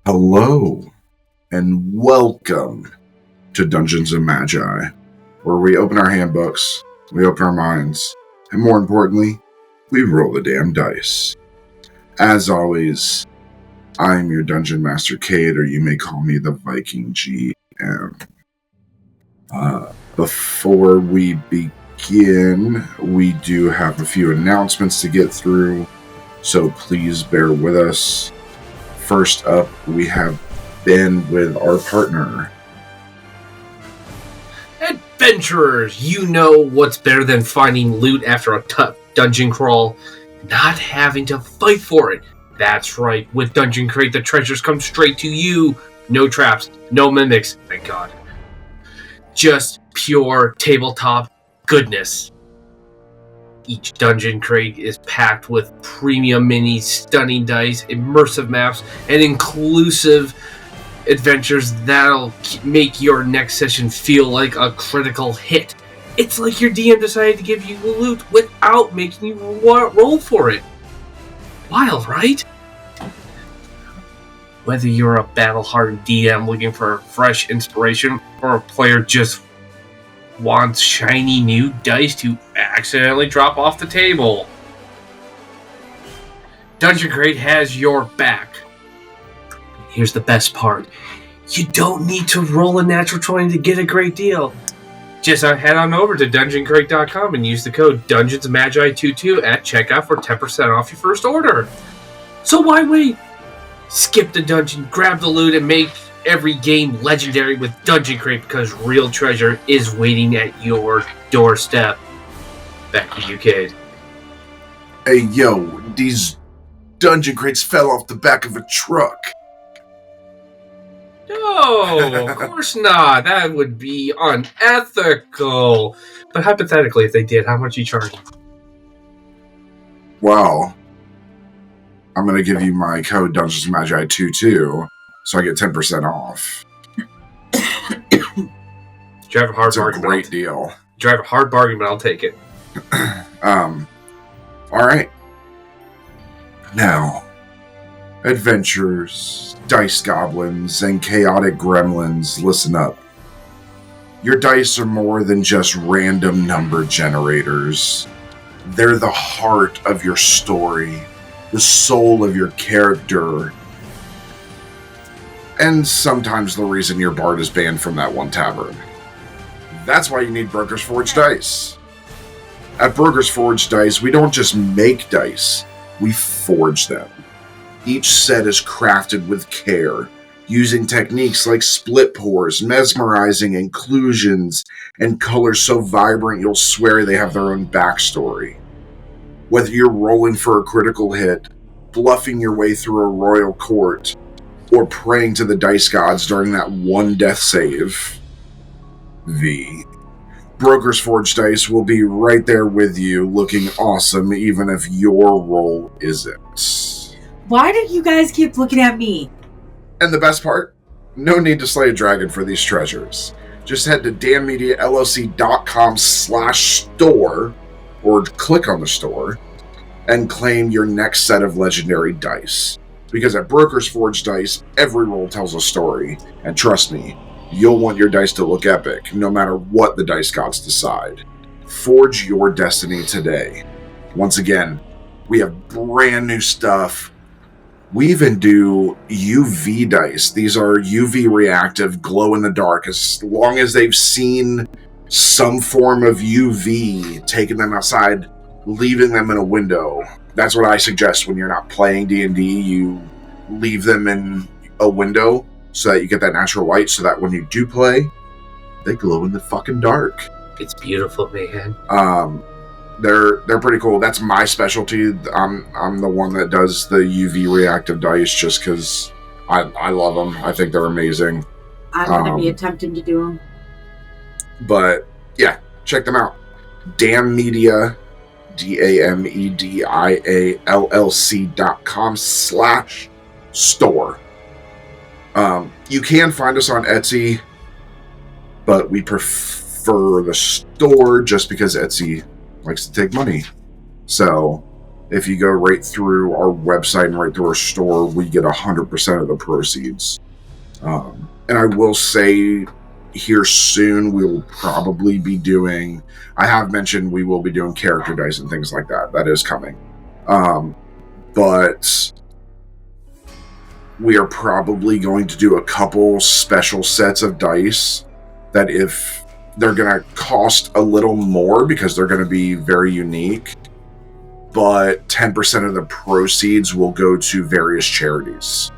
Hello, and welcome to Dungeons and Magi, where we open our handbooks, we open our minds, and more importantly, we roll the damn dice. As always, I'm your Dungeon Master Cade, or you may call me the Viking GM. Before we begin, we do have a few announcements to get through, so please bear with us. First up, we have Ben with our partner. Adventurers, you know what's better than finding loot after a tough dungeon crawl? Not having to fight for it. That's right, with Dungeon Crate, the treasures come straight to you. No traps, no mimics, thank God. Just pure tabletop goodness. Each Dungeon Crate is packed with premium minis, stunning dice, immersive maps, and inclusive adventures that'll make your next session feel like a critical hit. It's like your DM decided to give you loot without making you roll for it. Wild, right? Whether you're a battle-hardened DM looking for fresh inspiration, or a player just wants shiny new dice to accidentally drop off the table, Dungeon Crate has your back. Here's the best part. You don't need to roll a natural 20 to get a great deal. Just head on over to DungeonCrate.com and use the code DungeonsMagi22 at checkout for 10% off your first order. So why wait? Skip the dungeon, grab the loot, and make every game legendary with Dungeon Crate, because real treasure is waiting at your doorstep. Back to you, Cade. Hey, yo, these Dungeon Crates fell off the back of a truck. No, of course not. That would be unethical. But hypothetically, if they did, how much are you charging? Well, I'm going to give you my code DungeonsMagi22 so I get 10% off. You drive a hard bargain. It's a great deal. Drive a hard bargain, but I'll take it. Alright. Now, adventurers, dice goblins, and chaotic gremlins, listen up. Your dice are more than just random number generators. They're the heart of your story, the soul of your character, and sometimes the reason your bard is banned from that one tavern. That's why you need Broker's Forge dice. At Broker's Forge dice, we don't just make dice, we forge them. Each set is crafted with care, using techniques like split pours, mesmerizing inclusions, and colors so vibrant you'll swear they have their own backstory. Whether you're rolling for a critical hit, bluffing your way through a royal court, or praying to the dice gods during that one death save, Broker's Forge dice will be right there with you, looking awesome even if your roll isn't. Why do you guys keep looking at me? And the best part? No need to slay a dragon for these treasures. Just head to danmediallc.com/store, or click on the store, and claim your next set of legendary dice. Because at Broker's Forge dice, every roll tells a story, and trust me, you'll want your dice to look epic, no matter what the dice gods decide. Forge your destiny today. Once again, we have brand new stuff. We even do UV dice. These are UV reactive, glow in the dark. As long as they've seen some form of UV, taking them outside, leaving them in a window. That's what I suggest when you're not playing D&D. You leave them in a window so that you get that natural light, so that when you do play, they glow in the fucking dark. It's beautiful, man. They're pretty cool. That's my specialty. I'm the one that does the UV reactive dice just because I love them. I think they're amazing. I'm going to be attempting to do them. But yeah, check them out. DamnMedia, DamediaLLC.com/store. You can find us on Etsy, but we prefer the store just because Etsy likes to take money. So If you go right through our website and right through our store, we get 100% of the proceeds. And I will say here soon, we'll probably be doing, I have mentioned we will be doing character dice and things like that. That is coming. But we are probably going to do a couple special sets of dice that if they're going to cost a little more because they're going to be very unique, but 10% of the proceeds will go to various charities.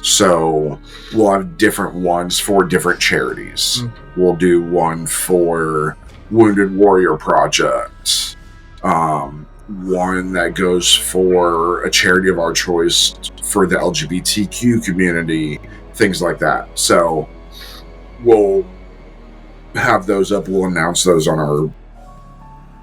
So we'll have different ones for different charities. We'll do one for Wounded Warrior Project, one that goes for a charity of our choice for the LGBTQ community, things like that. So we'll have those up. We'll announce those on our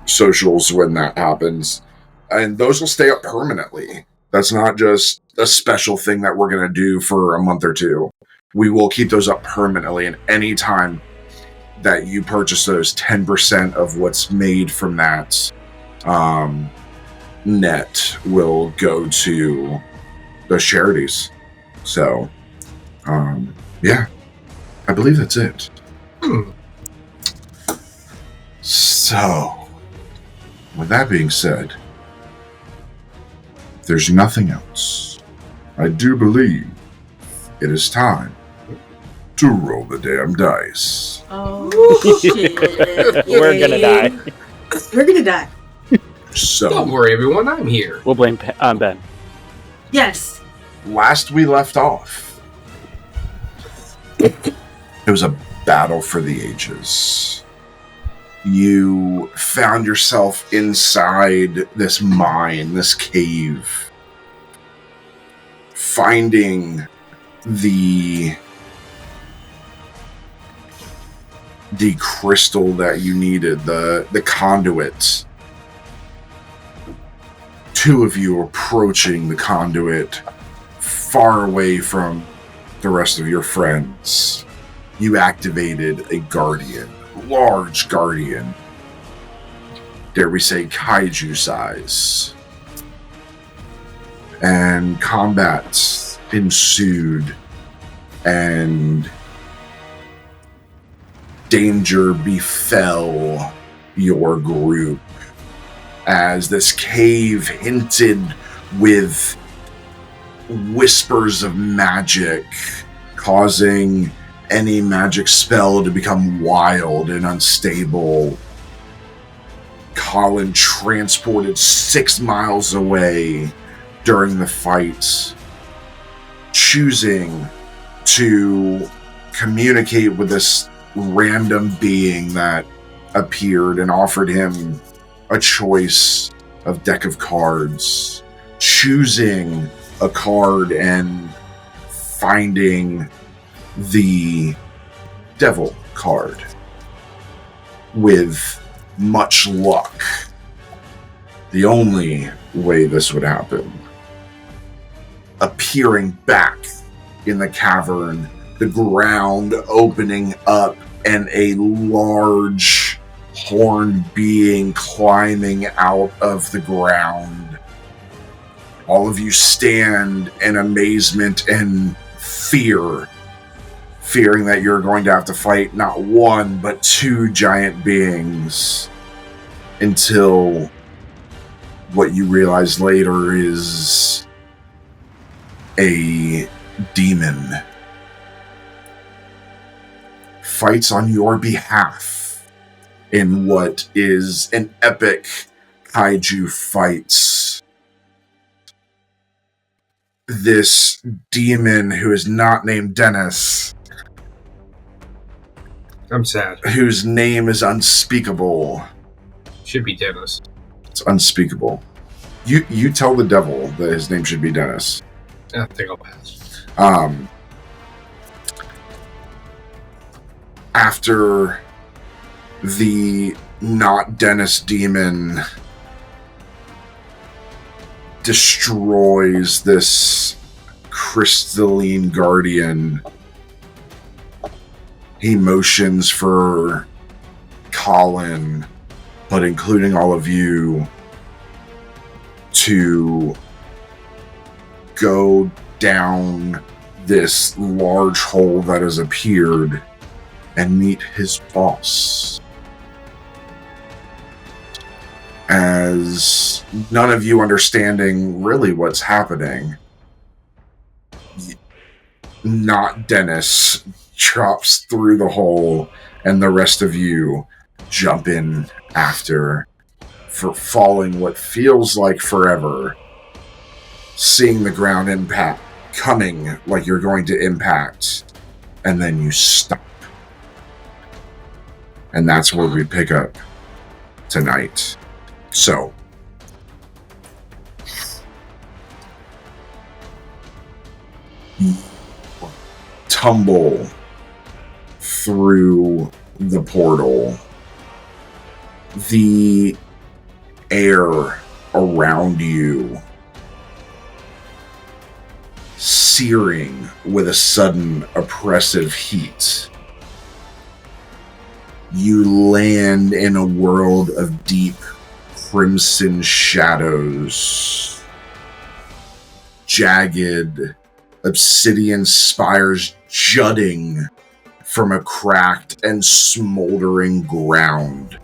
socials when that happens. And those will stay up permanently. That's not just a special thing that we're going to do for a month or two. We will keep those up permanently, and any time that you purchase those, 10% of what's made from that net will go to those charities. So, yeah, I believe that's it. So, with that being said, if there's nothing else, I do believe it is time to roll the damn dice. Oh, shit. We're gonna die. We're gonna die. So, Don't worry, everyone. I'm here. We'll blame Ben. Yes. last we left off, it was a battle for the ages. You found yourself inside this mine, this cave, finding the crystal that you needed, the conduit. Two of you approaching the conduit, far away from the rest of your friends. You activated a guardian, large guardian, dare we say kaiju size. And combat ensued, and danger befell your group as this cave hinted with whispers of magic, causing any magic spell to become wild and unstable. Colin transported 6 miles away during the fight, choosing to communicate with this random being that appeared and offered him a choice of deck of cards, choosing a card and finding the devil card. With much luck, the only way this would happen, appearing back in the cavern, the ground opening up, and a large horned being climbing out of the ground. All of you stand in amazement and fear, fearing that you're going to have to fight not one, but 2 giant beings, until what you realize later is a demon fights on your behalf in what is an epic kaiju fight. This demon, who is not named Dennis, I'm sad. whose name is unspeakable. Should be Dennis. It's unspeakable. You tell the devil that his name should be Dennis. I think I'll pass. After the not Dennis demon destroys this crystalline guardian, he motions for Colin, but including all of you, to go down this large hole that has appeared and meet his boss. As none of you understanding really what's happening, not Dennis chops through the hole, and the rest of you jump in after, for falling what feels like forever, seeing the ground impact, coming like you're going to impact, and then you stop. And that's where we pick up tonight. So, tumble through the portal. The air around you searing with a sudden oppressive heat. You land in a world of deep crimson shadows. Jagged obsidian spires jutting from a cracked and smoldering ground.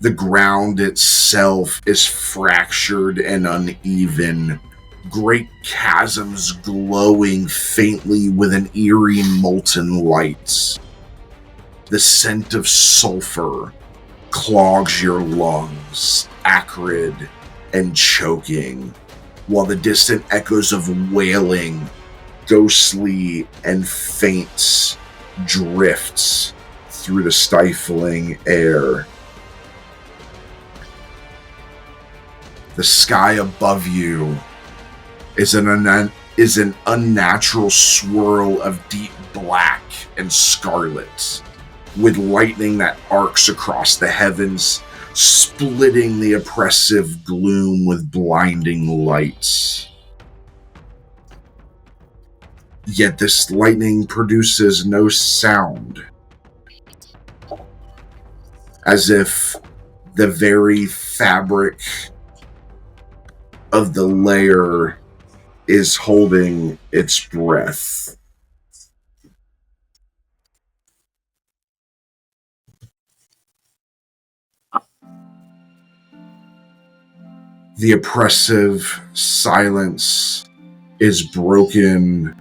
The ground itself is fractured and uneven, great chasms glowing faintly with an eerie molten light. The scent of sulfur clogs your lungs, acrid and choking, while the distant echoes of wailing, ghostly and faint, drifts through the stifling air. The sky above you is an unnatural swirl of deep black and scarlet, with lightning that arcs across the heavens, splitting the oppressive gloom with blinding lights. Yet this lightning produces no sound, as if the very fabric of the layer is holding its breath. The oppressive silence is broken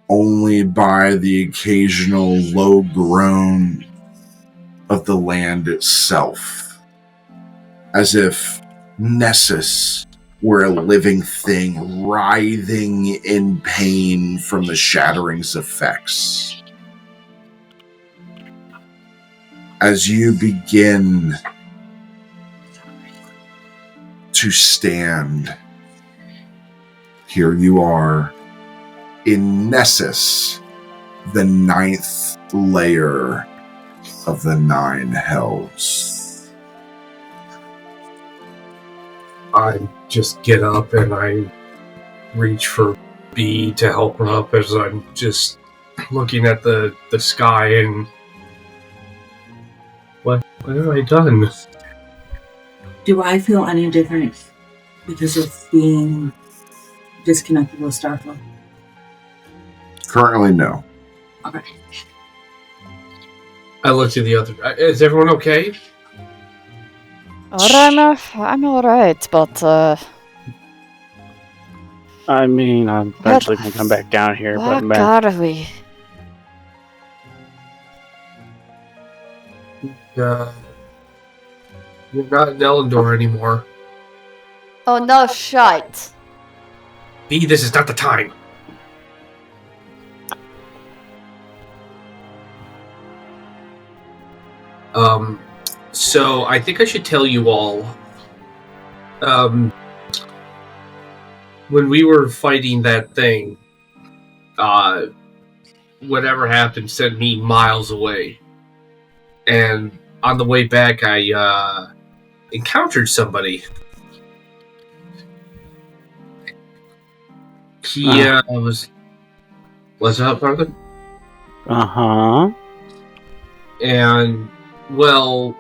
only by the occasional low groan of the land itself, as if Nessus were a living thing writhing in pain from the shattering's effects. As you begin to stand, here you are in Nessus, the 9th layer of the 9 hells. I just get up and I reach for B to help him up as I'm just looking at the sky and what have I done? Do I feel any different because of being disconnected with Starflow? Currently, no. Okay. I look to the other. Is everyone okay? I'm alright, but I mean, I'm eventually going to come back down here, but where are we? You're not in Elyndor anymore. Oh no, shite. B, this is not the time. So I think I should tell you all, when we were fighting that thing, whatever happened sent me miles away. And on the way back, I, encountered somebody. He, was up, brother? Uh-huh. And, well,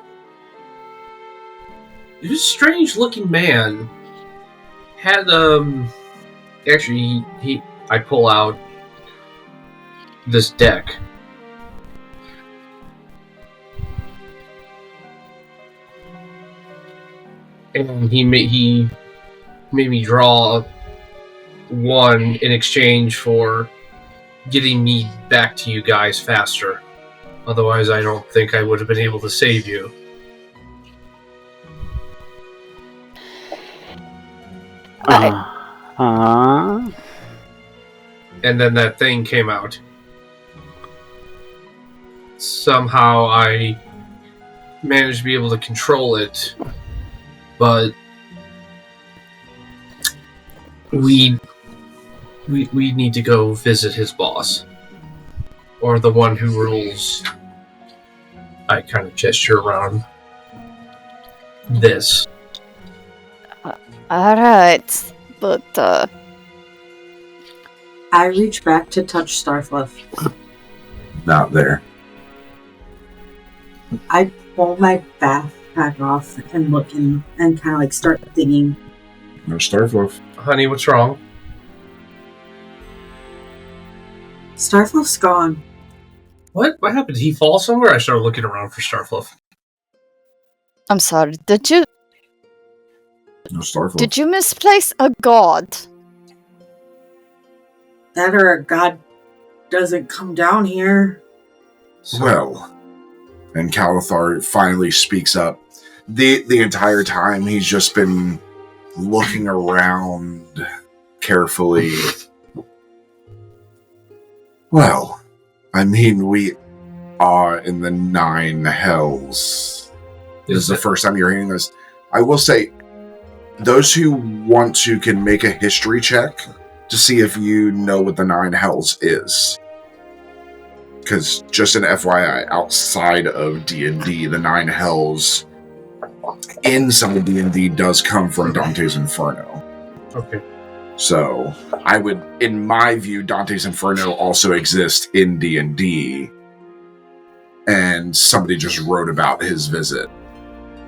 this strange-looking man had actually I pull out this deck. And he made me draw one in exchange for getting me back to you guys faster. Otherwise, I don't think I would have been able to save you. Uh-huh. And then that thing came out. Somehow I managed to be able to control it, but we need to go visit his boss, or the one who rules. I kind of gesture around this. Alright, but I reach back to touch Starfluff. Not there. I pull my backpack off and look and kind of like start digging. No Starfluff. Honey, what's wrong? Starfluff's gone. What happened? Did he fall somewhere? I started looking around for Starfluff. I'm sorry, No Starfluff. did you misplace a god? That or a god doesn't come down here. Well, and Calathar finally speaks up. The entire time he's just been looking around carefully. Well, I mean, we are in the 9 hells. This is the first time you're hearing this. I will say, those who want to can make a history check to see if you know what the 9 hells is. Because just an FYI, outside of D&D, the 9 hells in some of D&D does come from Dante's Inferno. Okay. So, I would, in my view, Dante's Inferno also exists in D&D. And somebody just wrote about his visit.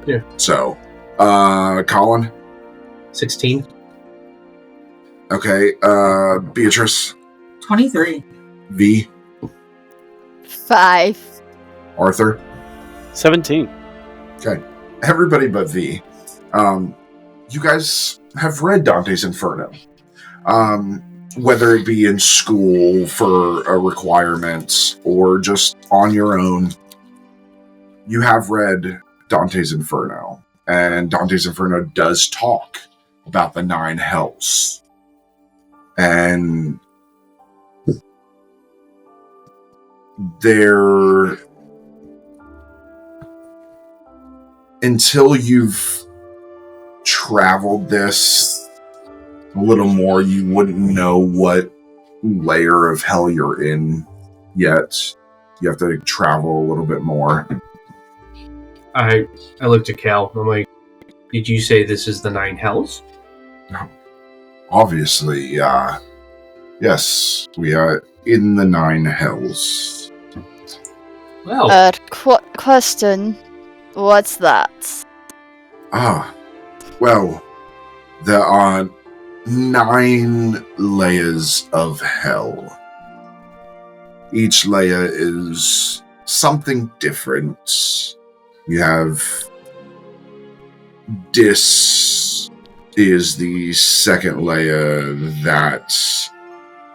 Yeah. So, Colin? 16. Okay, Beatrice? 23. V? 5. Arthur? 17. Okay. Everybody but V. You guys have read Dante's Inferno. Whether it be in school for a requirement or just on your own, you have read Dante's Inferno. And Dante's Inferno does talk about the 9 hells. And there, until you've traveled this a little more, you wouldn't know what layer of hell you're in yet. You have to travel a little bit more. I looked at Cal. I'm like, did you say this is the 9 hells? No. Obviously, yes, we are in the 9 hells. Well, Question. What's that? Well, there are 9 layers of hell. Each layer is something different. You have Dis is the second layer that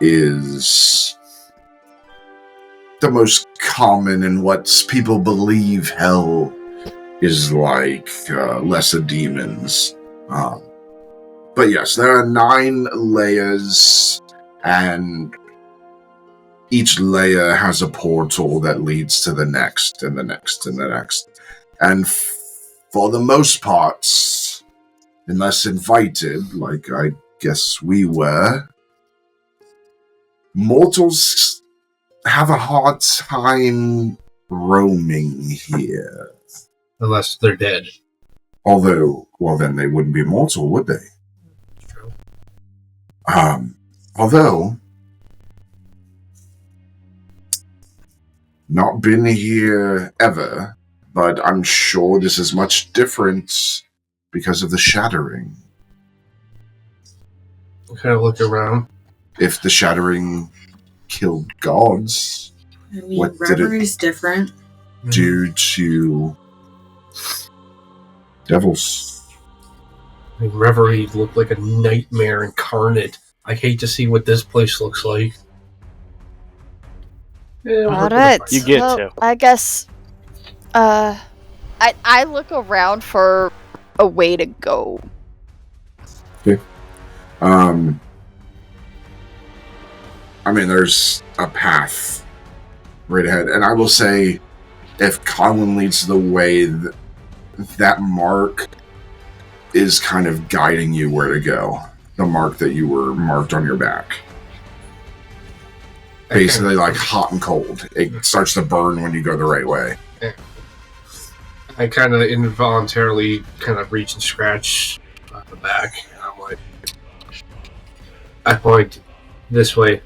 is the most common in what people believe hell is like, lesser demons. But yes, there are 9 layers, and each layer has a portal that leads to the next, and the next, and the next. And for the most part, unless invited, like I guess we were, mortals have a hard time roaming here. unless they're dead. Although, well, then they wouldn't be mortal, would they? True. Although, not been here ever, but I'm sure this is much different because of the shattering. Kind of look around. If the shattering killed gods, I mean, what did Reverie different. due to devils? I mean, Reverie looked like a nightmare incarnate. I hate to see what this place looks like. Yeah, Alright. You get well, to. I guess. I look around for a way to go. I mean, there's a path right ahead, and I will say, if Colin leads the way, that mark is kind of guiding you where to go. The mark that you were marked on your back. Basically, like hot and cold. It starts to burn when you go the right way. I kind of involuntarily kind of reach and scratch the back. And I'm like, I point this way.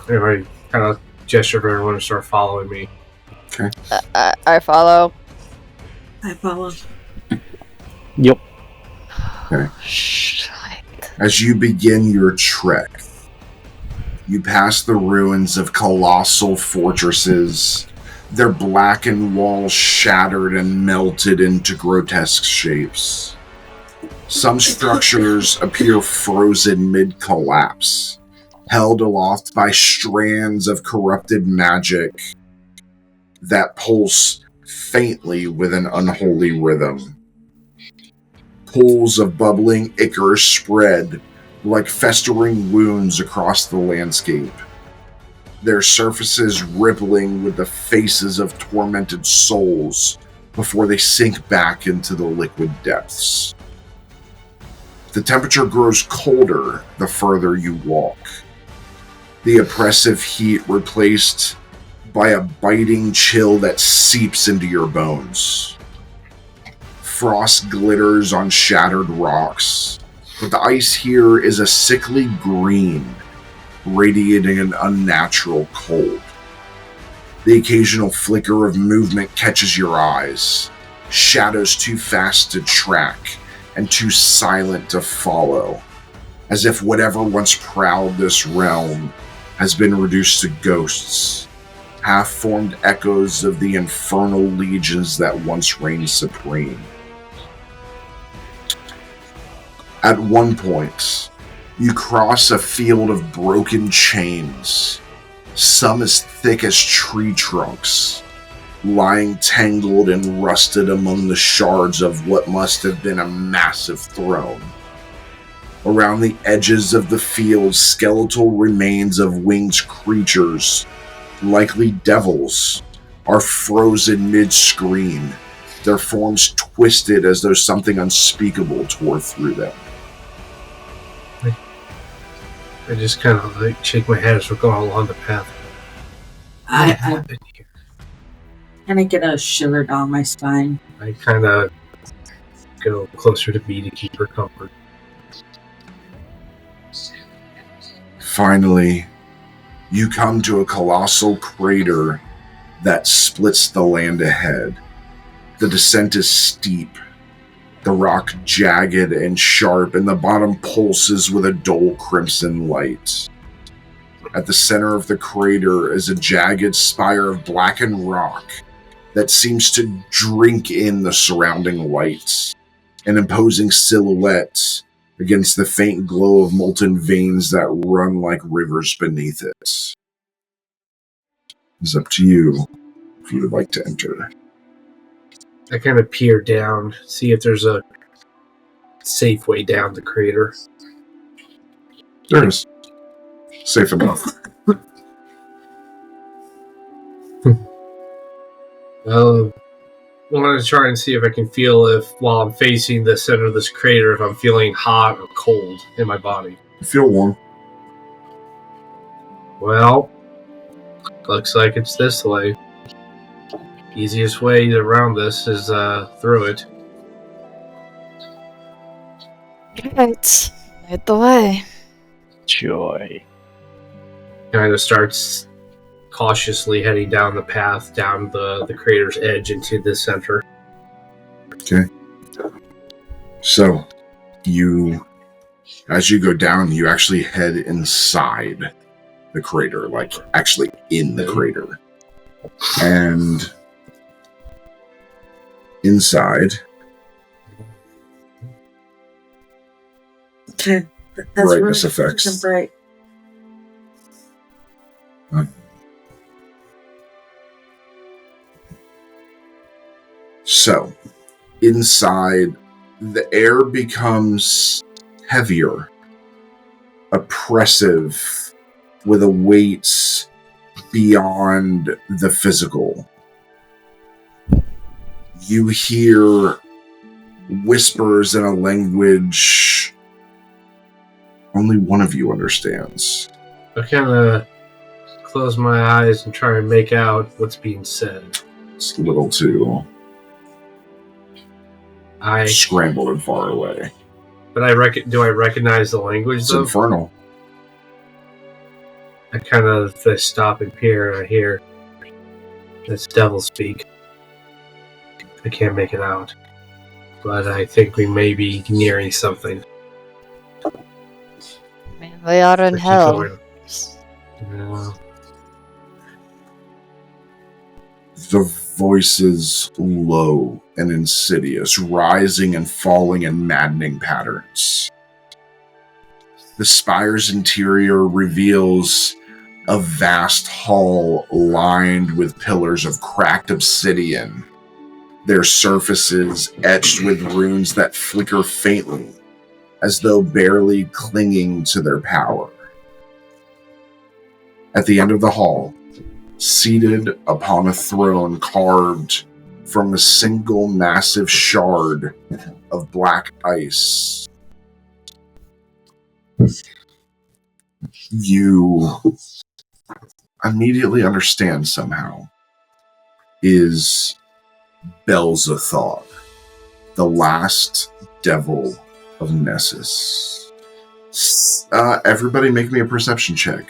And I kind of gesture for everyone to start following me. Okay. I follow. I follow. Yep. Okay. Shit. As you begin your trek, you pass the ruins of colossal fortresses, their blackened walls shattered and melted into grotesque shapes. Some structures appear frozen mid-collapse, held aloft by strands of corrupted magic that pulse faintly with an unholy rhythm. Pools of bubbling ichor spread like festering wounds across the landscape, their surfaces rippling with the faces of tormented souls before they sink back into the liquid depths. The temperature grows colder the further you walk, the oppressive heat replaced by a biting chill that seeps into your bones. Frost glitters on shattered rocks, but the ice here is a sickly green, radiating an unnatural cold. The occasional flicker of movement catches your eyes, shadows too fast to track and too silent to follow, as if whatever once prowled this realm has been reduced to ghosts, half-formed echoes of the infernal legions that once reigned supreme. At one point, you cross a field of broken chains, some as thick as tree trunks, lying tangled and rusted among the shards of what must have been a massive throne. Around the edges of the field, skeletal remains of winged creatures, likely devils, are frozen mid-screen, their forms twisted as though something unspeakable tore through them. I just kind of like shake my head as we're going along the path. I What happened here? kind of get a shiver down my spine. I kind of go closer to me to keep her comfort. Finally, you come to a colossal crater that splits the land ahead. The descent is steep, the rock jagged and sharp, and the bottom pulses with a dull crimson light. At the center of the crater is a jagged spire of blackened rock that seems to drink in the surrounding lights, an imposing silhouette against the faint glow of molten veins that run like rivers beneath it. It's up to you if you would like to enter. I kind of peer down, see if there's a safe way down the crater. There is. Safe enough. I want to try and see if I can feel if, while I'm facing the center of this crater, if I'm feeling hot or cold in my body. You feel warm. Well, looks like it's this way. Easiest way around this is through it. Right. Lead the way. Joy. Kind of starts cautiously heading down the path, down the crater's edge into the center. Okay. So, as you go down, you actually head inside the crater, like actually in the crater. And inside, Okay. brightness effects. Bright. So, inside, the air becomes heavier, oppressive, with a weight beyond the physical. You hear whispers in a language only one of you understands. I kind of close my eyes and try and make out what's being said. It's a little too scrambled and far away. But do I recognize the language, It's though? infernal. I kind of stop and peer, and I hear this devil speak. I can't make it out, but I think we may be nearing something. Man, we are in Keep hell. going. Yeah. The voices low and insidious, rising and falling in maddening patterns. The spire's interior reveals a vast hall lined with pillars of cracked obsidian, their surfaces etched with runes that flicker faintly, as though barely clinging to their power. At the end of the hall, seated upon a throne carved from a single massive shard of black ice, you immediately understand somehow, is Belzathar, the last devil of Nessus. Everybody make me a perception check.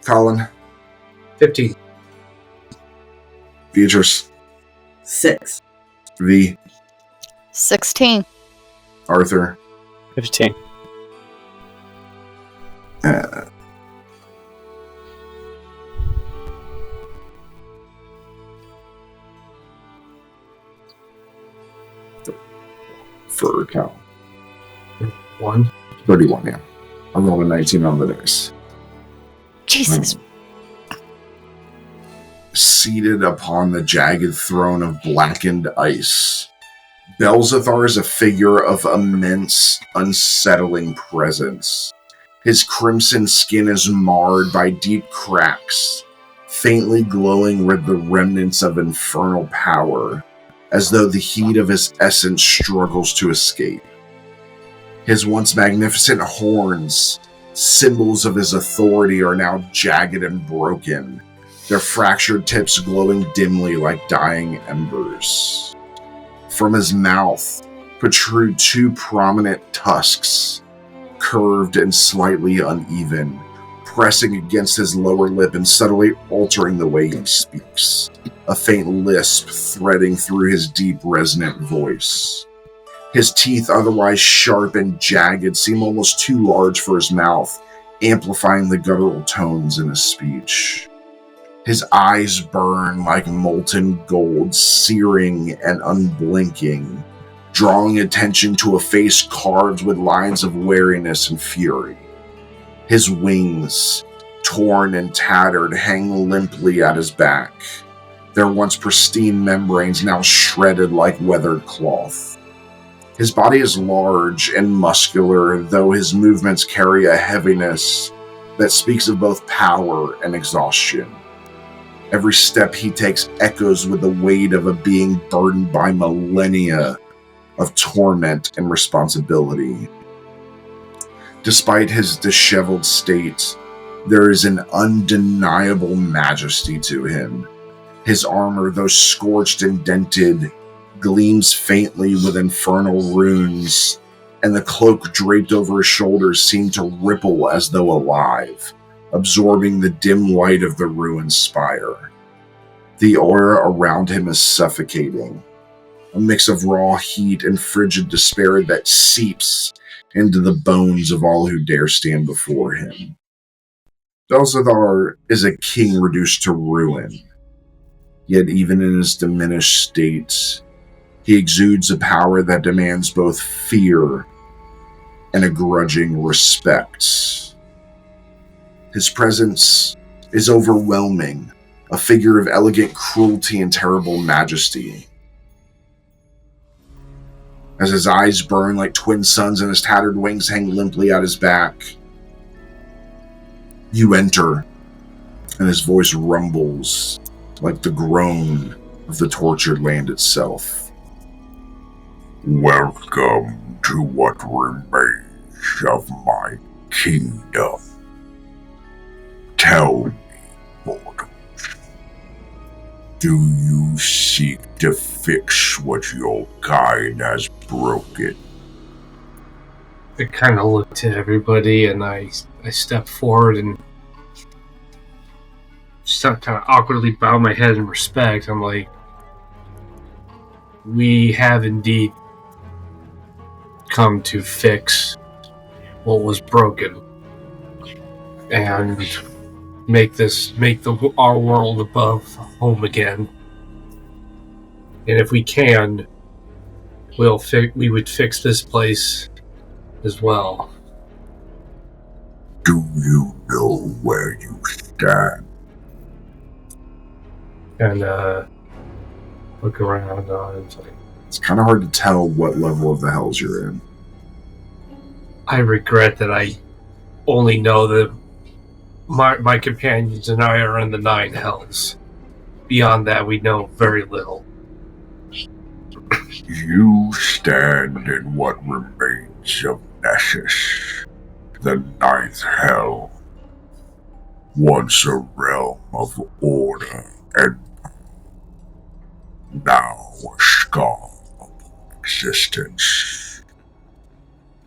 Colin. 15. Beatrice. 6. V. 16. Arthur. 15. For Cal. 1. 31, yeah. I rolled a 19 on the dice. Jesus. Seated upon the jagged throne of blackened ice, Belzathar is a figure of immense, unsettling presence. His crimson skin is marred by deep cracks, faintly glowing with the remnants of infernal power, as though the heat of his essence struggles to escape. His once magnificent horns, symbols of his authority, are now jagged and broken, their fractured tips glowing dimly like dying embers. From his mouth protrude two prominent tusks, curved and slightly uneven, pressing against his lower lip and subtly altering the way he speaks, a faint lisp threading through his deep, resonant voice. His teeth, otherwise sharp and jagged, seem almost too large for his mouth, amplifying the guttural tones in his speech. His eyes burn like molten gold, searing and unblinking, drawing attention to a face carved with lines of wariness and fury. His wings, torn and tattered, hang limply at his back, their once pristine membranes now shredded like weathered cloth. His body is large and muscular, though his movements carry a heaviness that speaks of both power and exhaustion. Every step he takes echoes with the weight of a being burdened by millennia of torment and responsibility. Despite his disheveled state, there is an undeniable majesty to him. His armor, though scorched and dented, gleams faintly with infernal runes and the cloak draped over his shoulders seemed to ripple as though alive, absorbing the dim light of the ruined spire. The aura around him is suffocating, a mix of raw heat and frigid despair that seeps into the bones of all who dare stand before him. Belshazzar is a king reduced to ruin, yet even in his diminished state, he exudes a power that demands both fear and a grudging respect. His presence is overwhelming, a figure of elegant cruelty and terrible majesty. As his eyes burn like twin suns and his tattered wings hang limply at his back, you enter, and his voice rumbles like the groan of the tortured land itself. Welcome to what remains of my kingdom. Tell me, mortals, do you seek to fix what your kind has broken? I kind of look to everybody, and I step forward and just kind of awkwardly bow my head in respect. I'm like, we have indeed come to fix what was broken and make our world above home again. And if we can, we would fix this place as well. Do you know where you stand? And look around. It's kind of hard to tell what level of the hells you're in. I regret that I only know that my companions and I are in the 9 hells. Beyond that, we know very little. You stand in what remains of Nessus, the 9th hell. Once a realm of order and now a scar upon existence.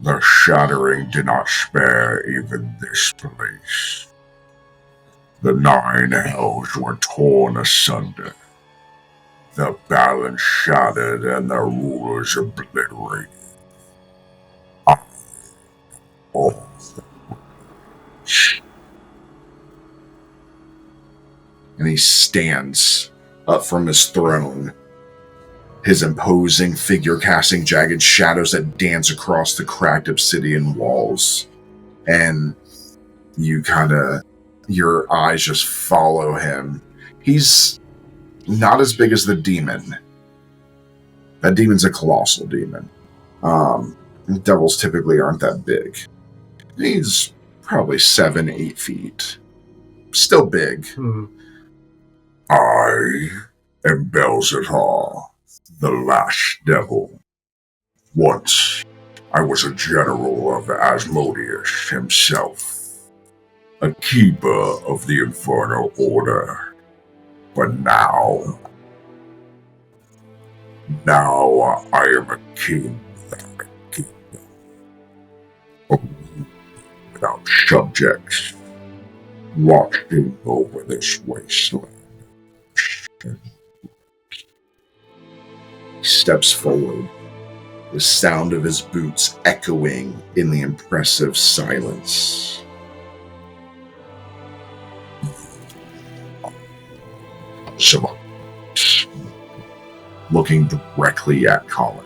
The shattering did not spare even this place. The 9 hells were torn asunder, the balance shattered and the rulers obliterated. All and he stands up from his throne, his imposing figure casting jagged shadows that dance across the cracked obsidian walls. And your eyes just follow him. He's not as big as the demon. That demon's a colossal demon. Devils typically aren't that big. He's probably 7-8 feet. Still big. I am Belshazzar, the last devil. Once, I was a general of Asmodeus himself, a keeper of the Infernal Order. But now I am a king without a kingdom, a ruler without subjects, watching over this wasteland. He steps forward, the sound of his boots echoing in the impressive silence. Someone looking directly at Colin.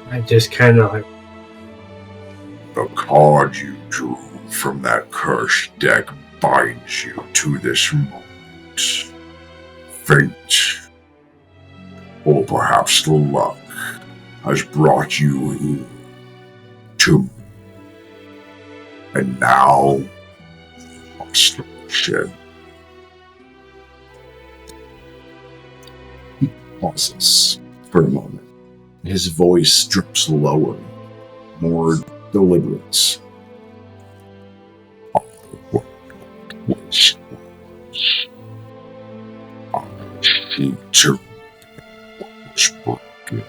I just kind of like... The card you drew from that cursed deck binds you to this moment. Fate, or perhaps the luck, has brought you here to me. And now, must shed. He pauses for a moment. His voice drips lower, more deliberate. To what was broken,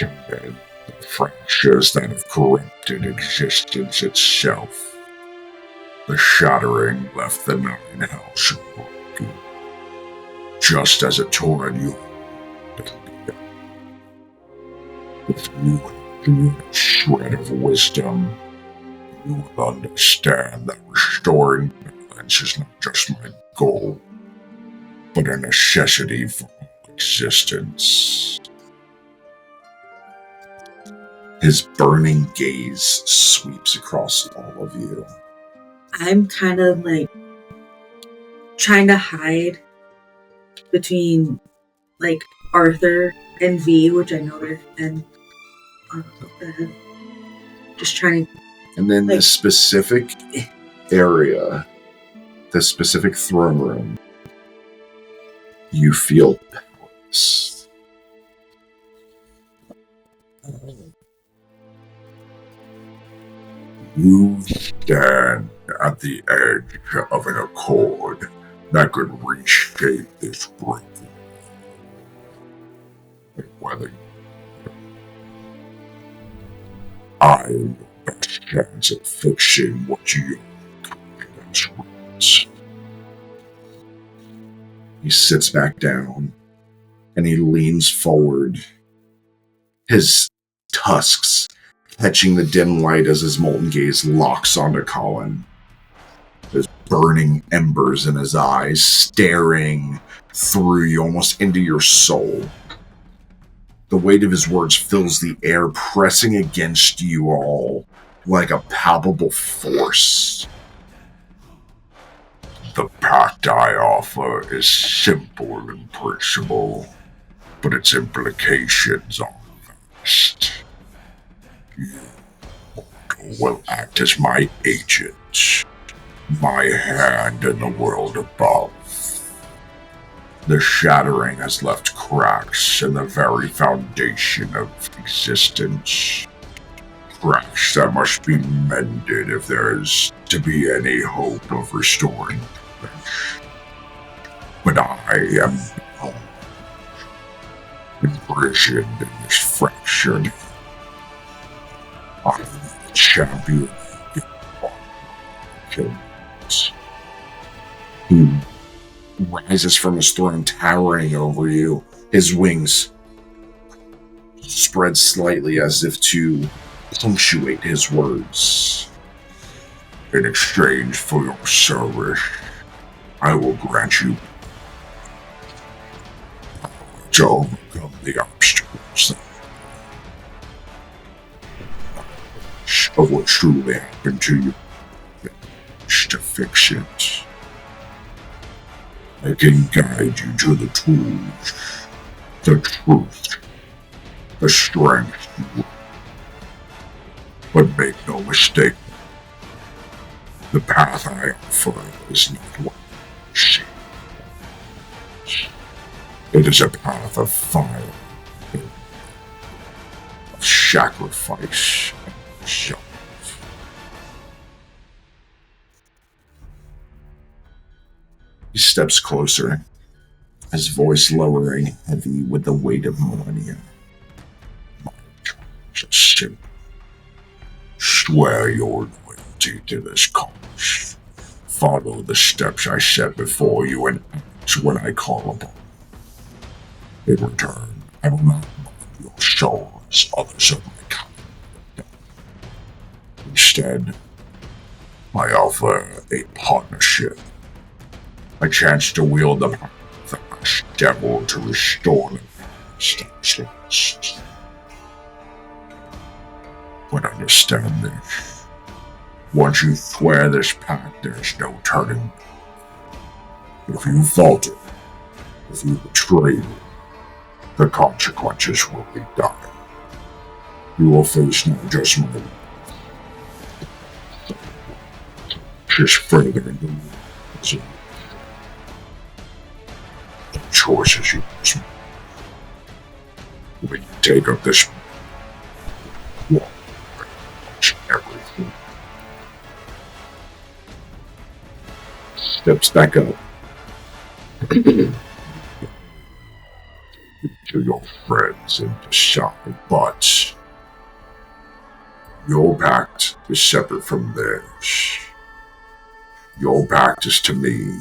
and then The fractures that have corrupted existence itself. The shattering left the nine house broken, just as it tore at you. If you had a shred of wisdom, you will understand that restoring balance is not just my goal, but a necessity for all existence. His burning gaze sweeps across all of you. I'm kind of like trying to hide between like Arthur and V, which I know they're and just trying to. And then like, this specific area, this specific throne room, you feel powerless. You stand at the edge of an accord that could reshape this broken world. Whether I am your best chance at fixing what you kind as. He sits back down and he leans forward, his tusks catching the dim light as his molten gaze locks onto Colin. There's burning embers in his eyes, staring through you, almost into your soul. The weight of his words fills the air, pressing against you all like a palpable force. The pact I offer is simple in principle, but its implications are vast. You will act as my agent, my hand in the world above. The shattering has left cracks in the very foundation of existence. Cracks that must be mended if there is to be any hope of restoring flesh. But I am imprisoned in this fractured. I am the champion of kings. He rises from his throne, towering over you. His wings spread slightly as if to punctuate his words. In exchange for your service, I will grant you to overcome the obstacles of what truly happened to you, to fix it. I can guide you to the tools, the truth, the strength you want. But make no mistake, the path I offer is not what you see. It is a path of fire, of sacrifice, and self. He steps closer, his voice lowering, heavy with the weight of millennia. My terms are simple. Swear your loyalty to this cause. Follow the steps I set before you and act when I call upon. In return, I will not bind your soul as others of my kind have done. Instead, I offer a partnership. A chance to wield the power of the last devil to restore the past that was lost. But understand this. Once you swear this pact, there is no turning back. If you falter, if you betray me, the consequences will be dire. You will face not just my life, just further into the choices you must make. When you take up this walk, everything. Steps back up. To your friends and decide, but Your pact is separate from theirs. Your pact is to me.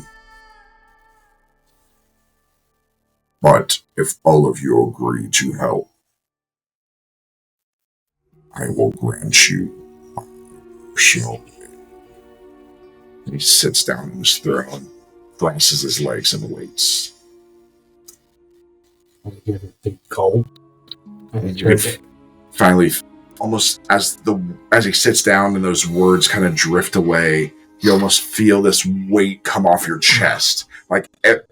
But if all of you agree to help, I will grant you my personal. He sits down on his throne, crosses his legs, and waits. I give it the cold. Finally, almost as he sits down and those words kind of drift away, you almost feel this weight come off your chest. Like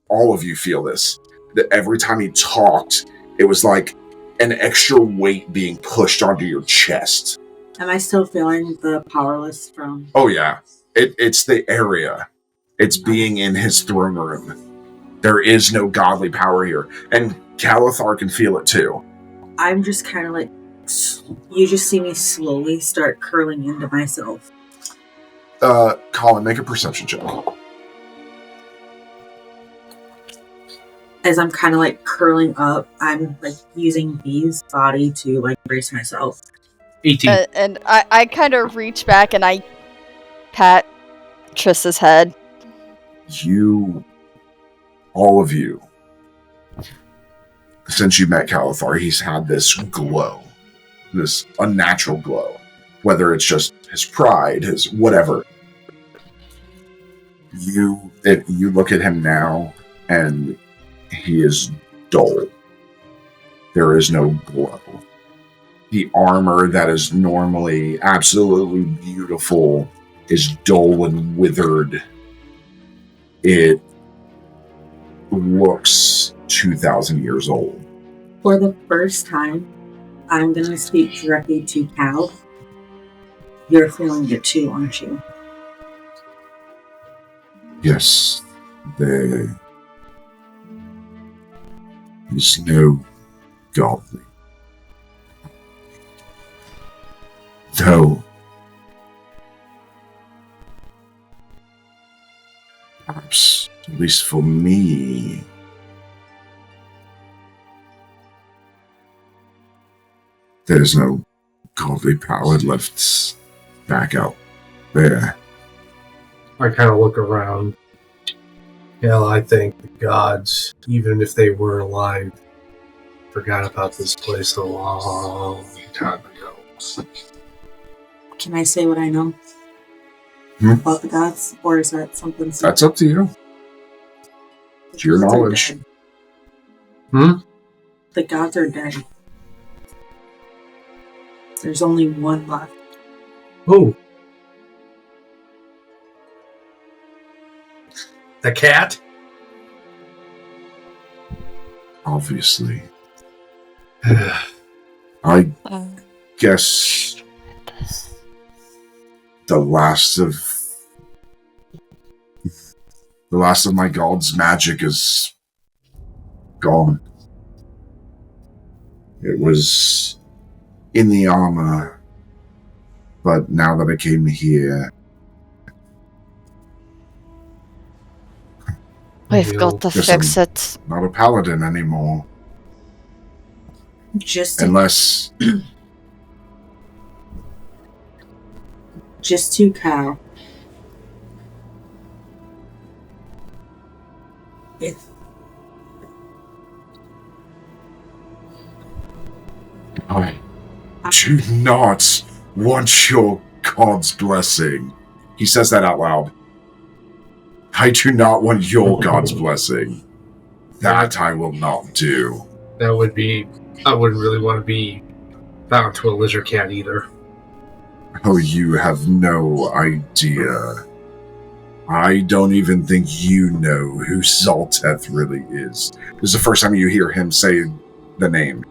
all of you feel this. That every time he talked, it was like an extra weight being pushed onto your chest. Am I still feeling the powerless from... Oh yeah. It's the area. It's being in his throne room. There is no godly power here. And Calathar can feel it too. I'm just kind of like... You just see me slowly start curling into myself. Colin, make a perception check. As I'm kind of like curling up, I'm like using B's body to like brace myself. 18. And I kind of reach back and I pat Triss's head. All of you, since you met Calathar, he's had this glow, this unnatural glow, whether it's just his pride, his whatever. You look at him now, and he is dull. There is no glow. The armor that is normally absolutely beautiful is dull and withered. It looks 2,000 years old. For the first time, I'm going to speak directly to Cal. You're feeling it too, aren't you? Yes, there is no godly. Though, perhaps, at least for me, there's no godly power left back out there. I kind of look around. Hell, I think the gods, even if they were alive, forgot about this place a long time ago. Can I say what I know about the gods? Or is that something... That's up to you. It's your knowledge. The gods are dead. There's only one left. Who? The cat? Obviously. I guess the last of my god's magic is gone. It was in the armor, but now that I came here, We've got to fix it. not a paladin anymore. Unless just to Cal. I do not want your god's blessing. He says that out loud. I do not want your god's blessing. That I will not do. That would be... I wouldn't really want to be bound to a lizard cat either. Oh, you have no idea. I don't even think you know who Zolteth really is. This is the first time you hear him say the name.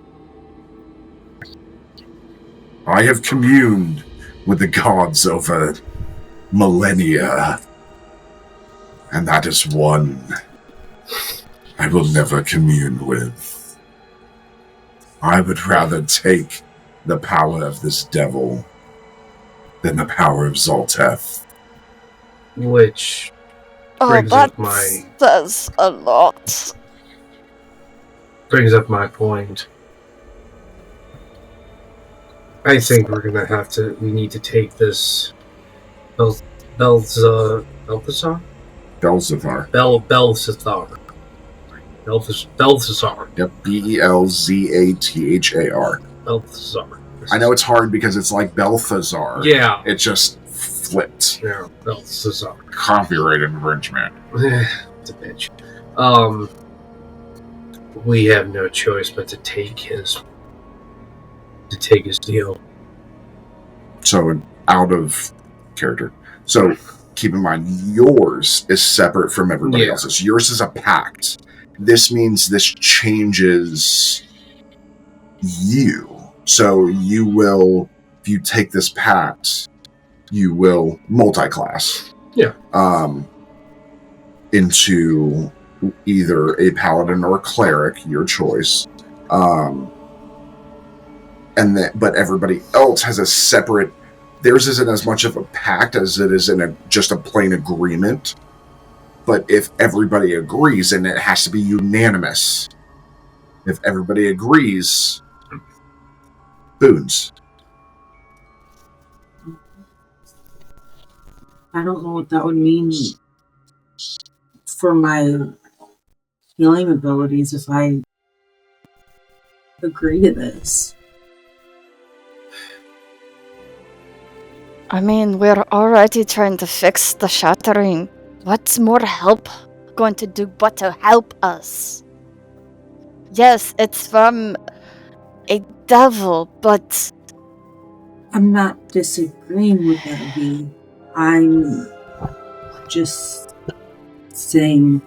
I have communed with the gods over millennia. And that is one I will never commune with. I would rather take the power of this devil than the power of Zolteth. Which brings up my... says a lot. Brings up my point. I think we're gonna have to. We need to take this. Belthazar. Belzethar. Belthazar. Yep. Belzathar. Belthazar. I know it's hard because it's like Balthazar. Yeah. It just flipped. Yeah. Belthazar. Copyright infringement. It's a bitch. We have no choice but to take his deal. So out of character. So keep in mind, yours is separate from everybody else's. Yours is a pact. This means this changes you. So you will, if you take this pact, you will multi-class. Yeah. Into either a paladin or a cleric, your choice. But everybody else has a separate. Theirs isn't as much of a pact as it is in just a plain agreement. But if everybody agrees, and it has to be unanimous. If everybody agrees, boons. I don't know what that would mean for my healing abilities if I agree to this. I mean, we're already trying to fix the shattering. What's more help going to do but to help us? Yes, it's from a devil, but I'm not disagreeing with that, V. I'm just saying,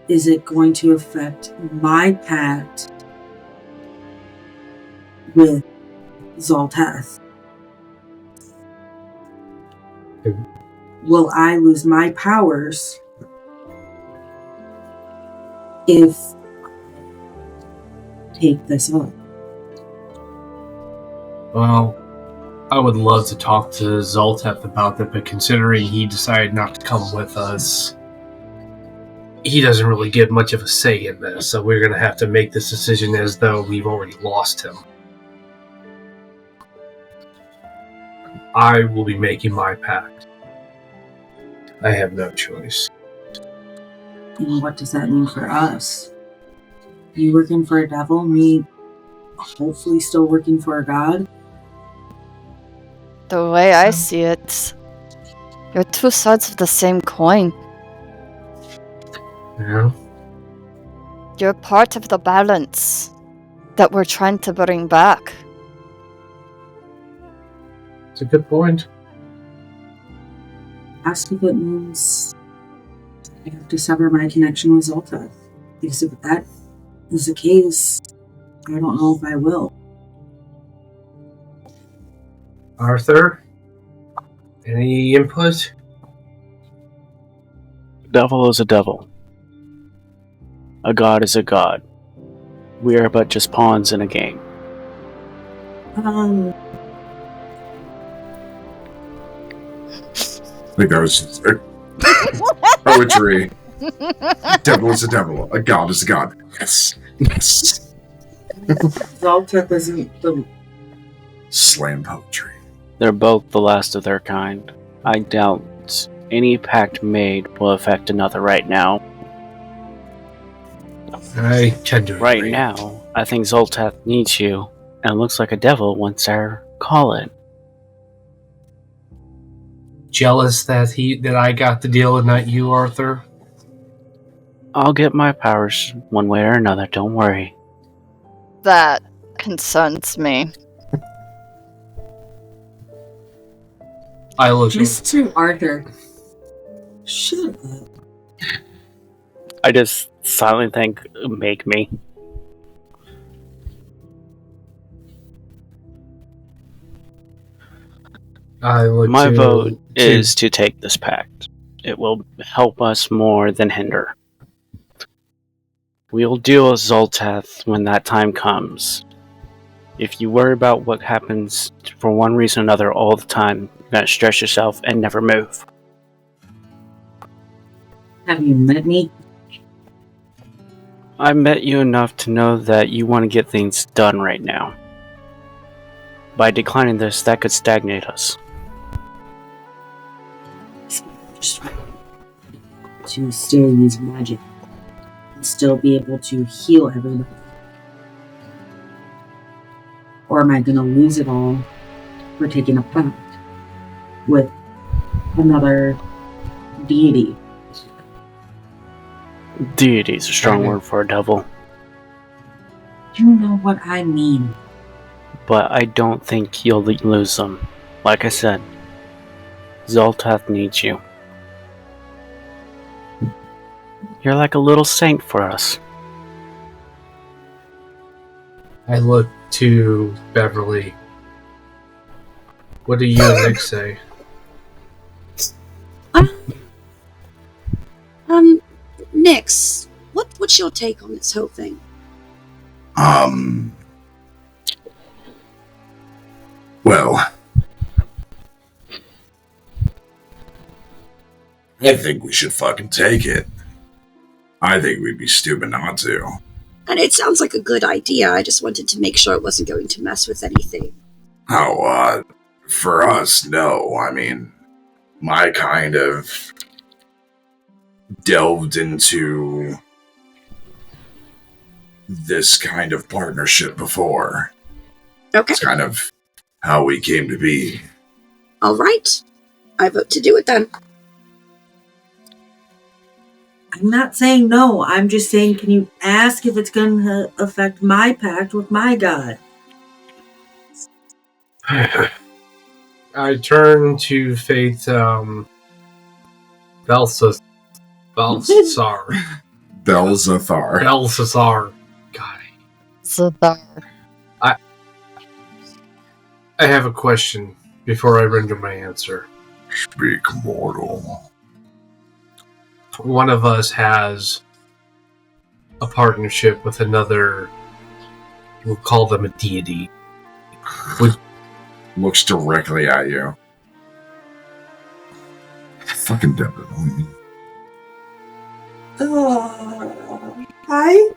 is it going to affect my pact with Zoltath? Will I lose my powers if I take this up? Well, I would love to talk to Zoltath about that, but considering he decided not to come with us, he doesn't really get much of a say in this, so we're going to have to make this decision as though we've already lost him. I will be making my pact. I have no choice. And what does that mean for us? You working for a devil, me hopefully still working for a god? the way I see it, you're two sides of the same coin. Yeah. You're part of the balance that we're trying to bring back. It's a good point. Ask if it means I have to sever my connection with Zoltath. Because if that is the case, I don't know if I will. Arthur? Any input? Devil is a devil. A god is a god. We are but just pawns in a game. I think that was poetry. Devil is a devil. A god is a god. Yes. Yes. Zoltath isn't the... Slam poetry. They're both the last of their kind. I doubt any pact made will affect another right now. I tend to Right agree. now, I think Zoltath needs you, and it looks like a devil wants our call it. Jealous that I got the deal and not you, Arthur? I'll get my powers one way or another, don't worry. That concerns me. I look Mr. Arthur. Shut up. I just silently think, make me. My vote is to take this pact. It will help us more than hinder. We'll deal with Zoltath when that time comes. If you worry about what happens for one reason or another all the time, you're going to stress yourself and never move. Have you met me? I met you enough to know that you want to get things done right now. By declining this, that could stagnate us. Just to still use magic and still be able to heal everybody. Or am I going to lose it all for taking a pact with another deity? Deity is a strong word for a devil. You know what I mean. But I don't think you'll lose them. Like I said, Zoltath needs you. You're like a little saint for us. I look to Beverly. What do you and Nick say? Nix, what's your take on this whole thing? Well, I think we should fucking take it. I think we'd be stupid not to. And it sounds like a good idea. I just wanted to make sure it wasn't going to mess with anything. Oh, for us, no. I mean, my kind of delved into this kind of partnership before. Okay. It's kind of how we came to be. All right. I vote to do it then. I'm not saying no. I'm just saying, can you ask if it's going to affect my pact with my god? I turn to Faith Belsazar. Belzathar. God. Zadar. I have a question before I render my answer. Speak, mortal. One of us has a partnership with another, we'll call them a deity. Looks directly at you. Fucking devil. Hi?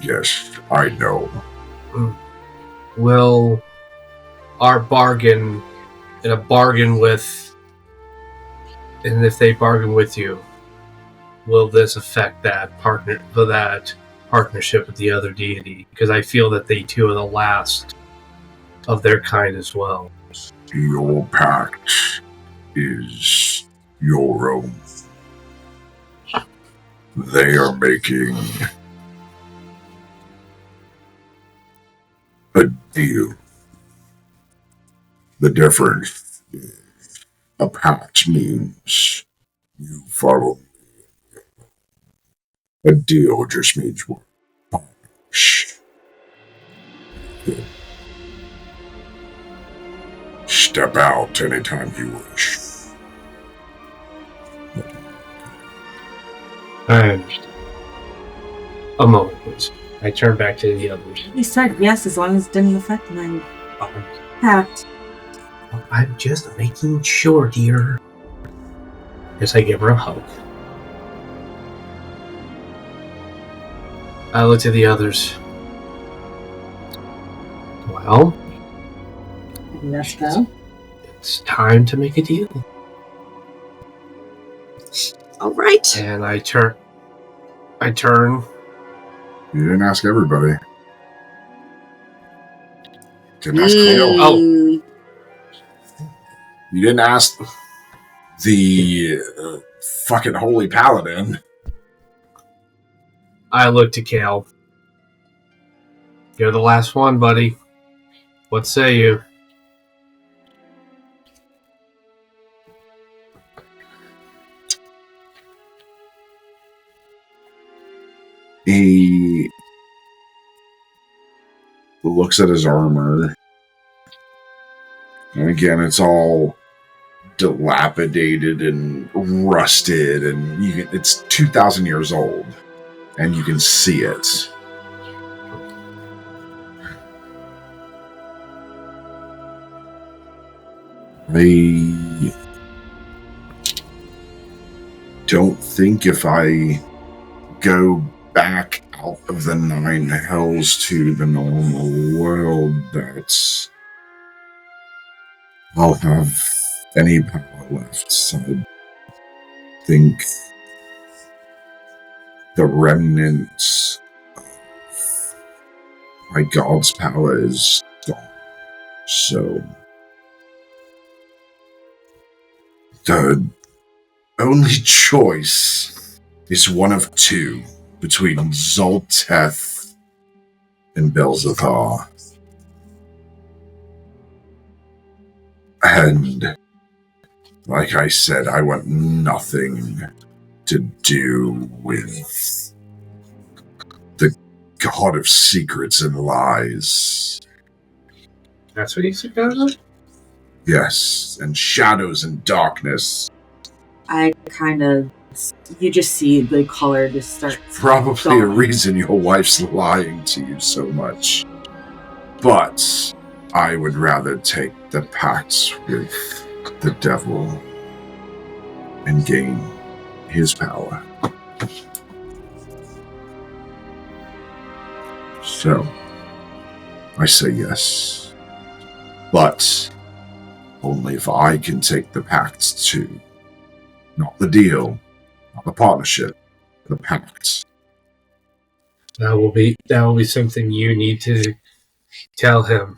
Yes, I know. Will our bargain, and a bargain with, and if they bargain with you, will this affect that partnership with the other deity? Because I feel that they too are the last of their kind as well. Your pact is your own. They are making a deal. The difference is a pact means you follow me. A deal just means we're partners. Step out anytime you wish. I understand. A moment, please. I turn back to the others. He said yes, as long as it didn't affect my pact. I'm just making sure, dear. As I give her a hug. I look to the others. Well, Let's go. it's time to make a deal. All right. And I turn. You didn't ask everybody. Didn't ask Kale. Oh. You didn't ask the fucking holy paladin. I look to Kale. You're the last one, buddy. What say you? He looks at his armor. And again, it's all dilapidated and rusted, and it's 2,000 years old. And you can see it. I don't think if I go back out of the Nine Hells to the normal world, that's I'll have any power left. I think the remnants of my god's power is gone. So the only choice is one of two between Zolteth and Belzathar. And like I said, I want nothing to do with the god of secrets and lies. That's what you said? Yes, and shadows and darkness. I kind of, you just see the color just start. Probably a going. reason your wife's lying to you so much. But I would rather take the pact with the devil and gain his power. So, I say yes. But only if I can take the pact too. Not the deal, not the partnership, the pact. That will be something you need to tell him.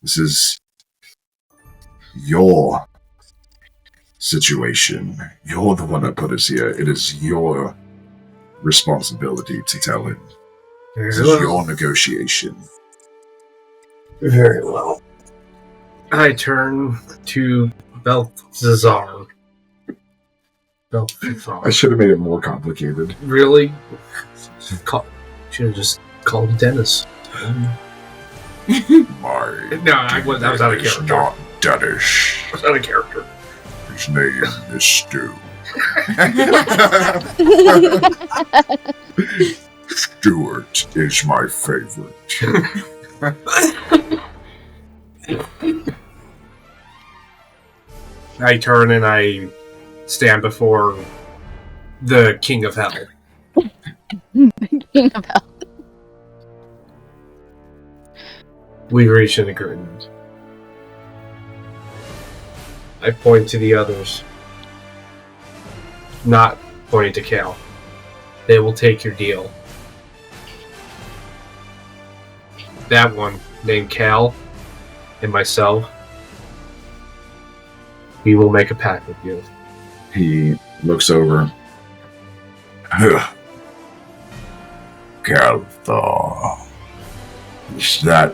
This is your situation. You're the one that put us here. It is your responsibility to tell him. This is your negotiation. Very well. I turn to Balthazar. I should have made it more complicated. Really? Should have just called Dennis. My that was out of is character. not Dennis. That was out of character. His name is Stu. Stuart is my favorite. I turn and I stand before the King of Hell. King of Hell. We reached an agreement. I point to the others. Not pointing to Cal. They will take your deal. That one, named Cal, and myself, we will make a pact with you. He looks over. Calthar. Is that...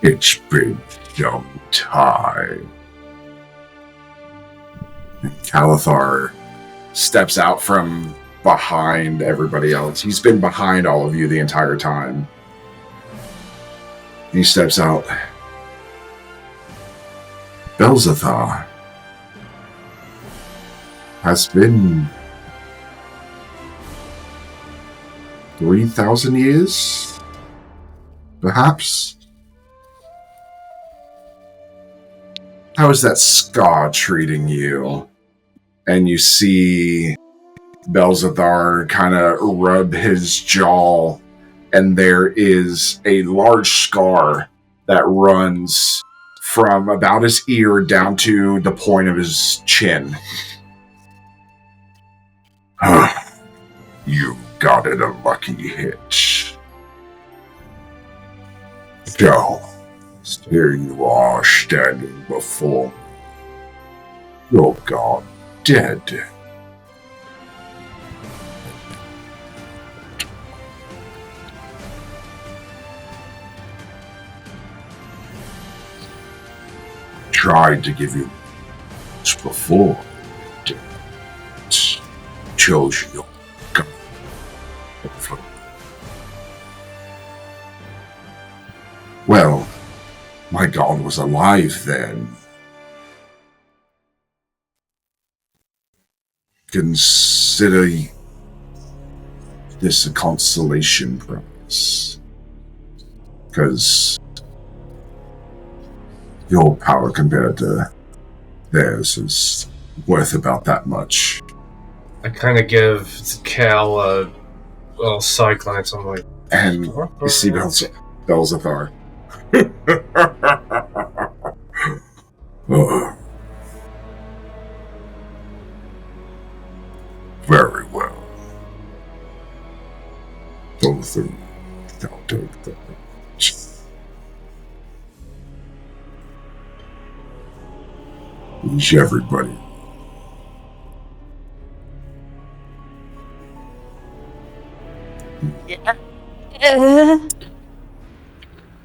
It's been some time. And Calthar steps out from behind everybody else. He's been behind all of you the entire time. He steps out. Belzathar has been 3,000 years, perhaps. How is that scar treating you? And you see Belzathar kind of rub his jaw, and there is a large scar that runs from about his ear down to the point of his chin. You got it a lucky hit. So, here you are standing before me. Your god dead. Tried to give you this before. Chose your god. Well, my god was alive then. Consider this a consolation prize. Because your power compared to theirs is worth about that much. I kind of give Cal a little side glance. I'm like, And you see Belzathar Very well. Both of you don't take the damage. Each everybody.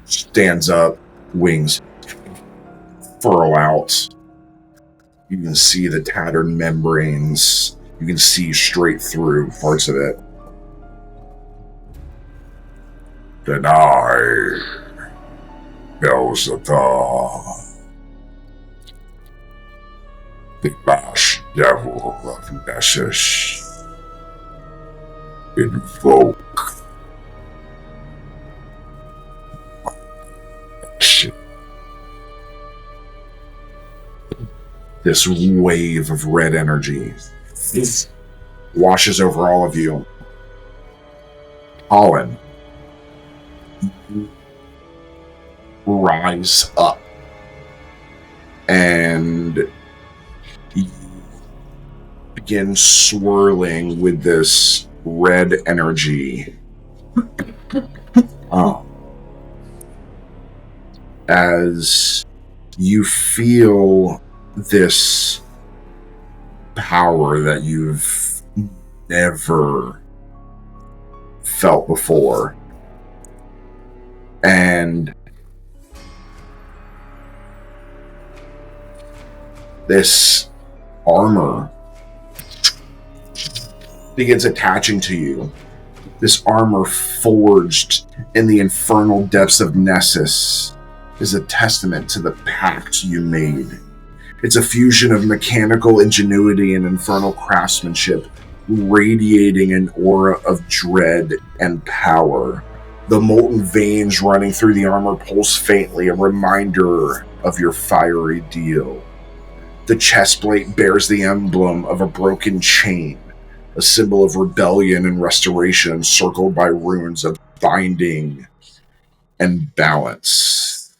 Stands up, wings furl out. You can see the tattered membranes. You can see straight through parts of it. Deny, Belzethal, the last devil of Nessus, invoke action. This wave of red energy washes over all of you. Colin, rise up and you begin swirling with this red energy. As you feel this power that you've never felt before. And this armor begins attaching to you. This armor forged in the infernal depths of Nessus is a testament to the pact you made. It's a fusion of mechanical ingenuity and infernal craftsmanship, radiating an aura of dread and power. The molten veins running through the armor pulse faintly, a reminder of your fiery deal. The chest plate bears the emblem of a broken chain, a symbol of rebellion and restoration, encircled by runes of binding and balance.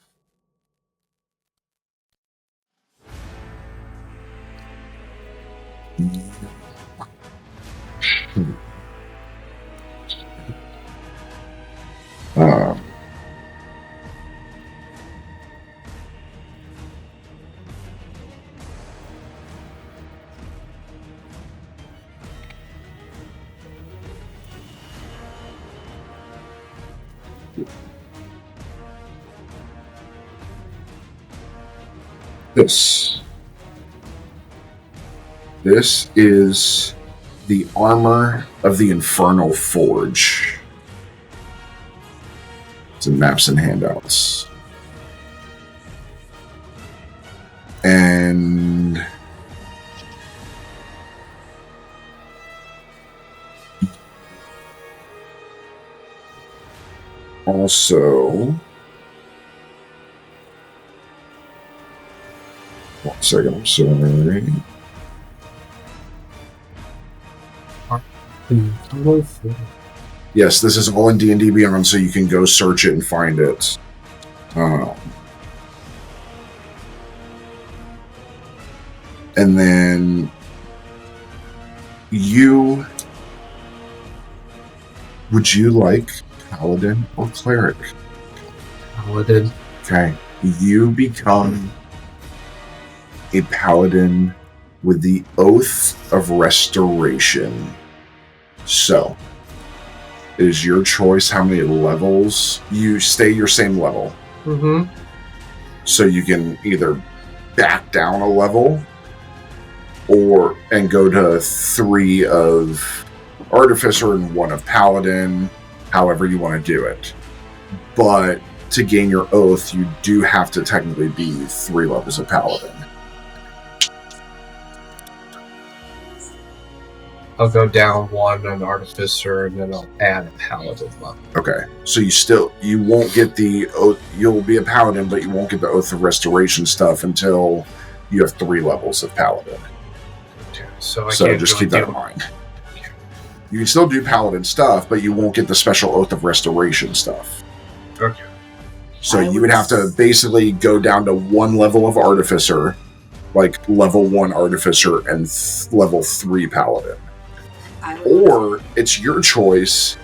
This is the armor of the Infernal Forge. It's in maps and handouts. And also, one second, I'm sorry. Yes, this is all in D&D Beyond, so you can go search it and find it. And then would you like Paladin or Cleric? Paladin. Okay. You become a Paladin with the Oath of Restoration. So, it is your choice how many levels. You stay your same level. Mm-hmm. So you can either back down a level and go to 3 of Artificer and 1 of Paladin, however you want to do it. But to gain your oath, you do have to technically be 3 levels of Paladin. I'll go down 1 on Artificer, and then I'll add a Paladin level. Okay, so you won't get the oath. You'll be a Paladin, but you won't get the Oath of Restoration stuff until you have 3 levels of Paladin. Okay, so just keep that in mind. You can still do Paladin stuff, but you won't get the special Oath of Restoration stuff. Okay. So you would have to basically go down to one level of Artificer, like level 1 Artificer and level 3 Paladin. Or it's your choice.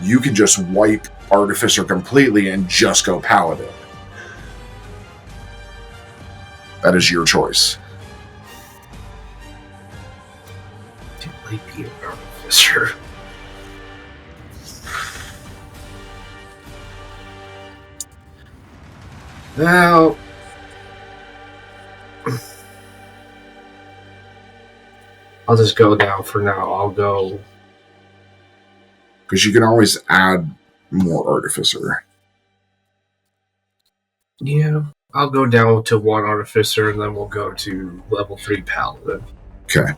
You can just wipe Artificer completely and just go Paladin. That is your choice. It might be an Artificer. Now, I'll just go down for now. I'll go. Because you can always add more Artificer. Yeah, I'll go down to 1 Artificer and then we'll go to level 3 Paladin. Okay.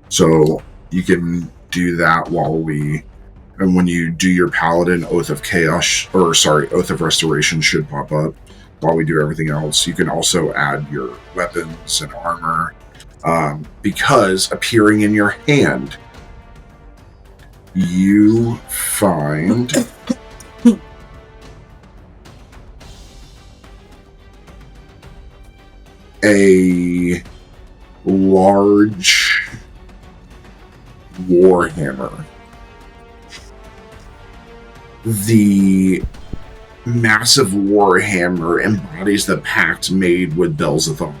So you can do that and when you do your Paladin, Oath of Restoration should pop up while we do everything else. You can also add your weapons and armor, because appearing in your hand, you find a large warhammer. The massive warhammer embodies the pact made with Belzeroth,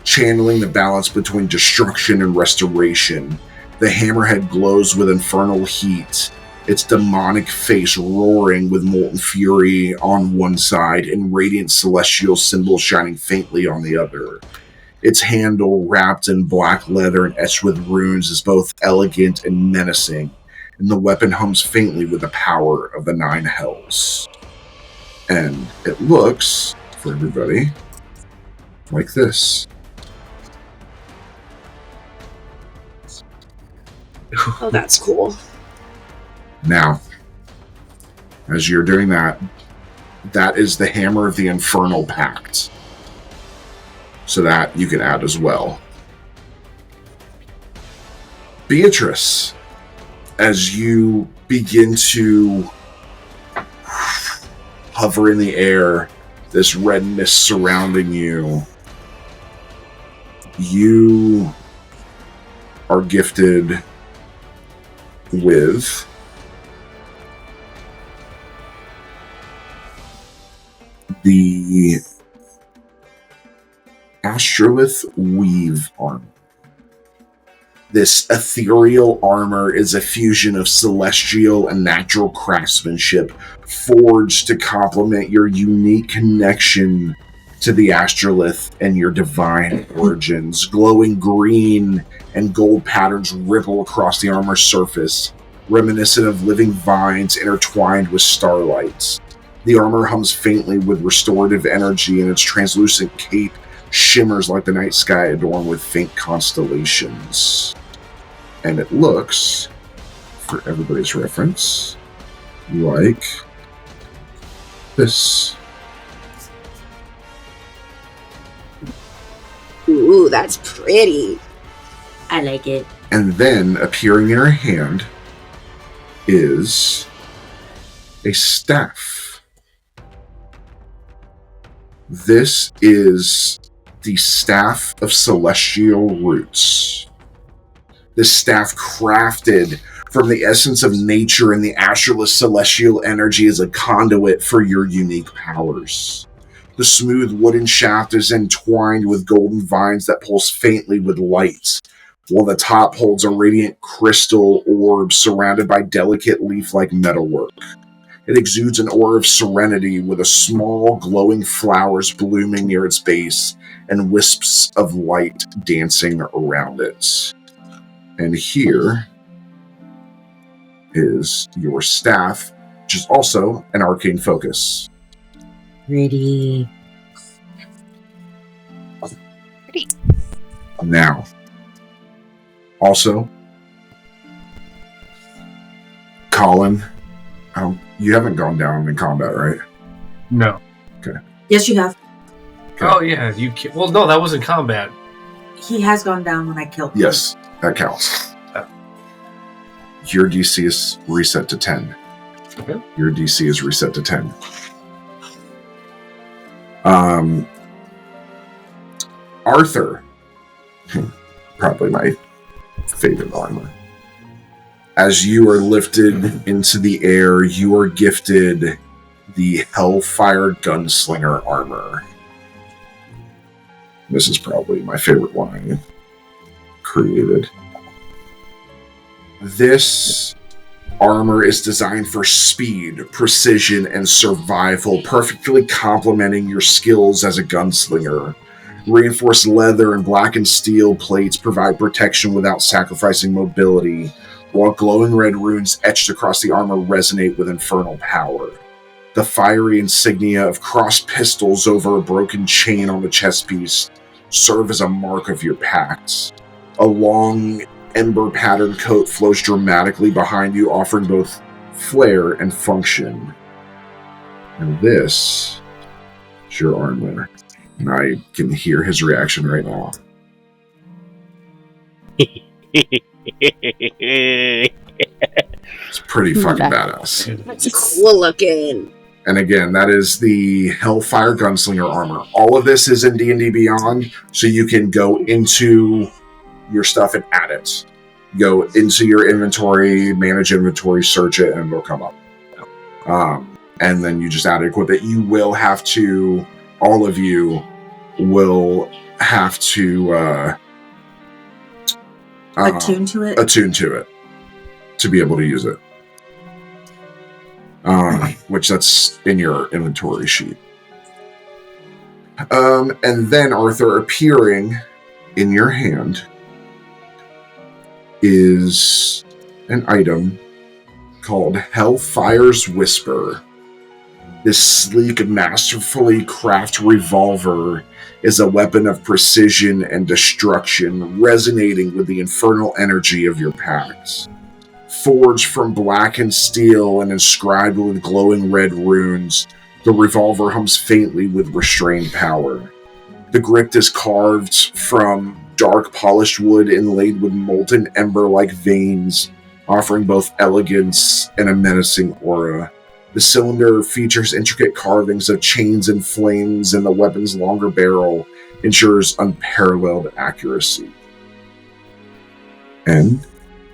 channeling the balance between destruction and restoration. The hammerhead glows with infernal heat, its demonic face roaring with molten fury on one side and radiant celestial symbols shining faintly on the other. Its handle, wrapped in black leather and etched with runes, is both elegant and menacing, and the weapon hums faintly with the power of the 9 hells. And it looks, for everybody, like this. Oh, that's cool. Now, as you're doing that, that is the Hammer of the Infernal Pact. So that you can add as well. Beatrice, as you begin to hover in the air, this red mist surrounding you, you are gifted with the Astrolith Weave armor. This ethereal armor is a fusion of celestial and natural craftsmanship, forged to complement your unique connection to the Astrolith and your divine origins. Glowing green and gold patterns ripple across the armor's surface, reminiscent of living vines intertwined with starlight. The armor hums faintly with restorative energy, and its translucent cape shimmers like the night sky adorned with faint constellations. And it looks, for everybody's reference, like this. Ooh, that's pretty. I like it. And then, appearing in her hand, is a staff. This is the Staff of Celestial Roots. This staff, crafted from the essence of nature and the Astrolith celestial energy, is a conduit for your unique powers. The smooth wooden shaft is entwined with golden vines that pulse faintly with light, while the top holds a radiant crystal orb surrounded by delicate leaf-like metalwork. It exudes an aura of serenity, with a small glowing flowers blooming near its base and wisps of light dancing around it. And here is your staff, which is also an arcane focus. Pretty. Now, also, Colin, you haven't gone down in combat, right? No. Okay. Yes, you have. Okay. Oh, yeah. Well, no, that wasn't combat. He has gone down when I killed him. Yes, that counts. Your DC is reset to 10. Okay. Your DC is reset to 10. Arthur, probably my favorite armor. As you are lifted into the air, you are gifted the Hellfire Gunslinger armor. This is probably my favorite one I created. This armor is designed for speed, precision, and survival, perfectly complementing your skills as a gunslinger. Reinforced leather and blackened steel plates provide protection without sacrificing mobility, while glowing red runes etched across the armor resonate with infernal power. The fiery insignia of crossed pistols over a broken chain on the chest piece serve as a mark of your pact. A long, ember-patterned coat flows dramatically behind you, offering both flair and function. And this is your armor. And I can hear his reaction right now. It's pretty fucking badass. That's cool looking. And again, that is the Hellfire Gunslinger armor. All of this is in D&D Beyond, so you can go into your stuff and add it. Go into your inventory, manage inventory, search it, and it'll come up. And then you just add it, equip it. You will have to, all of you will have to attune to it? Attune to it to be able to use it. Which that's in your inventory sheet. And then, Arthur, appearing in your hand is an item called Hellfire's Whisper. This sleek, masterfully crafted revolver is a weapon of precision and destruction, resonating with the infernal energy of your pact. Forged from blackened steel and inscribed with glowing red runes, the revolver hums faintly with restrained power. The grip is carved from dark polished wood inlaid with molten ember-like veins, offering both elegance and a menacing aura. The cylinder features intricate carvings of chains and flames, and the weapon's longer barrel ensures unparalleled accuracy. And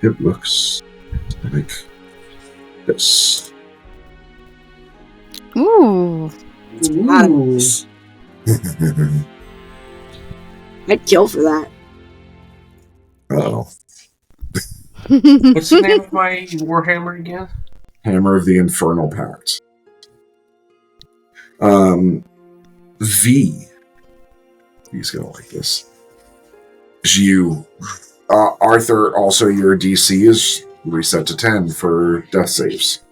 it looks like this. Ooh. Badass. I'd kill for that. Oh. What's the name of my Warhammer again? Hammer of the Infernal Pact. V. He's gonna like this. You, Arthur, also your DC is reset to 10 for death saves.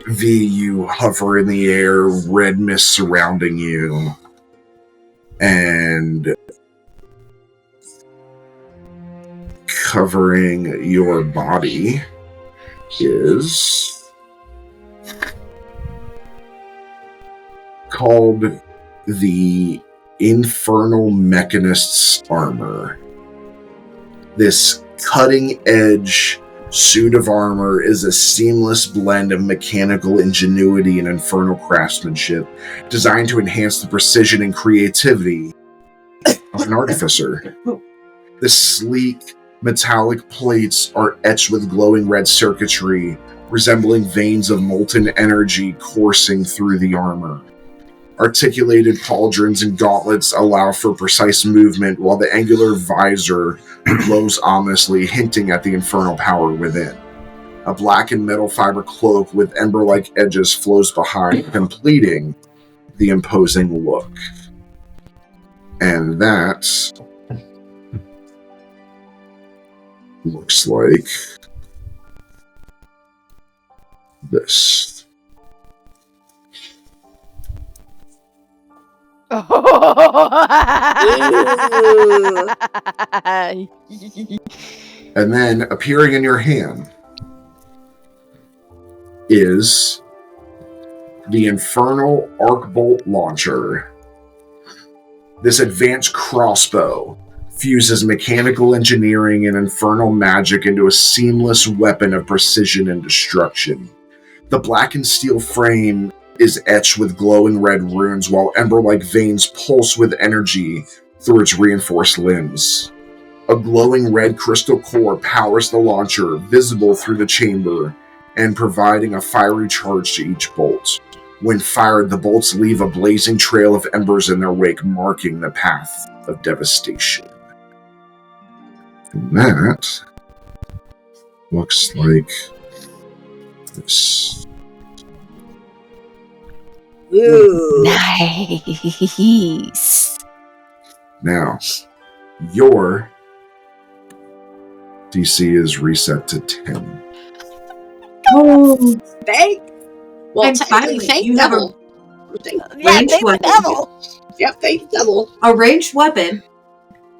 V, you hover in the air, red mist surrounding you, and covering your body is called the Infernal Mechanist's Armor. This cutting-edge suit of armor is a seamless blend of mechanical ingenuity and infernal craftsmanship, designed to enhance the precision and creativity of an artificer. The sleek, metallic plates are etched with glowing red circuitry, resembling veins of molten energy coursing through the armor. Articulated pauldrons and gauntlets allow for precise movement, while the angular visor glows ominously, hinting at the infernal power within. A blackened metal fiber cloak with ember-like edges flows behind, completing the imposing look. And that looks like this. And then appearing in your hand is the Infernal Arcbolt Launcher. This advanced crossbow fuses mechanical engineering and infernal magic into a seamless weapon of precision and destruction. The blackened steel frame is etched with glowing red runes, while ember-like veins pulse with energy through its reinforced limbs. A glowing red crystal core powers the launcher, visible through the chamber, and providing a fiery charge to each bolt. When fired, the bolts leave a blazing trail of embers in their wake, marking the path of devastation. And that looks like this. Ooh. Nice. Now, your DC is reset to 10. Oh, Well, and technically, finally, thank you have a devil. Yeah, Ranged thank the weapon. devil. Yep, thank devil. a ranged weapon,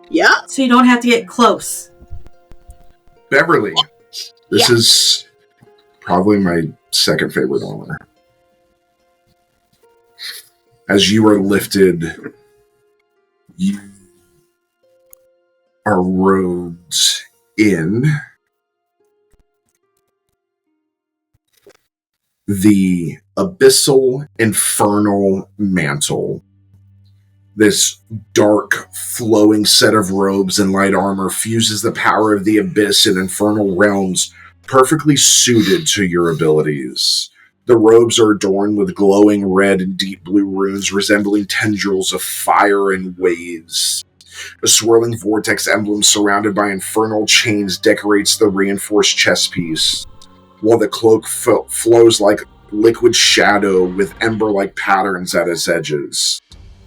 Yeah. so you don't have to get close. Beverly, this Yeah. is probably my second favorite honor. As you are lifted, you are robed in the abyssal infernal mantle. This dark, flowing set of robes and light armor fuses the power of the abyss and infernal realms, perfectly suited to your abilities. The robes are adorned with glowing red and deep blue runes resembling tendrils of fire and waves. A swirling vortex emblem surrounded by infernal chains decorates the reinforced chest piece, while the cloak flows like liquid shadow with ember-like patterns at its edges.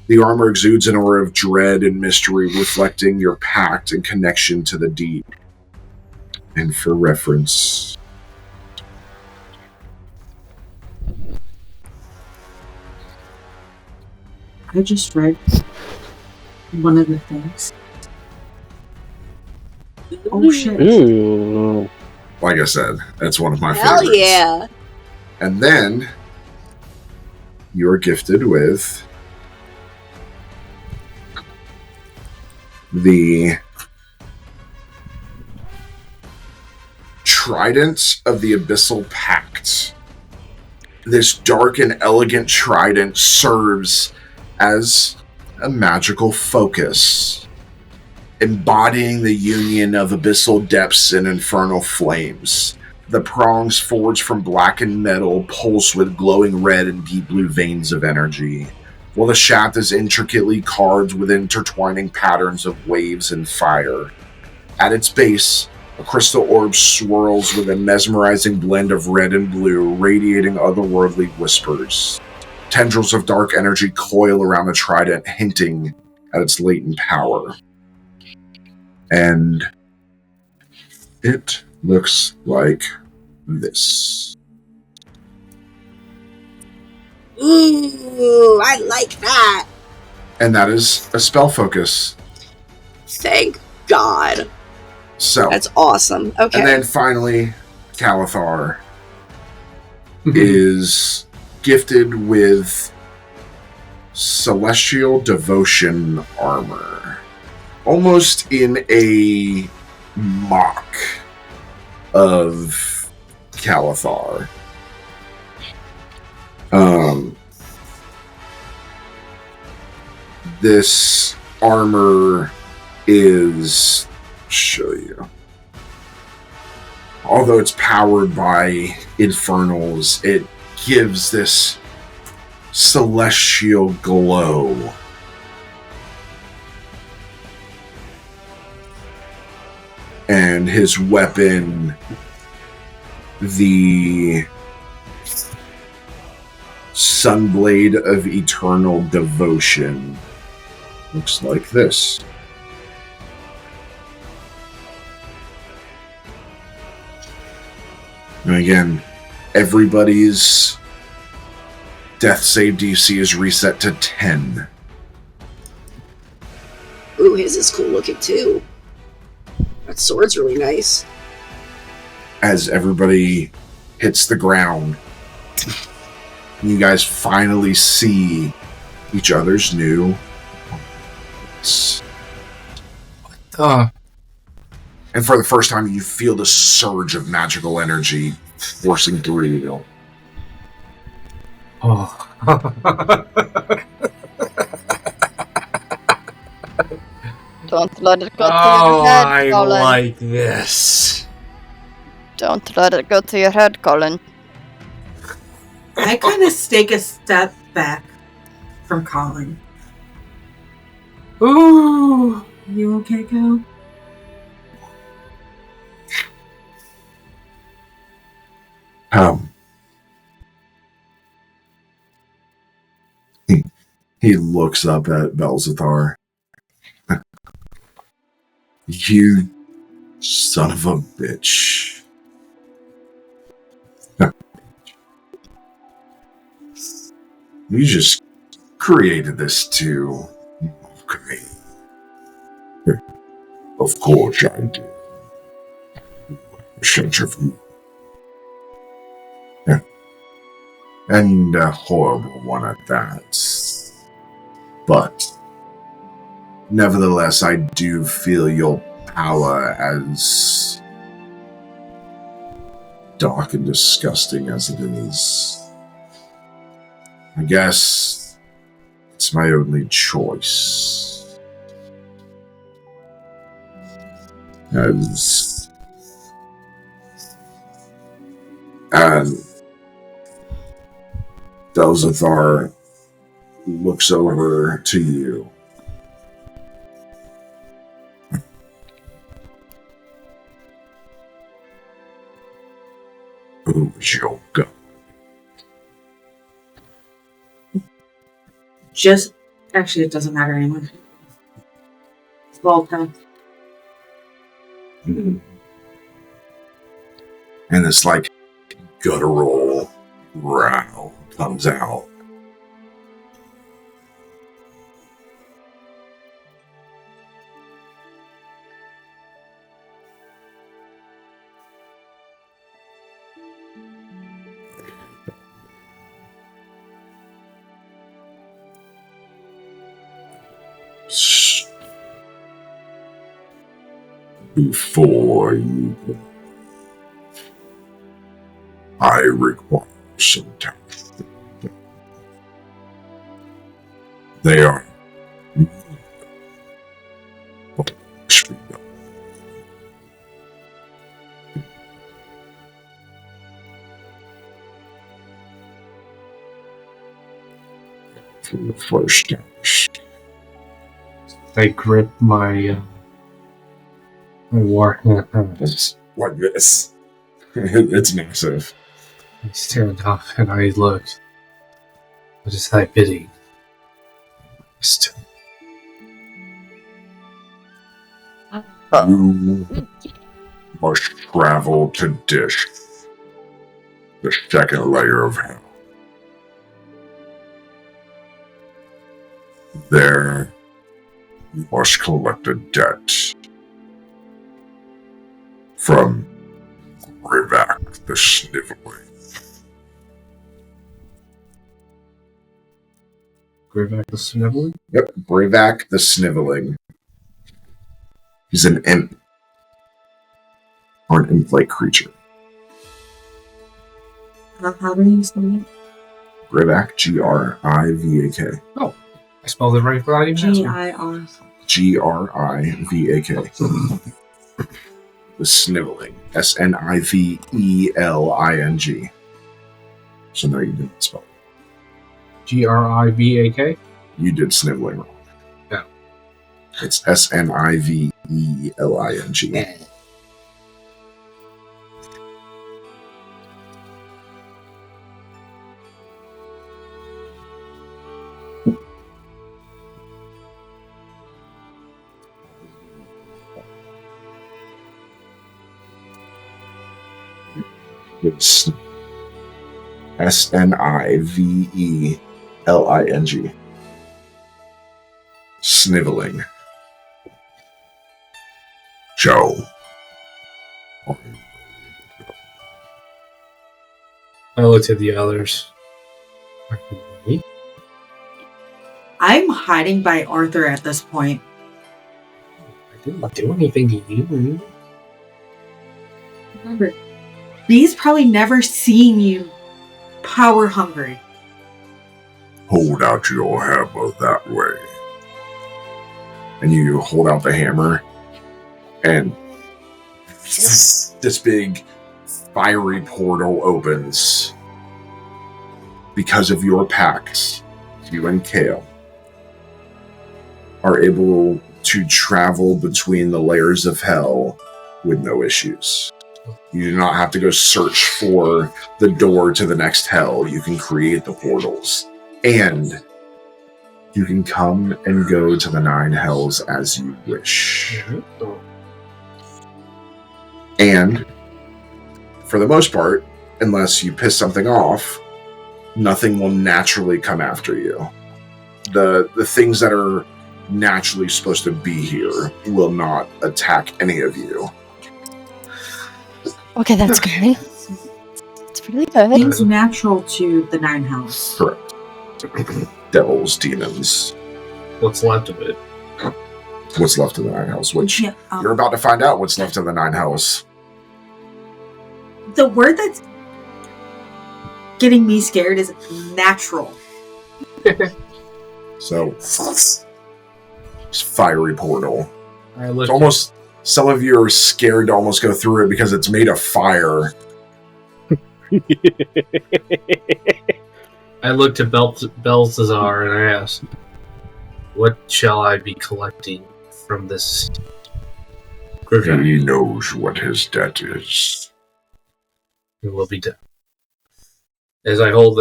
The armor exudes an aura of dread and mystery, reflecting your pact and connection to the deep. And for reference, I just read one of the things. Oh shit. Ooh. like I said, that's one of my Hell favorites. yeah. And then you're gifted with the Trident of the Abyssal Pact. This dark and elegant trident serves as a magical focus, embodying the union of abyssal depths and infernal flames. The prongs, forged from blackened metal, pulse with glowing red and deep blue veins of energy, while the shaft is intricately carved with intertwining patterns of waves and fire. At its base, a crystal orb swirls with a mesmerizing blend of red and blue, radiating otherworldly whispers. Tendrils of dark energy coil around the trident, hinting at its latent power. And it looks like this. Ooh, I like that. And that is a spell focus. Thank God. So, That's awesome. Okay. and then finally, Calathar is gifted with Celestial Devotion armor. Almost in a mock of Calathar. This armor is, show you. Although it's powered by infernals, it gives this celestial glow. And his weapon, the Sunblade of Eternal Devotion, looks like this. And again, everybody's death save DC is reset to 10. Ooh, his is cool looking too. That sword's really nice. As everybody hits the ground, you guys finally see each other's new. And for the first time, you feel the surge of magical energy coursing through you. Oh. Don't let it go to Oh, your head, I Colin. like this. Don't let it go to your head, Colin. I kind of take a step back from Colin. Ooh. You okay, Cal? He looks up at Belzathar. You son of a bitch. You just created this too. Okay. Of course I did. Shut your food. Yeah. And a horrible one at that. But nevertheless, I do feel your power as dark and disgusting as it is. I guess it's my only choice. And Belzathar looks over to you. Who's your gun? Just actually, it doesn't matter anymore. It's Volta. And this like guttural growl comes out. Before you go, I require some time. They are for the first house. I grip my war. It's like this. It's massive. I stand up and I look. What is thy bidding? You must travel to Dish, the second layer of hell. There, you must collect a debt from Rivak the Sniveling. Greyback the Sniveling? Yep, Rivak the Sniveling. He's an imp. Or an imp-like creature. How do you spell it? Grivak, G-R-I-V-A-K. Oh, I spelled it right without even asking. G-I-R. G-R-I-V-A-K. The Sniveling. S-N-I-V-E-L-I-N-G. So no, you didn't spell it. Grivak? You did Sniveling wrong. No. It's S-N-I-V-E-L-I-N-G. It's S-N-I-V-E-L-I-N-G. Sniveling. Joe. I looked at the others. Okay. I'm hiding by Arthur at this point. I didn't do anything to you. Remember, Bee's probably never seen you power hungry. Hold out your hammer that way. And you hold out the hammer, and this big fiery portal opens. Because of your pact, you and Kale are able to travel between the layers of hell with no issues. You do not have to go search for the door to the next hell. You can create the portals. And you can come and go to the 9 hells as you wish. And, for the most part, unless you piss something off, nothing will naturally come after you. The things that are naturally supposed to be here will not attack any of you. Okay, that's good. It's really good. Things natural to the 9 house. Correct. Devils, demons. What's left of it? What's left of the 9 hells, which Yeah, you're about to find out what's left of the 9 hells. the word that's getting me scared is natural. So, it's fiery portal. I It's looked. almost, some of you are scared to almost go through it because it's made of fire. I looked at Belzazar and I asked, "What shall I be collecting from this graveyard?" He knows what his debt is. It will be done. As I hold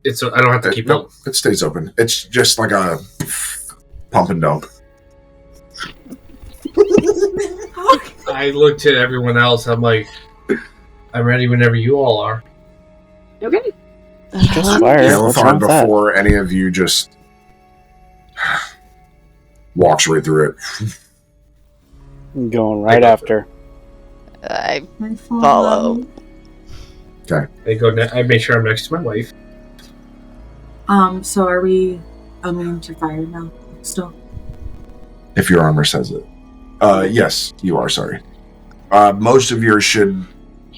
it's I don't have to keep Nope, up. it stays open. It's just like a pump and dump. I looked at everyone else. I'm like, I'm ready whenever you all are. Okay. Just fire. What's wrong Yellowthorn, with that? before any of you just walks right through it. Going right after. I I follow. I go. I make sure I'm next to my wife. So are we immune to fire now? Still? If your armor says it. Yes, you are, sorry. Most of yours should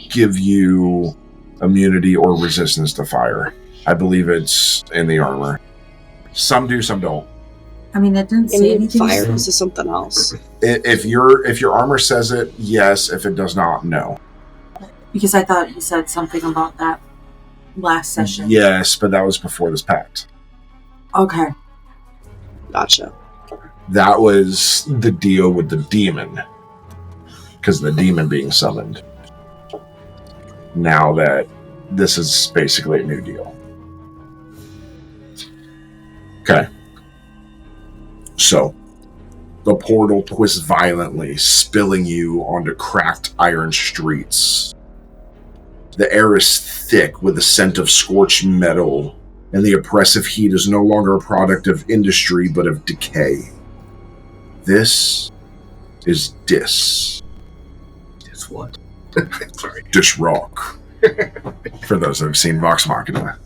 give you immunity or resistance to fire. I believe it's in the armor. Some do, some don't. I mean, it didn't say Immune anything. fire. This is something else. If your armor says it, yes. If it does not, no. Because I thought you said something about that last session. Yes, but that was before this pact. Okay. Gotcha. That was the deal with the demon. Because the demon being summoned. Now that this is basically a new deal. Okay. So, the portal twists violently, spilling you onto cracked iron streets. The air is thick with the scent of scorched metal, and the oppressive heat is no longer a product of industry but of decay. This is Dis. It's what? Sorry. Dis Rock. For those that have seen Vox Machina.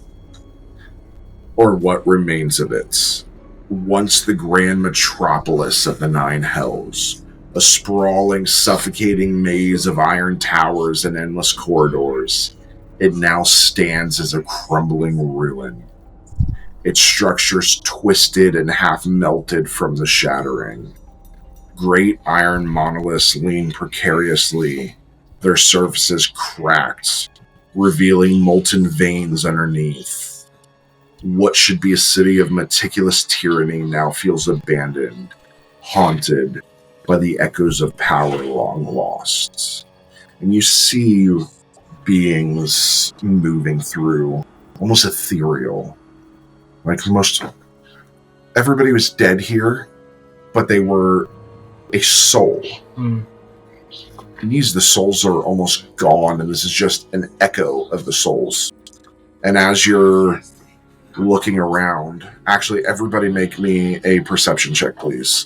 Or what remains of it. Once the grand metropolis of the 9 hells, a sprawling, suffocating maze of iron towers and endless corridors, it now stands as a crumbling ruin. Its structures twisted and half melted from the shattering. Great iron monoliths lean precariously, their surfaces cracked, revealing molten veins underneath. What should be a city of meticulous tyranny now feels abandoned, haunted by the echoes of power long lost. And you see beings moving through, almost ethereal. Like everybody was dead here, but they were a soul. Mm. And the souls are almost gone, and this is just an echo of the souls. And as you're looking around, actually, everybody make me a perception check, please.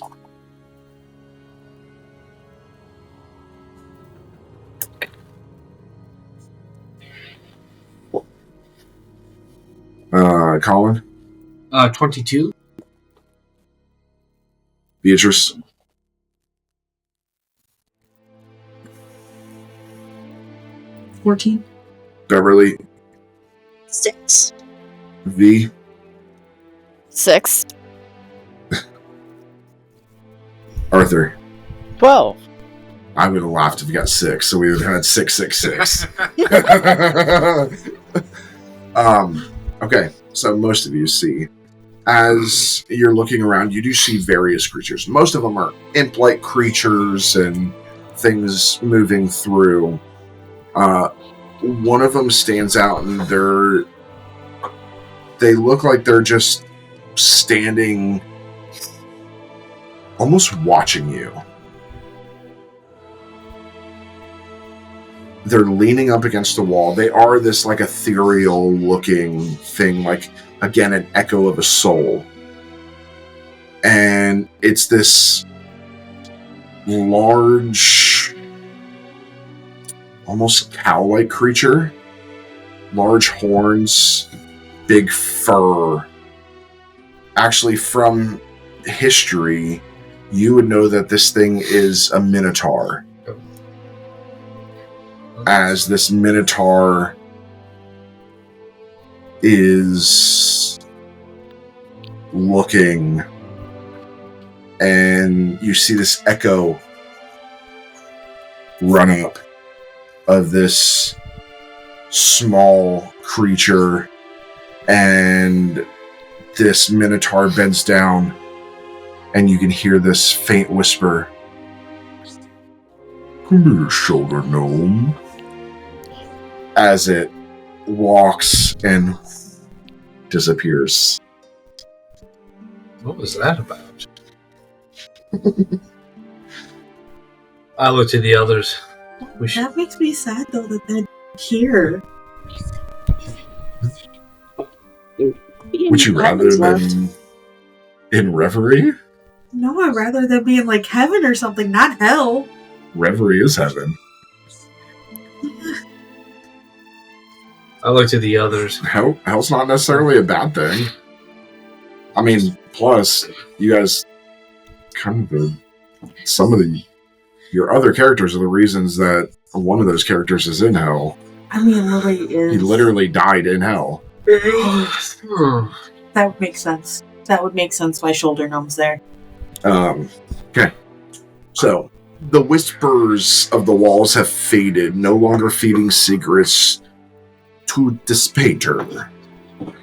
Colin? 22. Beatrice? 14. Beverly? 6. V? 6. Arthur. 12. I would have laughed if you got 6, so we would have had 666. Okay, so most of you see. As you're looking around, you do see various creatures. Most of them are imp-like creatures and things moving through. One of them stands out, and they look like they're just standing, almost watching you. They're leaning up against the wall. They are this like ethereal looking thing, like, again, an echo of a soul. And it's this large, almost cow-like creature. Large horns, big fur. Actually, from history, you would know that this thing is a minotaur. As this minotaur is looking, and you see this echo run up of this small creature, and this minotaur bends down, and you can hear this faint whisper. Come to your shoulder, gnome. As it walks and disappears. What was that about? I looked at the others. That makes me sad, though, that they're here. Would you rather than in Reverie? No, I'd rather than be in, like, heaven or something, not hell. Reverie is heaven. I looked at the others. Hell's not necessarily a bad thing. I mean, plus, you guys kind of your other characters are the reasons that one of those characters is in hell. I mean, Lily is... He literally died in hell. That would make sense. That would make sense why shoulder gnome's there. Okay. So, the whispers of the walls have faded, no longer feeding secrets to Dispater,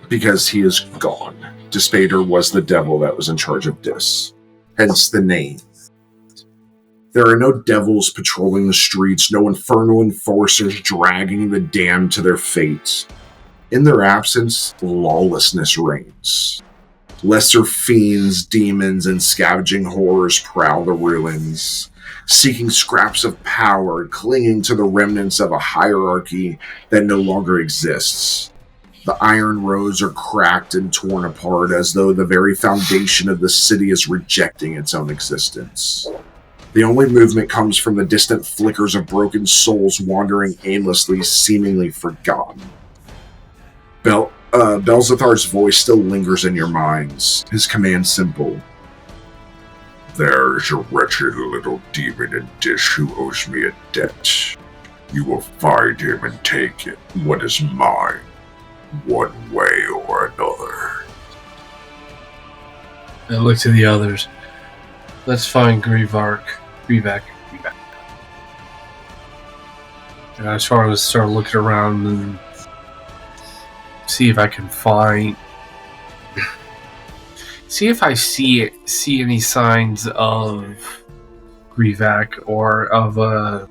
because he is gone. Dispater was the devil that was in charge of Dis, hence the name. There are no devils patrolling the streets, no infernal enforcers dragging the damned to their fate. In their absence, lawlessness reigns. Lesser fiends, demons, and scavenging horrors prowl the ruins, seeking scraps of power, clinging to the remnants of a hierarchy that no longer exists. The iron roads are cracked and torn apart as though the very foundation of the city is rejecting its own existence. The only movement comes from the distant flickers of broken souls wandering aimlessly, seemingly forgotten. Belzathar's voice still lingers in your minds, his command simple. There's a wretched little demon in Dish who owes me a debt. You will find him and take it, what is mine, one way or another. I looked to the others. Let's find Grievak. And I sort of start looking around and see if I can find... See if I see any signs of Grievak or of a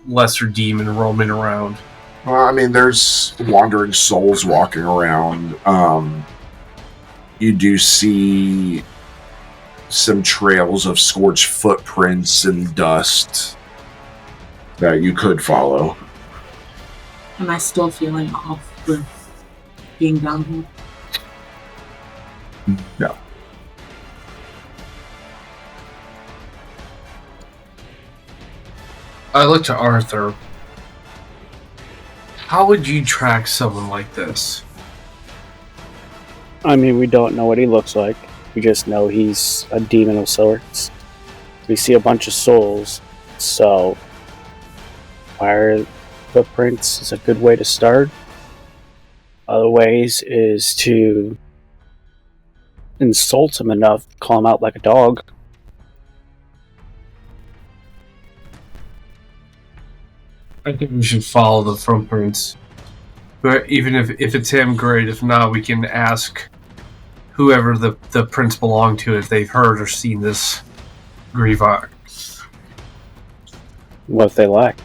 lesser demon roaming around. Well, I mean, there's wandering souls walking around. You do see some trails of scorched footprints and dust that you could follow. Am I still feeling off with being down here? No. I look to Arthur. How would you track someone like this? I mean, we don't know what he looks like. We just know he's a demon of sorts. We see a bunch of souls, so fire footprints is a good way to start. Other ways is to insult him enough, call him out like a dog. I think we should follow the footprints. But even if it's him, great. If not, we can ask whoever the prints belong to if they've heard or seen this Grievok. What if they lie?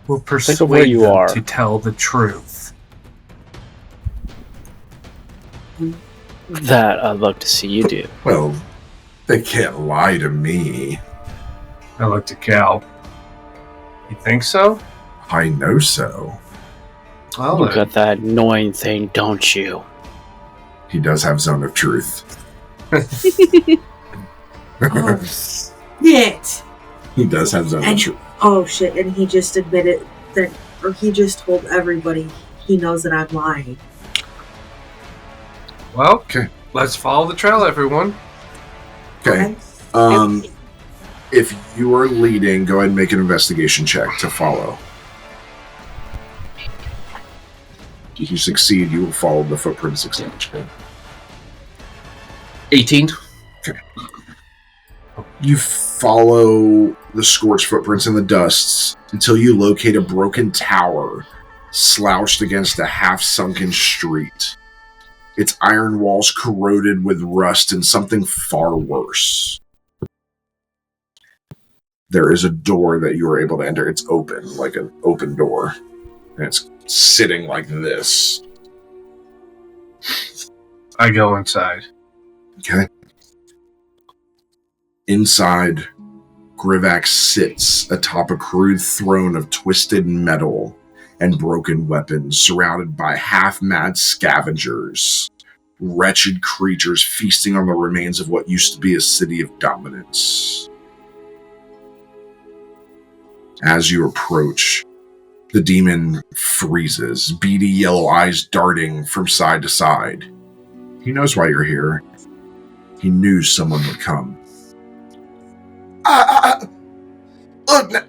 We'll of persuade where you them are. to tell the truth. That I'd love to see you do. Well, they can't lie to me. I looked at Cal. You think so? I know so. Well, You then. got that annoying thing, don't you? He does have Zone of Truth. Oh, shit. He does have Zone of And- Truth. Oh, shit. And he just admitted that, or he just told everybody he knows that I'm lying. Well, Okay. let's follow the trail, everyone. Okay. If you are leading, go ahead and make an investigation check to follow. If you succeed, you will follow the footprints extension. 18. You follow the scorched footprints in the dusts until you locate a broken tower slouched against a half-sunken street. Its iron walls corroded with rust and something far worse. There is a door that you are able to enter. It's open, like an open door. And it's sitting like this. I go inside. Okay. Inside, Grivax sits atop a crude throne of twisted metal and broken weapons, surrounded by half-mad scavengers, wretched creatures feasting on the remains of what used to be a city of dominance. As you approach, the demon freezes, beady yellow eyes darting from side to side. He knows why you're here. He knew someone would come. Look,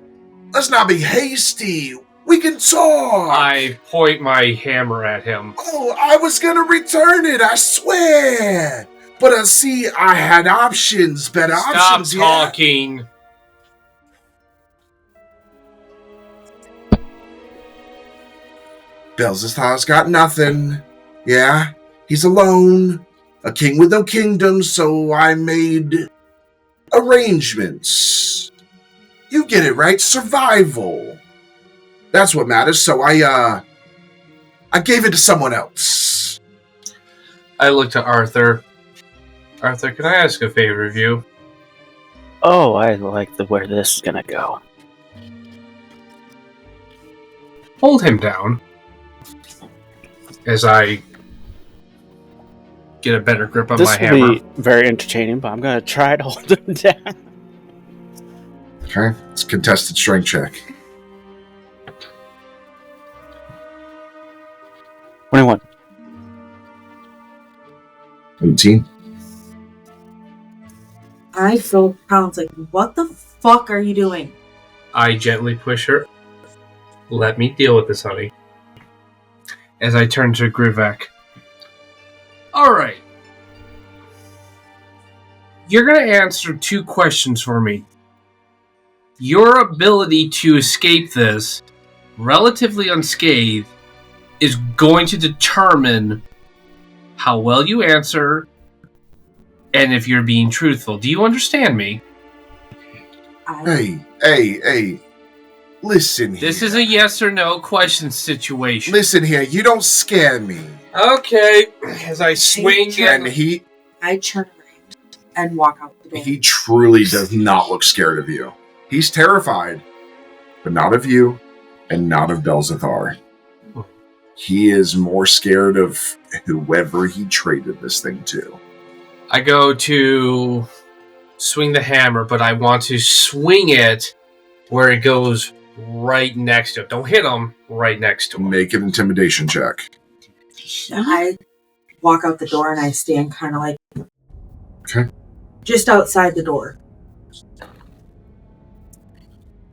let's not be hasty. We can talk. I point my hammer at him. Oh, I was gonna return it, I swear. But see, I had options, better Stop options. talking. Belzethor's got nothing. Yeah, he's alone. A king with no kingdom, so I made arrangements. You get it, right? Survival. That's what matters, so I gave it to someone else. I look to Arthur. Arthur, can I ask a favor of you? Oh, I like where this is gonna go. Hold him down. As I get a better grip on This my will hammer. be very entertaining, but I'm gonna try to hold him down. Okay, it's a contested strength check. 21. 18. I feel pounds like, what the fuck are you doing? I gently push her. Let me deal with this, honey. As I turn to Grivak. Alright. You're going to answer 2 questions for me. Your ability to escape this, relatively unscathed, is going to determine how well you answer and if you're being truthful. Do you understand me? Hey. Listen here. This is a yes or no question situation. Listen here, you don't scare me. Okay. As I swing And he I turn around and walk out the door. he truly does not look scared of you. He's terrified, but not of you and not of Belzethor. He is more scared of whoever he traded this thing to. I go to swing the hammer, but I want to swing it where it goes right next to it. Don't hit him, right next to him. Make an intimidation check. I walk out the door and I stand kind of like Okay. just outside the door.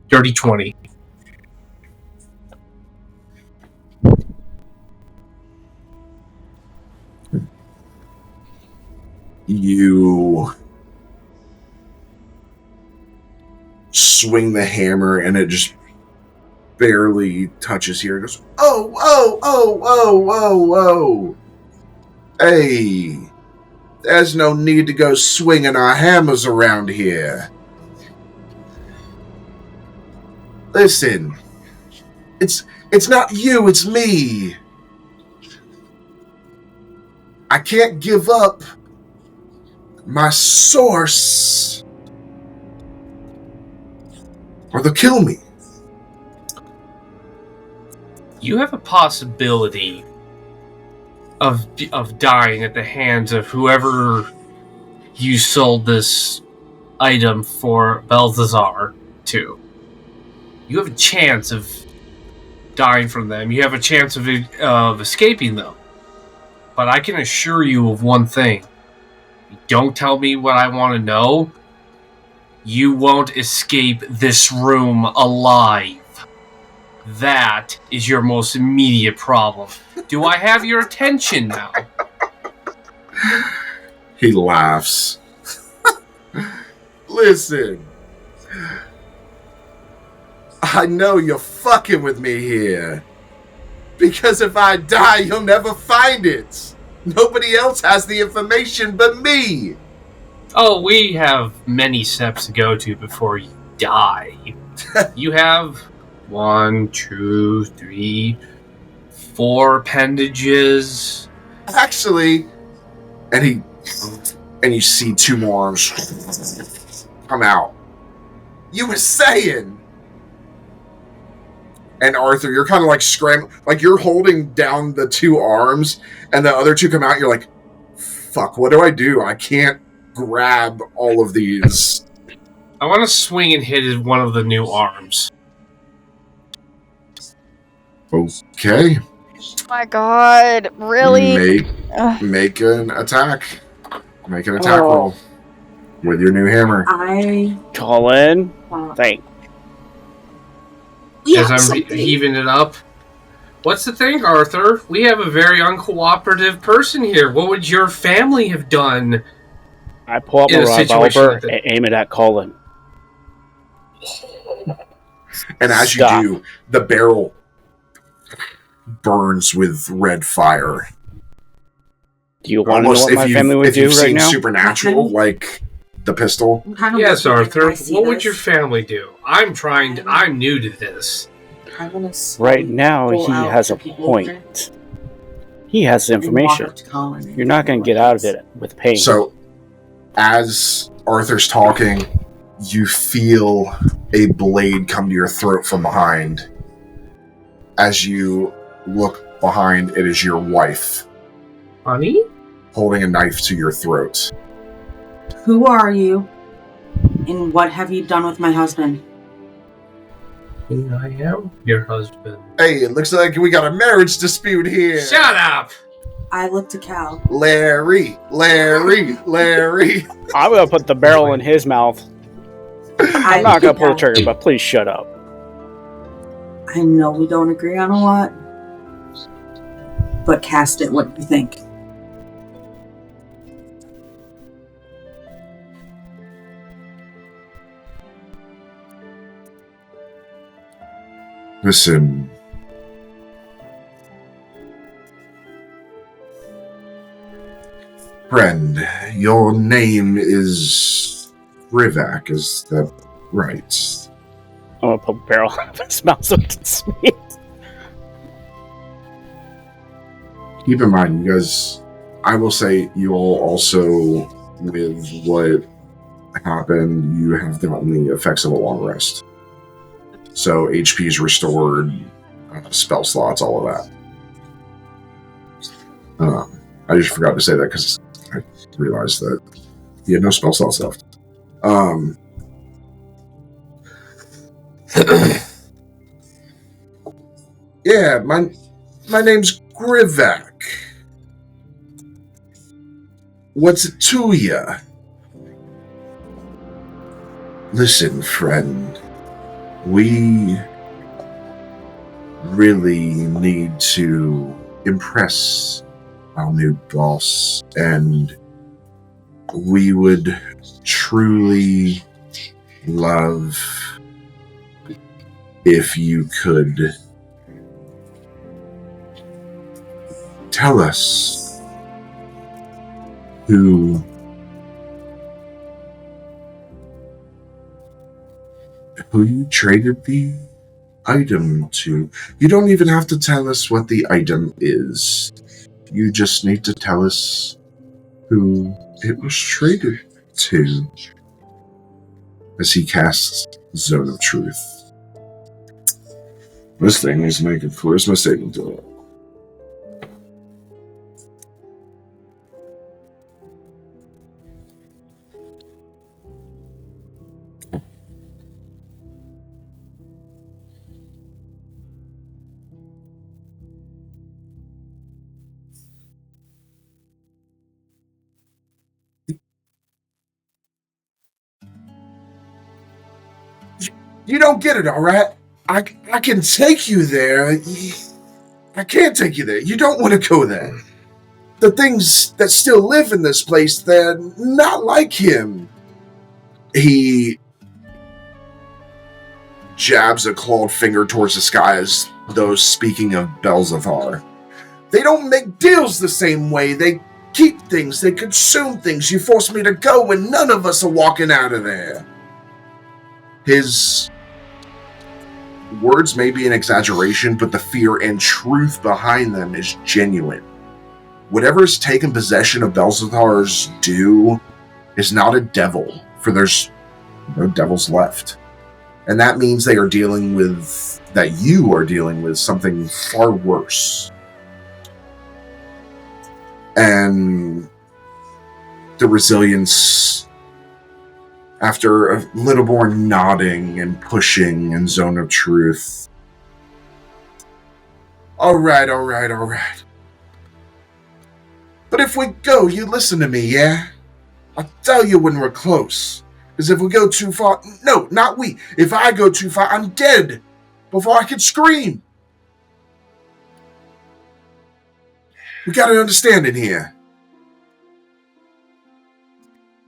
Dirty 20. you swing the hammer and it just barely touches here. It goes, oh, whoa, oh, whoa, whoa, whoa. Hey, there's no need to go swinging our hammers around here. Listen, it's not you, it's me. I can't give up my source, or they'll kill me. You have a possibility of dying at the hands of whoever you sold this item for Balthazar to. You have a chance of dying from them. You have a chance of escaping them. But I can assure you of one thing. Don't tell me what I want to know. You won't escape this room alive. That is your most immediate problem. Do I have your attention now? He laughs. Listen. I know you're fucking with me here. Because if I die, you'll never find it. Nobody else has the information but me. Oh, we have many steps to go to before you die. You have 1, 2, 3, 4 appendages. Actually, and you see 2 more arms come out. You were saying. And Arthur, you're kind of like scrambling, like you're holding down the 2 arms, and the other 2 come out, and you're like, fuck, what do I do? I can't grab all of these. I want to swing and hit one of the new arms. Okay. Oh my god, really? Make an attack. Make an attack roll with your new hammer. Colin, thank. As I'm heaving it up. What's the thing, Arthur? We have a very uncooperative person here. What would your family have done? I pull up my revolver and aim it at Colin. And as you do, the barrel burns with red fire. Do you want to know what my family would do right now? If you've seen Supernatural, like the pistol. Yes, Arthur. What would your family do? I'm new to this. Right now, he has a point. He has information. You're not going to get out of it with pain. So, as Arthur's talking, you feel a blade come to your throat from behind. As you look behind, it is your wife. Honey? Holding a knife to your throat. Who are you? And what have you done with my husband? I am your husband. Hey, it looks like we got a marriage dispute here. Shut up! I look to Cal. Larry. I'm going to put the barrel in his mouth. I'm not going to pull the trigger, but please shut up. I know we don't agree on a lot, but cast it. What do you think? Listen. Friend, your name is Rivak, is that right? I'm gonna put a barrel out of his mouth so he can see it. Keep in mind, you guys, I will say you all also, with what happened, you have gotten the effects of a long rest. So HP is restored, spell slots, all of that. I just forgot to say that because I realized that he had no spell slots left. Yeah, my name's Grivak. What's it to ya? Listen, friend. We really need to impress our new boss, and we would truly love if you could tell us who you traded the item to. You don't even have to tell us what the item is. You just need to tell us who it was traded to. As he casts Zone of Truth. This thing is making. Where's my saving throw? You don't get it, all right? I can take you there. I can't take you there. You don't want to go there. The things that still live in this place, they're not like him. He jabs a clawed finger towards the sky as though speaking of Belzephar. They don't make deals the same way. They keep things. They consume things. You forced me to go and none of us are walking out of there. His words may be an exaggeration, but the fear and truth behind them is genuine. Whatever has taken possession of Belzethar's due is not a devil, for there's no devils left. And that means you are dealing with something far worse. And the resilience, after a little more nodding and pushing in Zone of Truth. All right. But if we go, you listen to me, yeah? I'll tell you when we're close. Because if we go too far... No, not we. If I go too far, I'm dead. Before I can scream. We got an understanding here.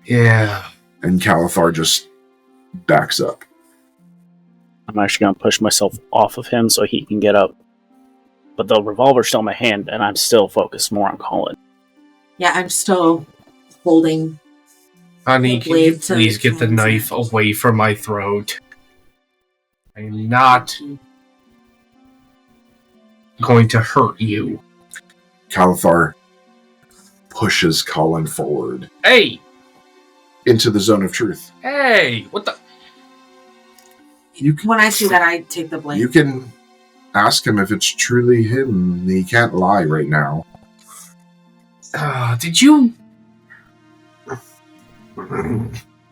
Yeah. And Calathar just backs up. I'm actually going to push myself off of him so he can get up. But the revolver's still in my hand, and I'm still focused more on Colin. Yeah, I'm still holding. Honey, can you please get the knife away from my throat? I'm not going to hurt you. Calathar pushes Colin forward. Hey! Into the Zone of Truth. Hey! What the... When I see that, I take the blame. You can ask him if it's truly him. He can't lie right now. Did you...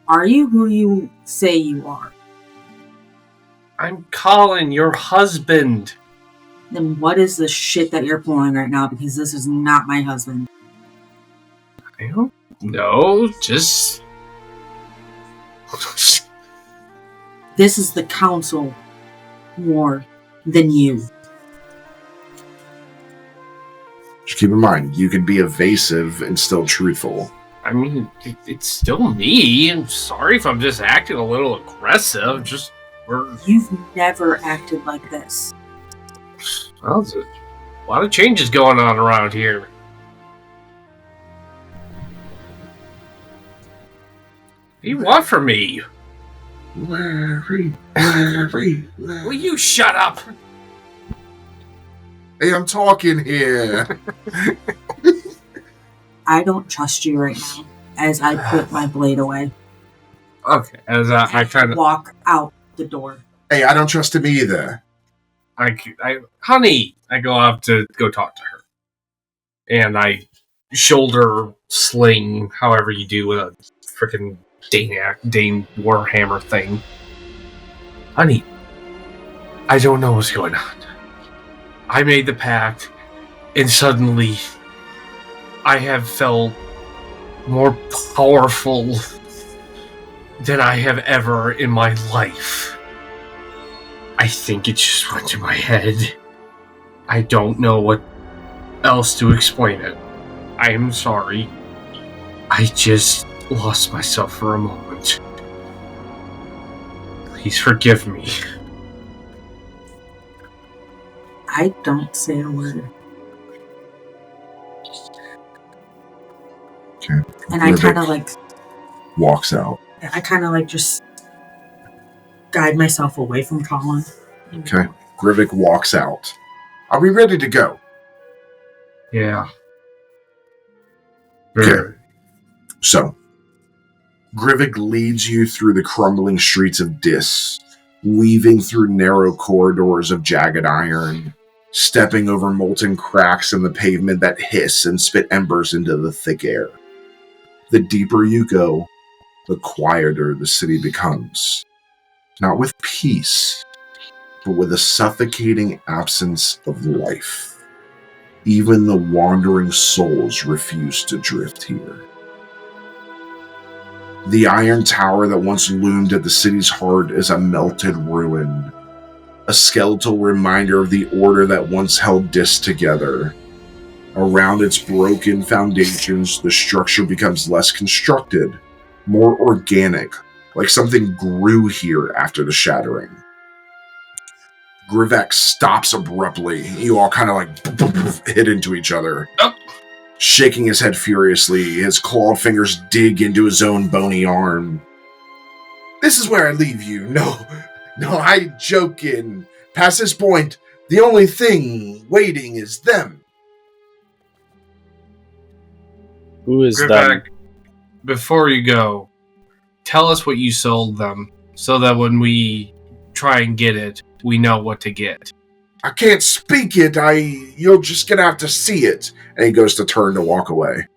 Are you who you say you are? I'm Colin, your husband. Then what is the shit that you're pulling right now? Because this is not my husband. I don't know, just... This is the council more than you. Just keep in mind, you can be evasive and still truthful. I mean, it's still me. I'm sorry if I'm just acting a little aggressive. You've never acted like this. Well, there's a lot of changes going on around here. What do you want from me? Larry. Will you shut up? Hey, I'm talking here. I don't trust you right now, as I put my blade away. Okay, as I kind of walk out the door. Hey, I don't trust him either. Honey, I go up to go talk to her, and I shoulder sling, however you do with a freaking Dane Warhammer thing. Honey, I don't know what's going on. I made the pact, and suddenly I have felt more powerful than I have ever in my life. I think it just went to my head. I don't know what else to explain it. I am sorry. lost myself for a moment. Please forgive me. I don't say a word. Okay. And I kind of walks out. I kind of just guide myself away from Colin. Okay. Grivik walks out. Are we ready to go? Yeah. Okay. So, Grivik leads you through the crumbling streets of Dis, weaving through narrow corridors of jagged iron, stepping over molten cracks in the pavement that hiss and spit embers into the thick air. The deeper you go, the quieter the city becomes. Not with peace, but with a suffocating absence of life. Even the wandering souls refuse to drift here. The iron tower that once loomed at the city's heart is a melted ruin, a skeletal reminder of the order that once held Dis together. Around its broken foundations, the structure becomes less constructed, more organic, like something grew here after the shattering. Grivek stops abruptly. You all kind of hit into each other. Oh. Shaking his head furiously, his clawed fingers dig into his own bony arm. This is where I leave you. No, I joking. Past this point, the only thing waiting is them. Who is Grivak, that? before you go, tell us what you sold them, so that when we try and get it, we know what to get. I can't speak it. You're just gonna have to see it. And he goes to turn to walk away.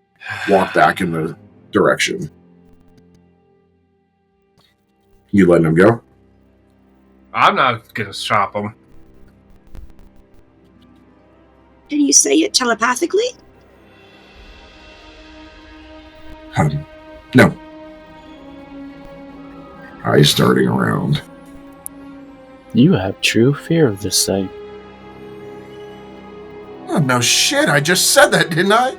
Walk back in the direction. You letting him go? I'm not gonna stop them. Can you say it telepathically? No. Eyes starting around. You have true fear of this thing. Oh, no shit, I just said that, didn't I?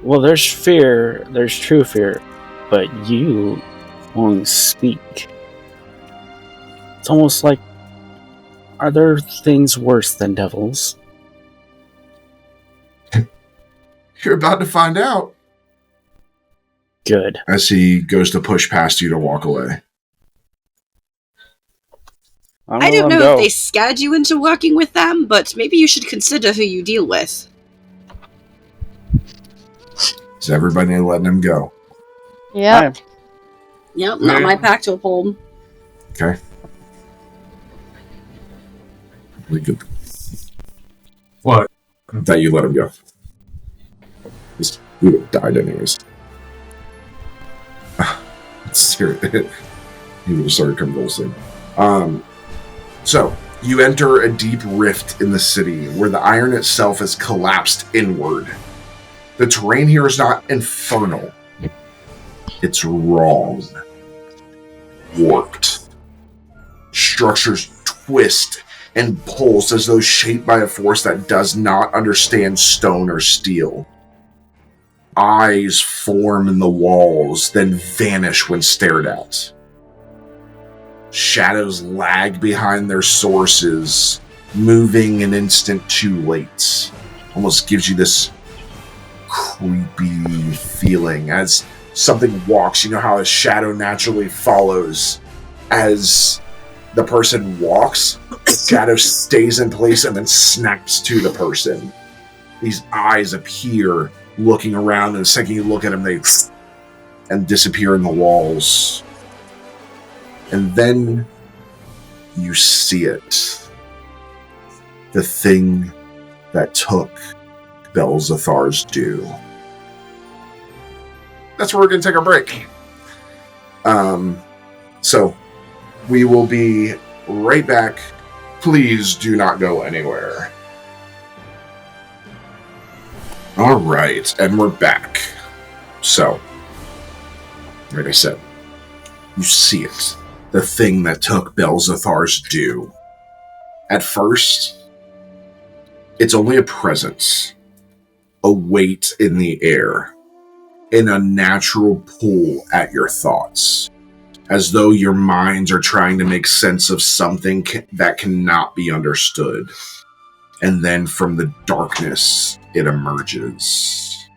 Well, there's fear, there's true fear, but you won't speak. It's almost like, are there things worse than devils? You're about to find out. Good. As he goes to push past you to walk away. I don't know if they scared you into working with them, but maybe you should consider who you deal with. Is everybody letting him go? Yep. Yep, not my pack to uphold. Okay. We could. What? That you let him go. He would have died anyways. Seriously. He would have started convulsing. So, you enter a deep rift in the city where the iron itself is collapsed inward. The terrain here is not infernal. It's wrong. Warped. Structures twist and pulse as though shaped by a force that does not understand stone or steel. Eyes form in the walls, then vanish when stared at. Shadows lag behind their sources, moving an instant too late. Almost gives you this creepy feeling as something walks. You know how a shadow naturally follows as the person walks? The shadow stays in place and then snaps to the person. These eyes appear looking around, and the second you look at them, they and disappear in the walls. And then you see it. The thing that took Belzathar's due. That's where we're going to take our break. So, we will be right back. Please do not go anywhere. Alright, and we're back. So, like I said, you see it. The thing that took Belzathar's due. At first, it's only a presence. A weight in the air. an unnatural pull at your thoughts, as though your minds are trying to make sense of something that cannot be understood. And then from the darkness, it emerges.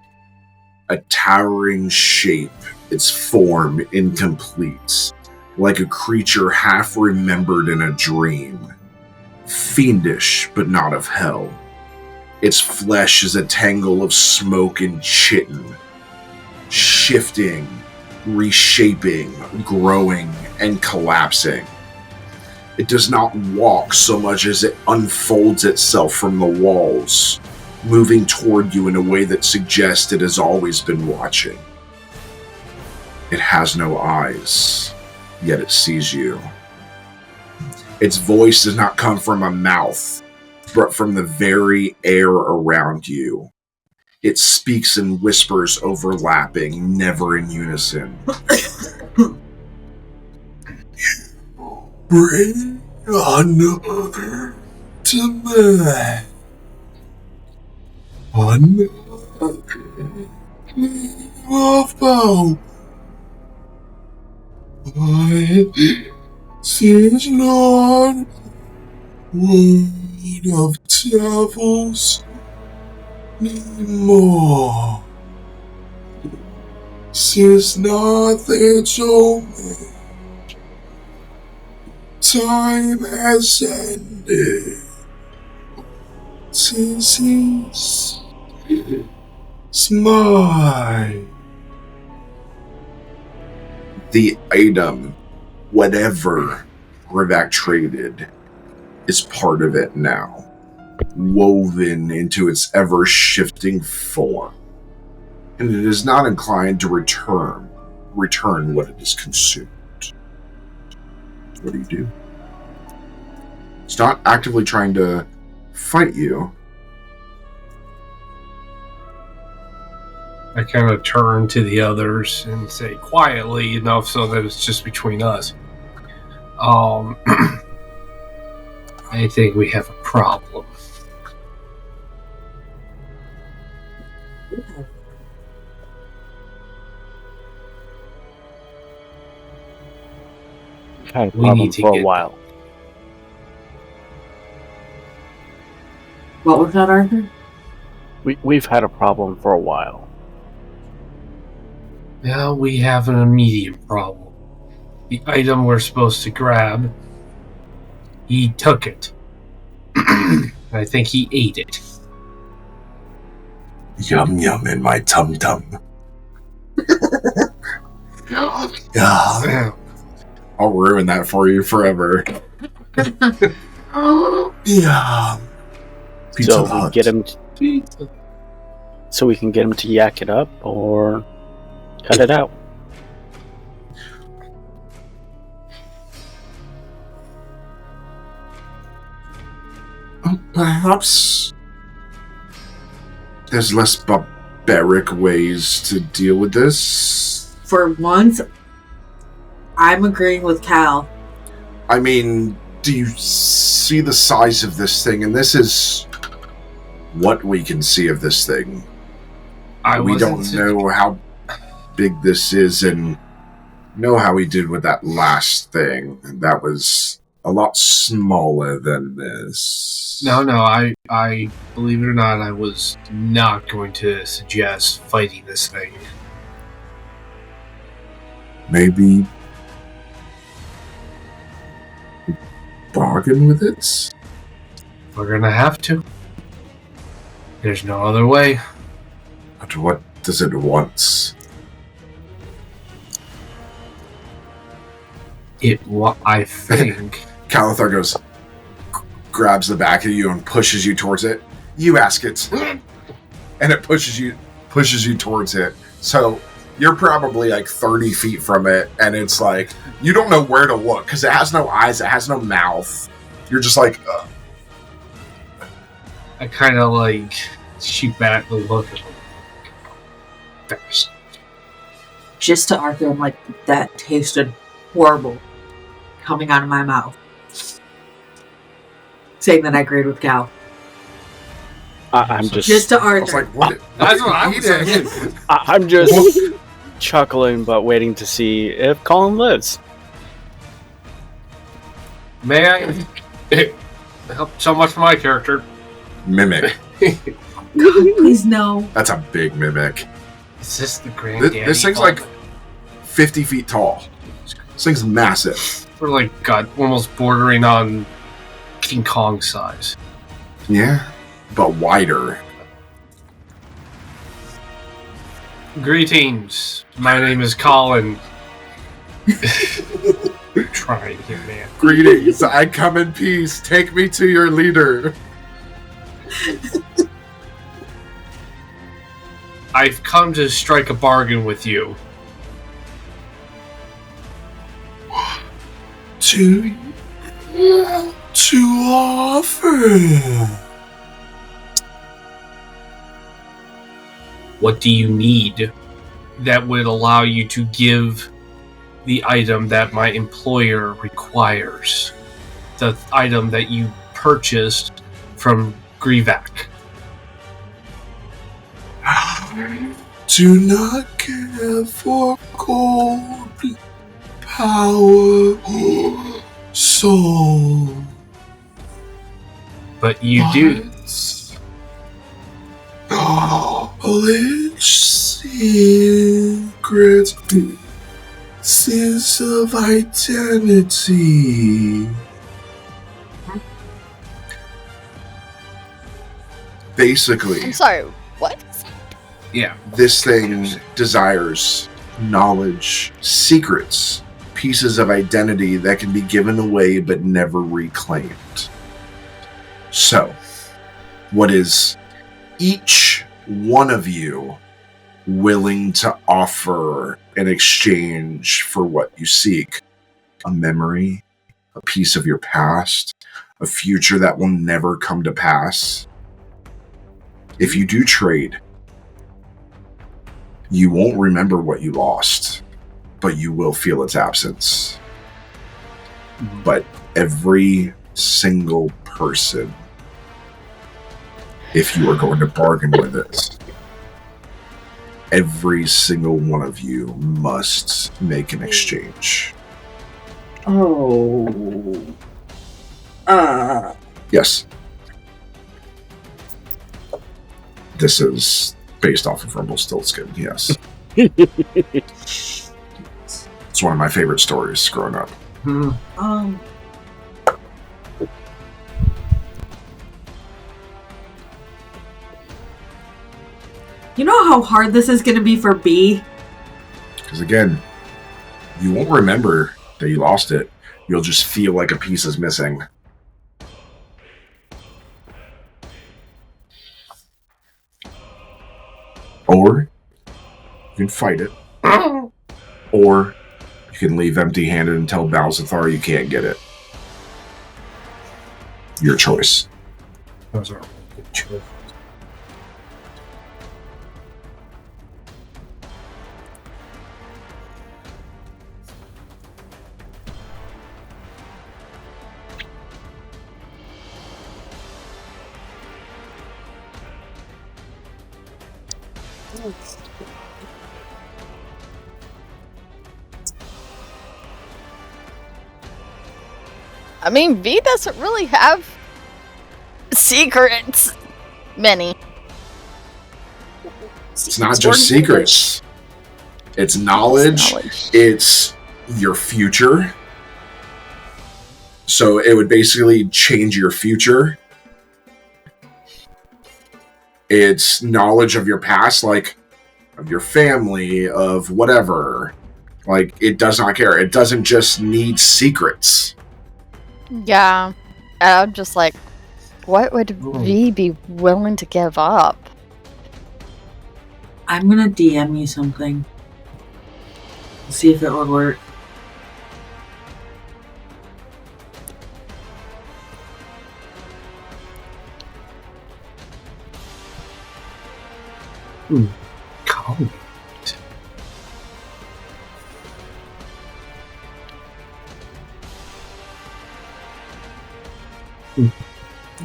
A towering shape, its form incomplete, like a creature half remembered in a dream. Fiendish, but not of hell. Its flesh is a tangle of smoke and chitin, shifting, reshaping, growing, and collapsing. It does not walk so much as it unfolds itself from the walls, moving toward you in a way that suggests it has always been watching. It has no eyes, yet it sees you. Its voice does not come from a mouth, but from the very air around you. It speaks in whispers overlapping, never in unison. Bring another to me. Another of hope. Tis not word of devils anymore. Tis not they told me. Time has ended. Tis his. It's mine. The item, whatever Rivak traded, is part of it now, woven into its ever-shifting form, and it is not inclined to return what it is consumed. What do? It's not actively trying to fight you. I kind of turn to the others and say quietly enough so that it's just between us. I think we have a problem. Had a problem for a while. What was that, Arthur? We've had a problem for a while. Now we have an immediate problem. The item we're supposed to grab, he took it. I think he ate it. Yum yum in my tum tum. Yeah. I'll ruin that for you forever. Yeah. Pizza so Hut. we get him. So we can get him to yak it up or cut it out. Perhaps there's less barbaric ways to deal with this. For once, I'm agreeing with Cal. I mean, do you see the size of this thing? And this is what we can see of this thing. We don't know how big this is, and know how he did with that last thing. That was a lot smaller than this. No, I believe it or not, I was not going to suggest fighting this thing. Maybe bargain with it? We're gonna have to. There's no other way. But what does it want? I think... Calathar goes, grabs the back of you and pushes you towards it. You ask it. And it pushes you towards it. So you're probably like 30 feet from it, and it's like, you don't know where to look, because it has no eyes, it has no mouth. You're just like, ugh. I kind of like shoot back the look at him. Just to Arthur, I'm like, that tasted horrible coming out of my mouth. Saying that I agreed with Cal. I'm just to I was Arthur. like, what? That's what I was thinking. I'm just chuckling, but waiting to see if Colin lives. May I help so much for my character? Mimic. Please no. That's a big mimic. Is this the granddaddy? This thing's like 50 feet tall. This thing's massive. We're like, God, almost bordering on King Kong size. Yeah, but wider. Greetings. My name is Colin. Trying here, man. Greetings. I come in peace. Take me to your leader. I've come to strike a bargain with you. To offer. What do you need that would allow you to give the item that my employer requires? The item that you purchased from Grivak. Do not care for gold, power, soul. But you do. Knowledge, secrets, sense of identity. Basically, I'm sorry, what? Yeah. this thing desires knowledge, secrets, pieces of identity that can be given away but never reclaimed. So, what is each one of you willing to offer in exchange for what you seek? A memory, a piece of your past, a future that will never come to pass. If you do trade, you won't remember what you lost, but you will feel its absence. But every single person, if you are going to bargain with it, every single one of you must make an exchange. Oh. Yes. This is based off of Rumpelstiltskin, yes. It's one of my favorite stories growing up. You know how hard this is going to be for B? Because again, you won't remember that you lost it. You'll just feel like a piece is missing. Or you can fight it. Or you can leave empty-handed and tell Balzathar you can't get it. Your choice. Those are good choices. I mean, V doesn't really have secrets. Many. It's not just secrets. It's knowledge. It's your future. So it would basically change your future. It's knowledge of your past, like of your family, of whatever. Like, it does not care. It doesn't just need secrets. Yeah. I'm just like, what would V be willing to give up? I'm gonna DM you something. See if it will work. Colin.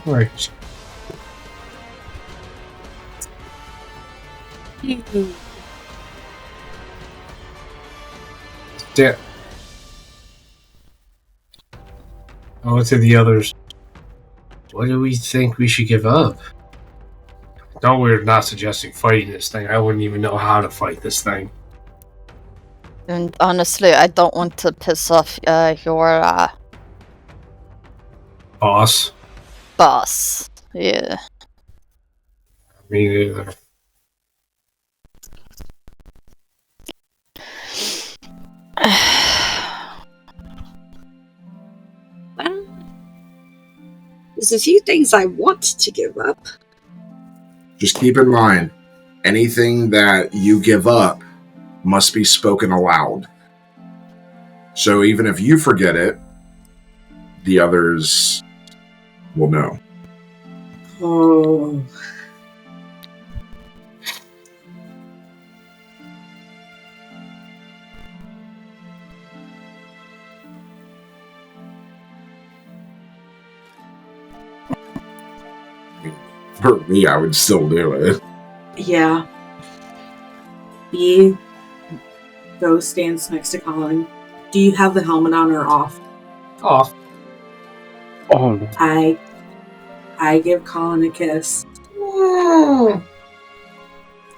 Right. Yeah. I went to the others. What do we think we should give up? No, we're not suggesting fighting this thing. I wouldn't even know how to fight this thing. And honestly, I don't want to piss off your Boss? boss. Yeah. Me neither. Well, there's a few things I want to give up. Just keep in mind, anything that you give up must be spoken aloud. So even if you forget it, the others will know. Oh. For me, I would still do it. Yeah. B goes stands next to Colin. Do you have the helmet on or off? Off. Oh no. I give Colin a kiss. I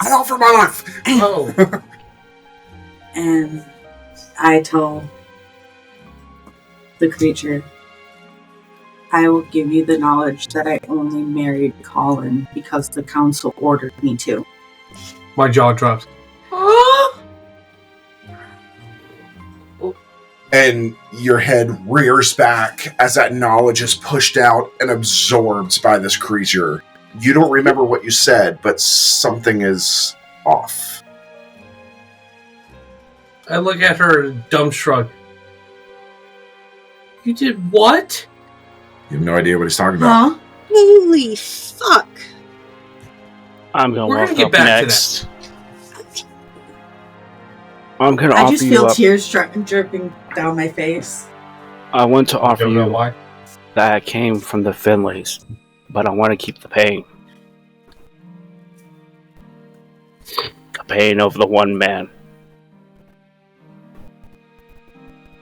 offer my life. Oh. And I tell the creature, I will give you the knowledge that I only married Colin because the council ordered me to. My jaw drops. And your head rears back as that knowledge is pushed out and absorbed by this creature. You don't remember what you said, but something is off. I look at her and dumb shrug. You did what? You have no idea what he's talking about. Huh? Holy fuck. I'm gonna We're walk gonna get up back next. I'm gonna I offer just you feel up. tears dripping down my face. I want to offer Don't know you why. that I came from the Finleys, but I want to keep the pain. The pain of the one man.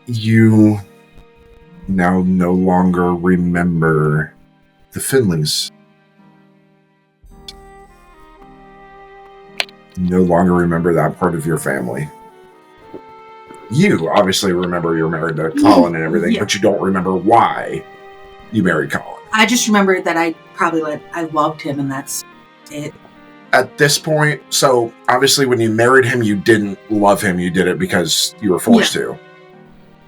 You now no longer remember the Finleys. No longer remember that part of your family. You obviously remember you're married to Colin and everything, Yeah. but you don't remember why you married Colin. I just remember that I loved him, and that's it. At this point, so obviously when you married him, you didn't love him. You did it because you were forced to.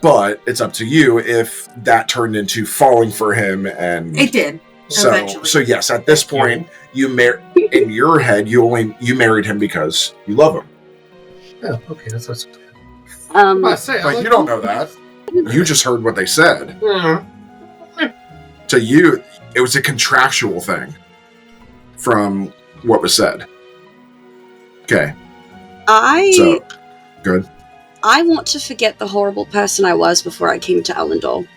But it's up to you if that turned into falling for him, and It did. Eventually. So yes, at this point, in your head, you married him because you love him. Oh, okay, that's what's. But you don't know that. You just heard what they said. To you, it was a contractual thing from what was said. Okay. So, good. I want to forget the horrible person I was before I came to Elyndor.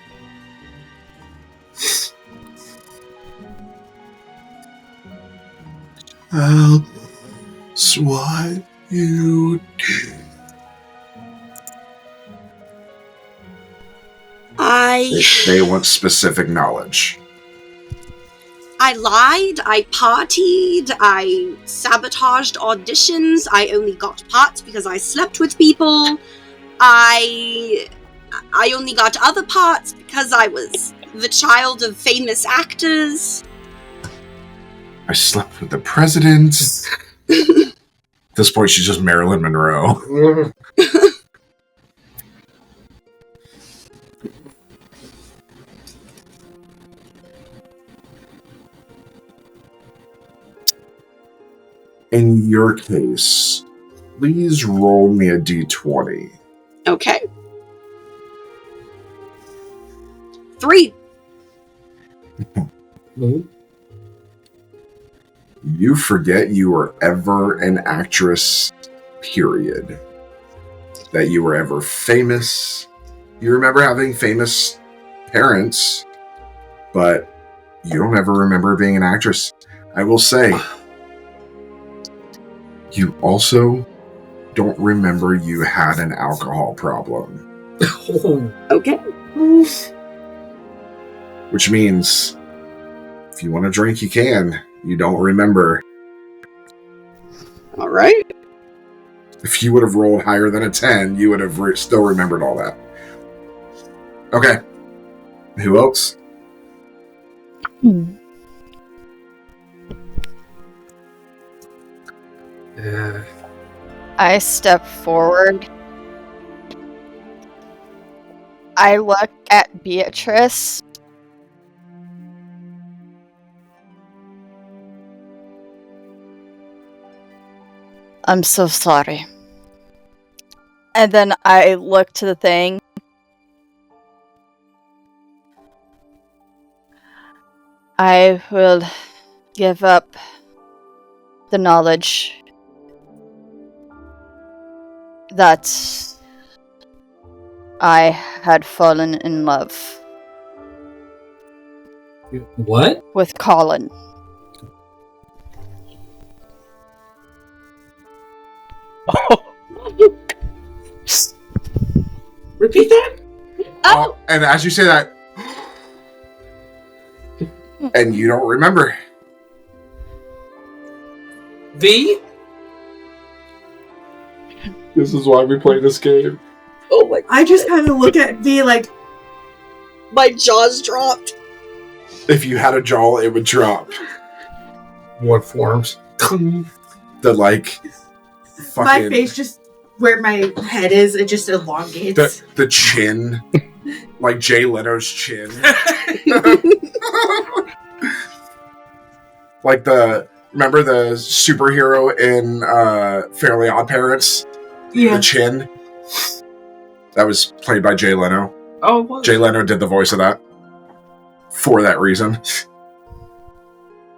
That's what you do. They want specific knowledge. I lied, I partied, I sabotaged auditions, I only got parts because I slept with people, I only got other parts because I was the child of famous actors. I slept with the president. At this point, she's just Marilyn Monroe. In your case, please roll me a d20. Okay. 3. You forget you were ever an actress, period. That you were ever famous. You remember having famous parents, but you don't ever remember being an actress. I will say, You also don't remember you had an alcohol problem. Okay. Which means, if you want to drink, you can. You don't remember. All right. If you would have rolled higher than a 10, you would have still remembered all that. Okay. Who else? I step forward. I look at Beatrice. I'm so sorry. And then I look to the thing. I will give up the knowledge that I had fallen in love What? with Colin. Repeat that? Oh, And as you say that, and you don't remember. V? This is why we play this game. oh my! I just kind of look at V like, My jaws dropped. If you had a jaw, it would drop. What forms? The like my fucking face just where my head is, it just elongates. the chin, like Jay Leno's chin. Like remember the superhero in Fairly Odd Parents? Yeah. The chin. That was played by Jay Leno. Oh, what? Jay Leno did the voice of that. For that reason.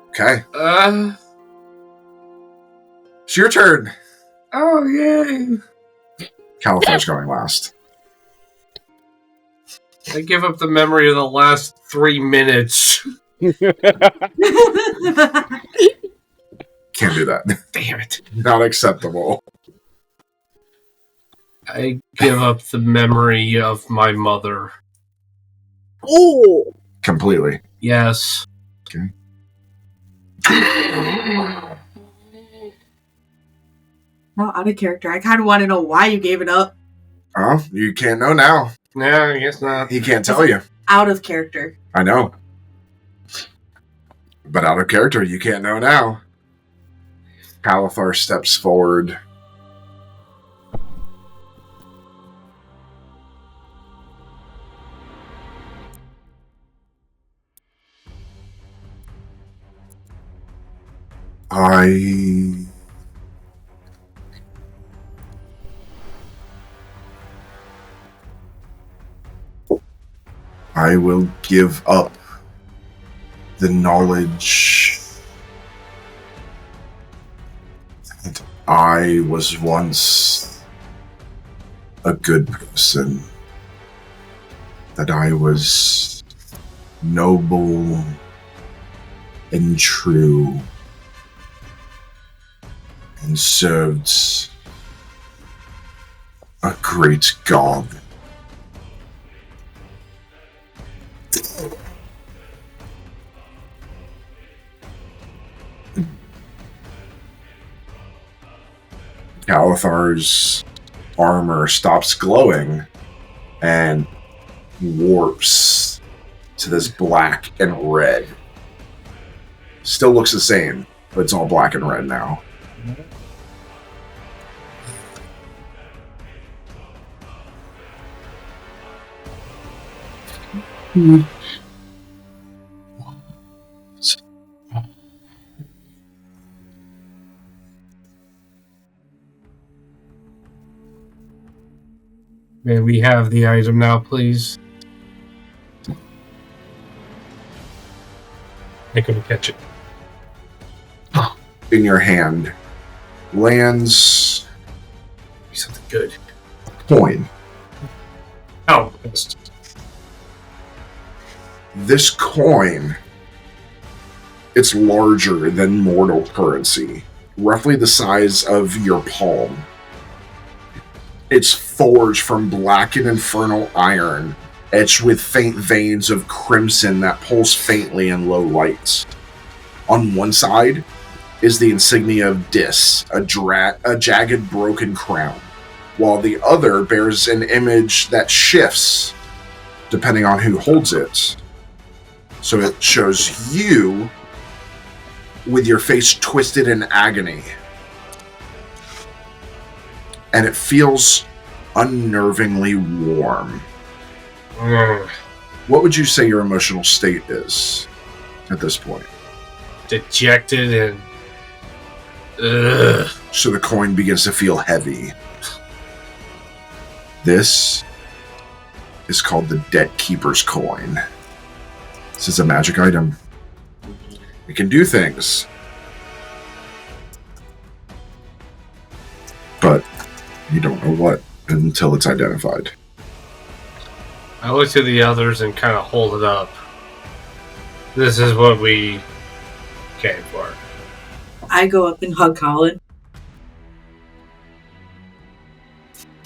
Okay. It's your turn. Oh, yay. California's going last. I give up the memory of the last 3 minutes. Can't do that. Damn it. Not acceptable. I give up the memory of my mother. Oh, Completely. Yes. Okay. No, out of character. I kind of want to know why you gave it up. Oh, you can't know now. No, I guess not. He can't tell you. Out of character. I know. But out of character, you can't know now. Calathar steps forward. I will give up the knowledge that I was once a good person, that I was noble and true and served a great god. Calathar's armor stops glowing and warps to this black and red. Still looks the same, but it's all black and red now. May we have the item now, please? I couldn't catch it. In your hand lands Be something good. coin. Oh, yes. This coin, it's larger than mortal currency. roughly the size of your palm. It's forged from black and infernal iron, etched with faint veins of crimson that pulse faintly in low lights. On one side is the insignia of Dis, a jagged broken crown, while the other bears an image that shifts depending on who holds it. So it shows you with your face twisted in agony. And it feels unnervingly warm. What would you say your emotional state is at this point? Dejected and... Ugh. So the coin begins to feel heavy. This is called the Debt Keeper's Coin. This is a magic item. It can do things. But you don't know what until it's identified. I look to the others and kind of hold it up. This is what we came for. I go up and hug Colin.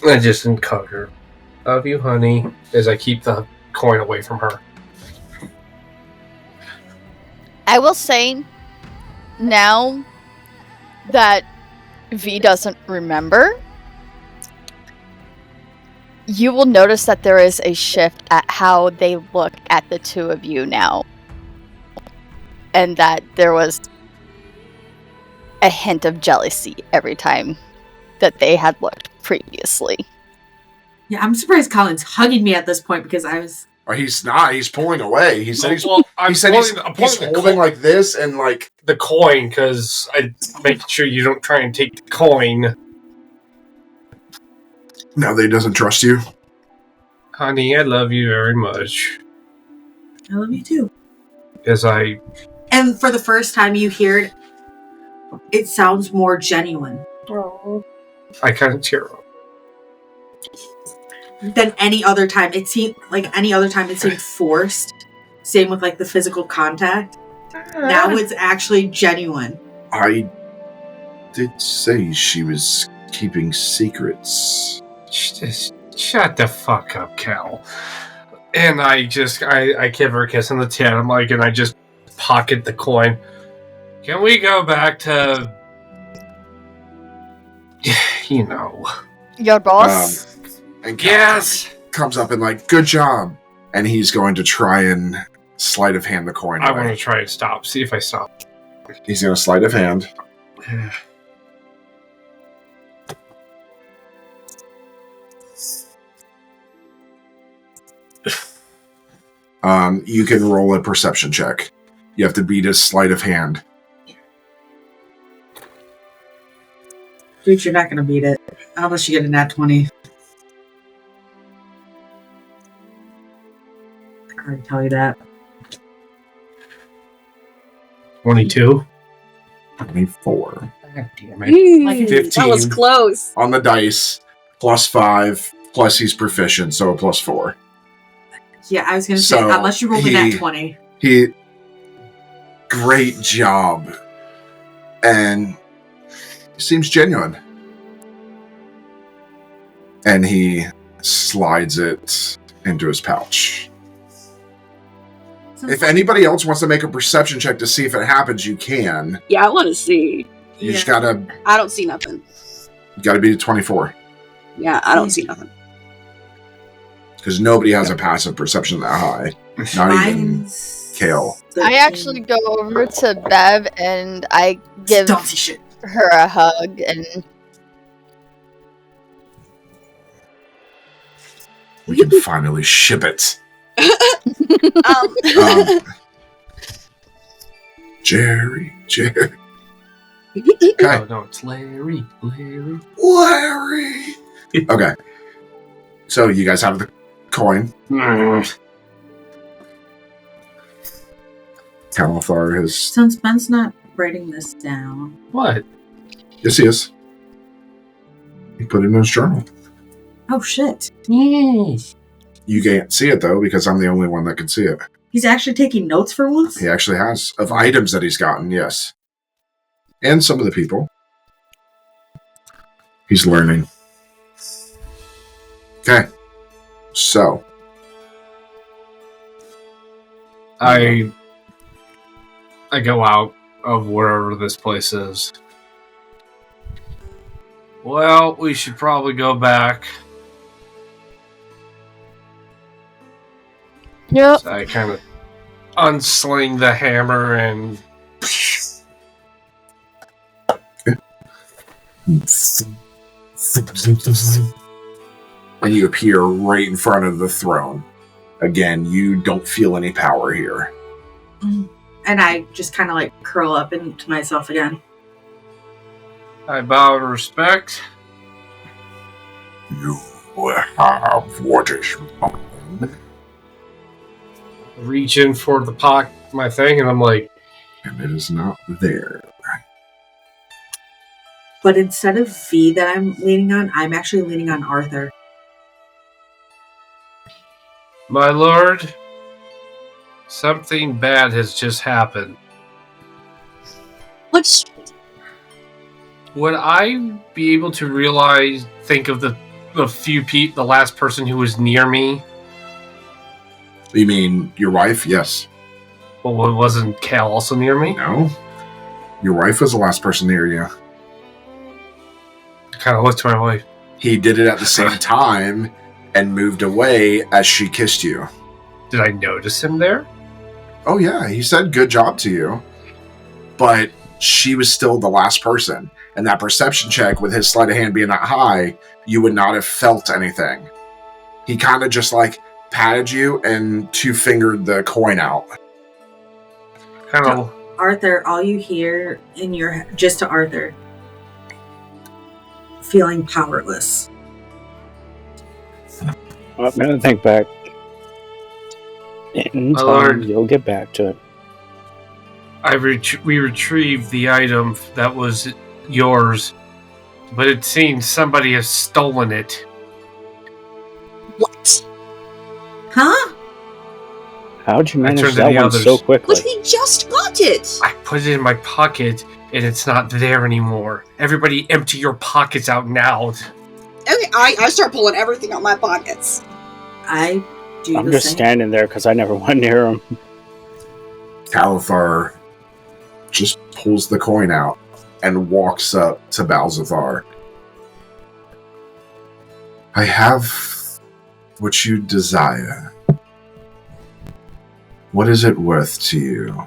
I just hug her. Love you, honey, as I keep the coin away from her. I will say, now that V doesn't remember, you will notice that there is a shift at how they look at the two of you now. And that there was a hint of jealousy every time that they had looked previously. Yeah, I'm surprised Colin's hugging me at this point because I was... Or he's not. He's pulling away. He said he's I'm he's pulling holding like this and like... the coin, because I make sure you don't try and take the coin. Now that he doesn't trust you? Honey, I love you very much. I love you too. Because I... And for the first time you hear it, it sounds more genuine. I kind of tear up. Than any other time. It seemed like any other time it seemed forced. Same with like the physical contact. Now it's actually genuine. I did say she was keeping secrets. Just shut the fuck up, Cal. And I give her a kiss on the chin. I'm like, and I just pocket the coin. Can we go back to, you know, Your boss? And yes, comes up and like, good job. And he's going to try and sleight of hand the coin I away. want to try and stop. See if I stop. He's going to sleight of hand. You can roll a perception check. You have to beat his sleight of hand. Dude, you're not going to beat it. Unless you get a nat 20. I already tell you that. 22. 24. God damn it. 15. That was close. On the dice, +5, plus he's proficient, so a +4. Yeah, I was going to say, So, unless you roll a nat 20. Great job. And he seems genuine. And he slides it into his pouch. If anybody else wants to make a perception check to see if it happens, you can. Yeah, I want to see. You just gotta I don't see nothing. beat a 24. Yeah, I don't see nothing. Because nobody has a passive perception that high. Not even Kale. I actually go over to Bev and I give Don't see shit. her a hug and We can finally ship it. Jerry. Okay. No, it's Larry. Larry. Okay. So you guys have the coin. Calathar has... Since Ben's not writing this down. What? Yes, he is. He put it in his journal. Oh, shit. Yes. You can't see it, though, because I'm the only one that can see it. He's actually taking notes for once? He actually has. Of items that he's gotten, yes. And some of the people. He's learning. Okay. So. I go out of wherever this place is. Well, we should probably go back. Yep. So I kind of unsling the hammer and... And you appear right in front of the throne. Again, you don't feel any power here. And I just kind of like curl up into myself again. I bow in respect. You have what is mine. Reach in for the my thing, and I'm like... And it is not there. But instead of V that I'm leaning on, I'm actually leaning on Arthur. My lord, something bad has just happened. What's... Would I be able to think of the last person who was near me? You mean your wife? Yes. Well, wasn't Cal also near me? No. Your wife was the last person near you. I kind of looked to my wife. He did it at the same time and moved away as she kissed you. Did I notice him there? Oh yeah, he said good job to you. But she was still the last person. And that perception check with his sleight of hand being that high, you would not have felt anything. He kind of just like patted you and two-fingered the coin out. Kind of. Arthur, all you hear in your just to Arthur, feeling powerless. I'm gonna think back. In My time, lord. you'll get back to it. We retrieved the item that was yours, but it seems somebody has stolen it. What? Huh? How'd you manage turned to that the one others. so quickly? But we just got it! I put it in my pocket, and it's not there anymore. Everybody empty your pockets out now. Okay, I start pulling everything out my pockets. I do I'm the just same. standing there because I never went near him. Calathar just pulls the coin out and walks up to Balzathar. I have what you desire. What is it worth to you?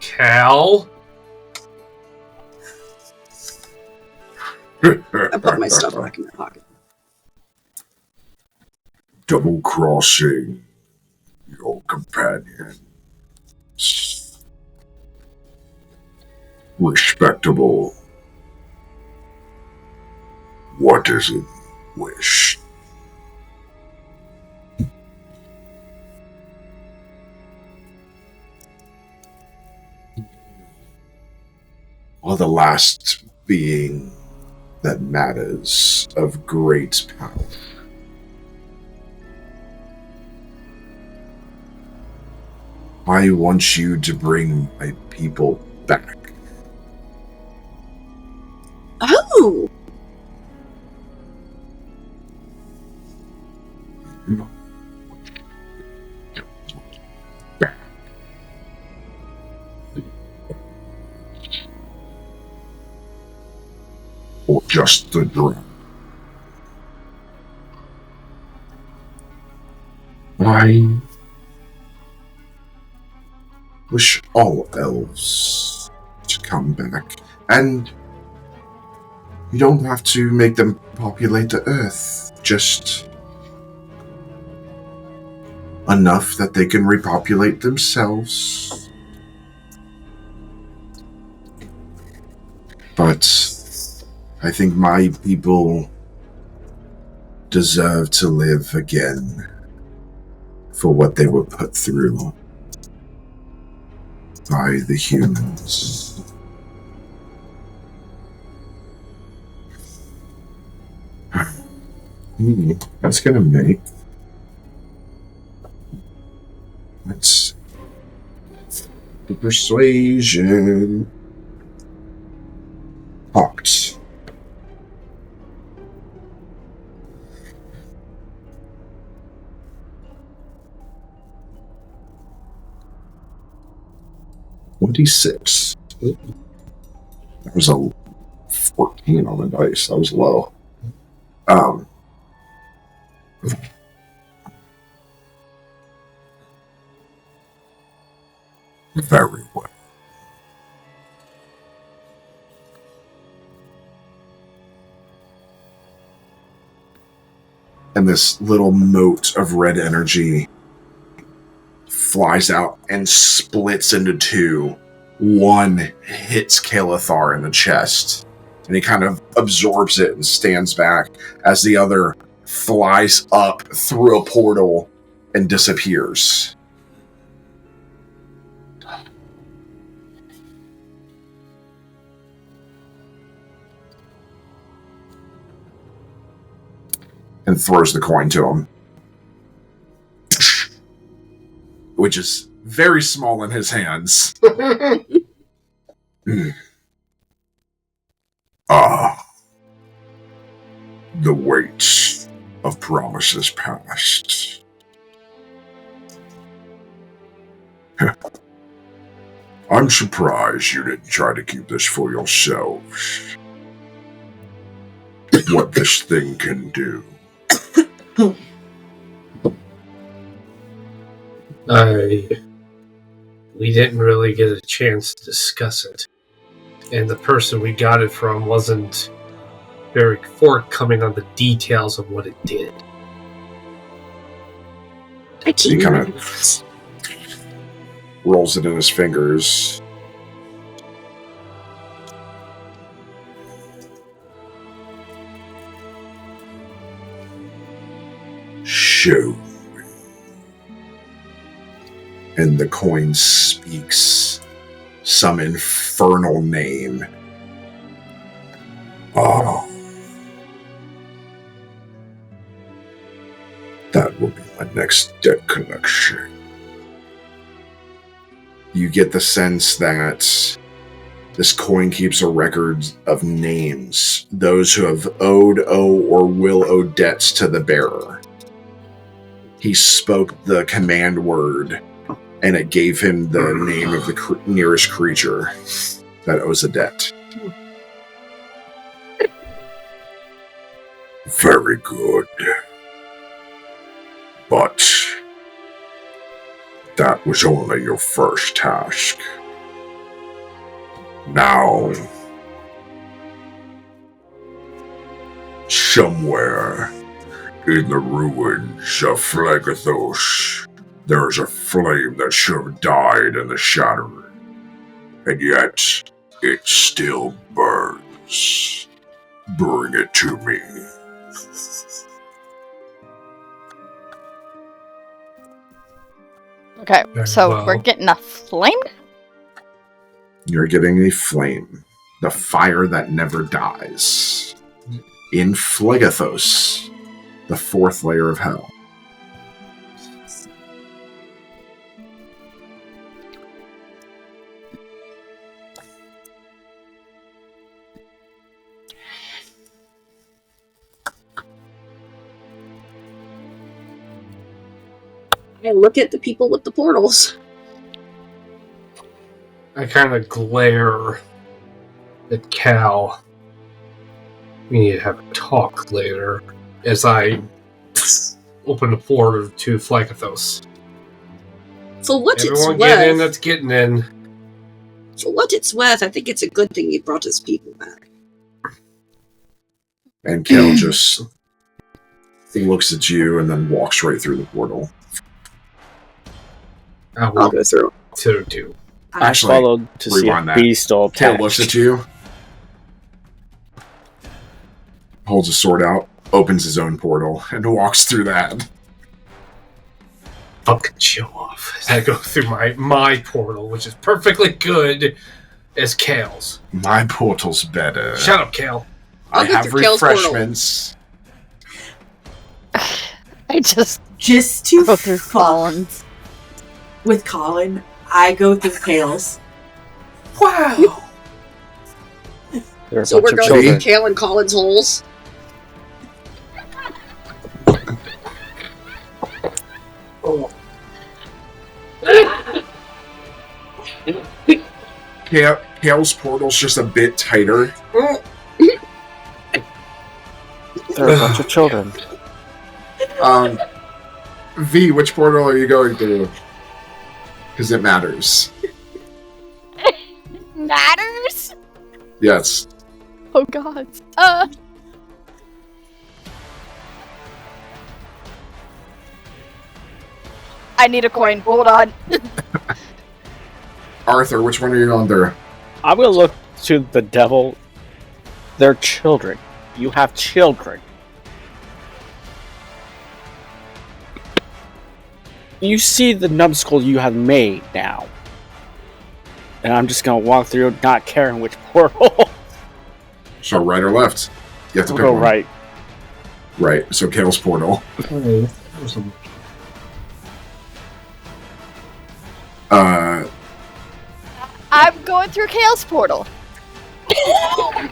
Cal? I put my stuff back in my pocket. Double-crossing your companions. Respectable. What is it wish? Well, the last being that matters of great power. I want you to bring my people back. Oh! Or just the dream. I wish all elves to come back, and you don't have to make them populate the earth, just enough that they can repopulate themselves. But I think my people deserve to live again for what they were put through by the humans. That's gonna make... Let's... The persuasion... Hawks. 1d6. That was a 14 on the dice. That was low. Very well. And this little mote of red energy flies out and splits into two. One hits Kalethar in the chest, and he kind of absorbs it and stands back as the other flies up through a portal and disappears. And throws the coin to him, which is very small in his hands. The weight of promises past. I'm surprised you didn't try to keep this for yourselves. What this thing can do. We didn't really get a chance to discuss it. And the person we got it from wasn't very forthcoming on the details of what it did. He kind of rolls it in his fingers. Show me. And the coin speaks some infernal name. Oh. That will be my next debt collection. You get the sense that this coin keeps a record of names, those who have owed, owe, or will owe debts to the bearer. He spoke the command word, and it gave him the name of the nearest creature that owes a debt. Very good. But that was only your first task. Now, somewhere in the ruins of Phlegethos, there's a flame that should have died in the shatter, and yet it still burns. Bring it to me. Okay, Very so well. we're getting a flame? You're getting a flame, the fire that never dies. In Phlegethos, the fourth layer of hell. I look at the people with the portals. I kind of glare at Cal. We need to have a talk later as I open the portal to Phlegethos. For what Everyone it's get in worth, that's getting in. for what it's worth, I think it's a good thing you brought his people back. And Kel just looks at you and then walks right through the portal. I I'll will go through. too. I Actually, followed to see rewind if that. he's still Kel attached. looks at you, holds his sword out, opens his own portal, and walks through that. Fucking show off. As I go through my portal, which is perfectly good as Cal's. My portal's better. Shut up, Cal. I I'll go have through Kel's portal. refreshments. I just Just to go through fuck Collins. with Colin, I go through Kale's. Wow. There are a So we're bunch of going children. through Kale and Colin's holes. Kale's portal's just a bit tighter. They're a bunch of children. V, which portal are you going through? Because it matters. Matters? Yes. Oh god. I need a coin. Hold on. Arthur, which one are you going through? I'm gonna look to the devil. They're children. You have children. You see the numbskull you have made now. And I'm just gonna walk through not caring which portal. So right or left? You have to We'll pick go one. right. Right, so Kale's portal. I'm going through Kale's portal.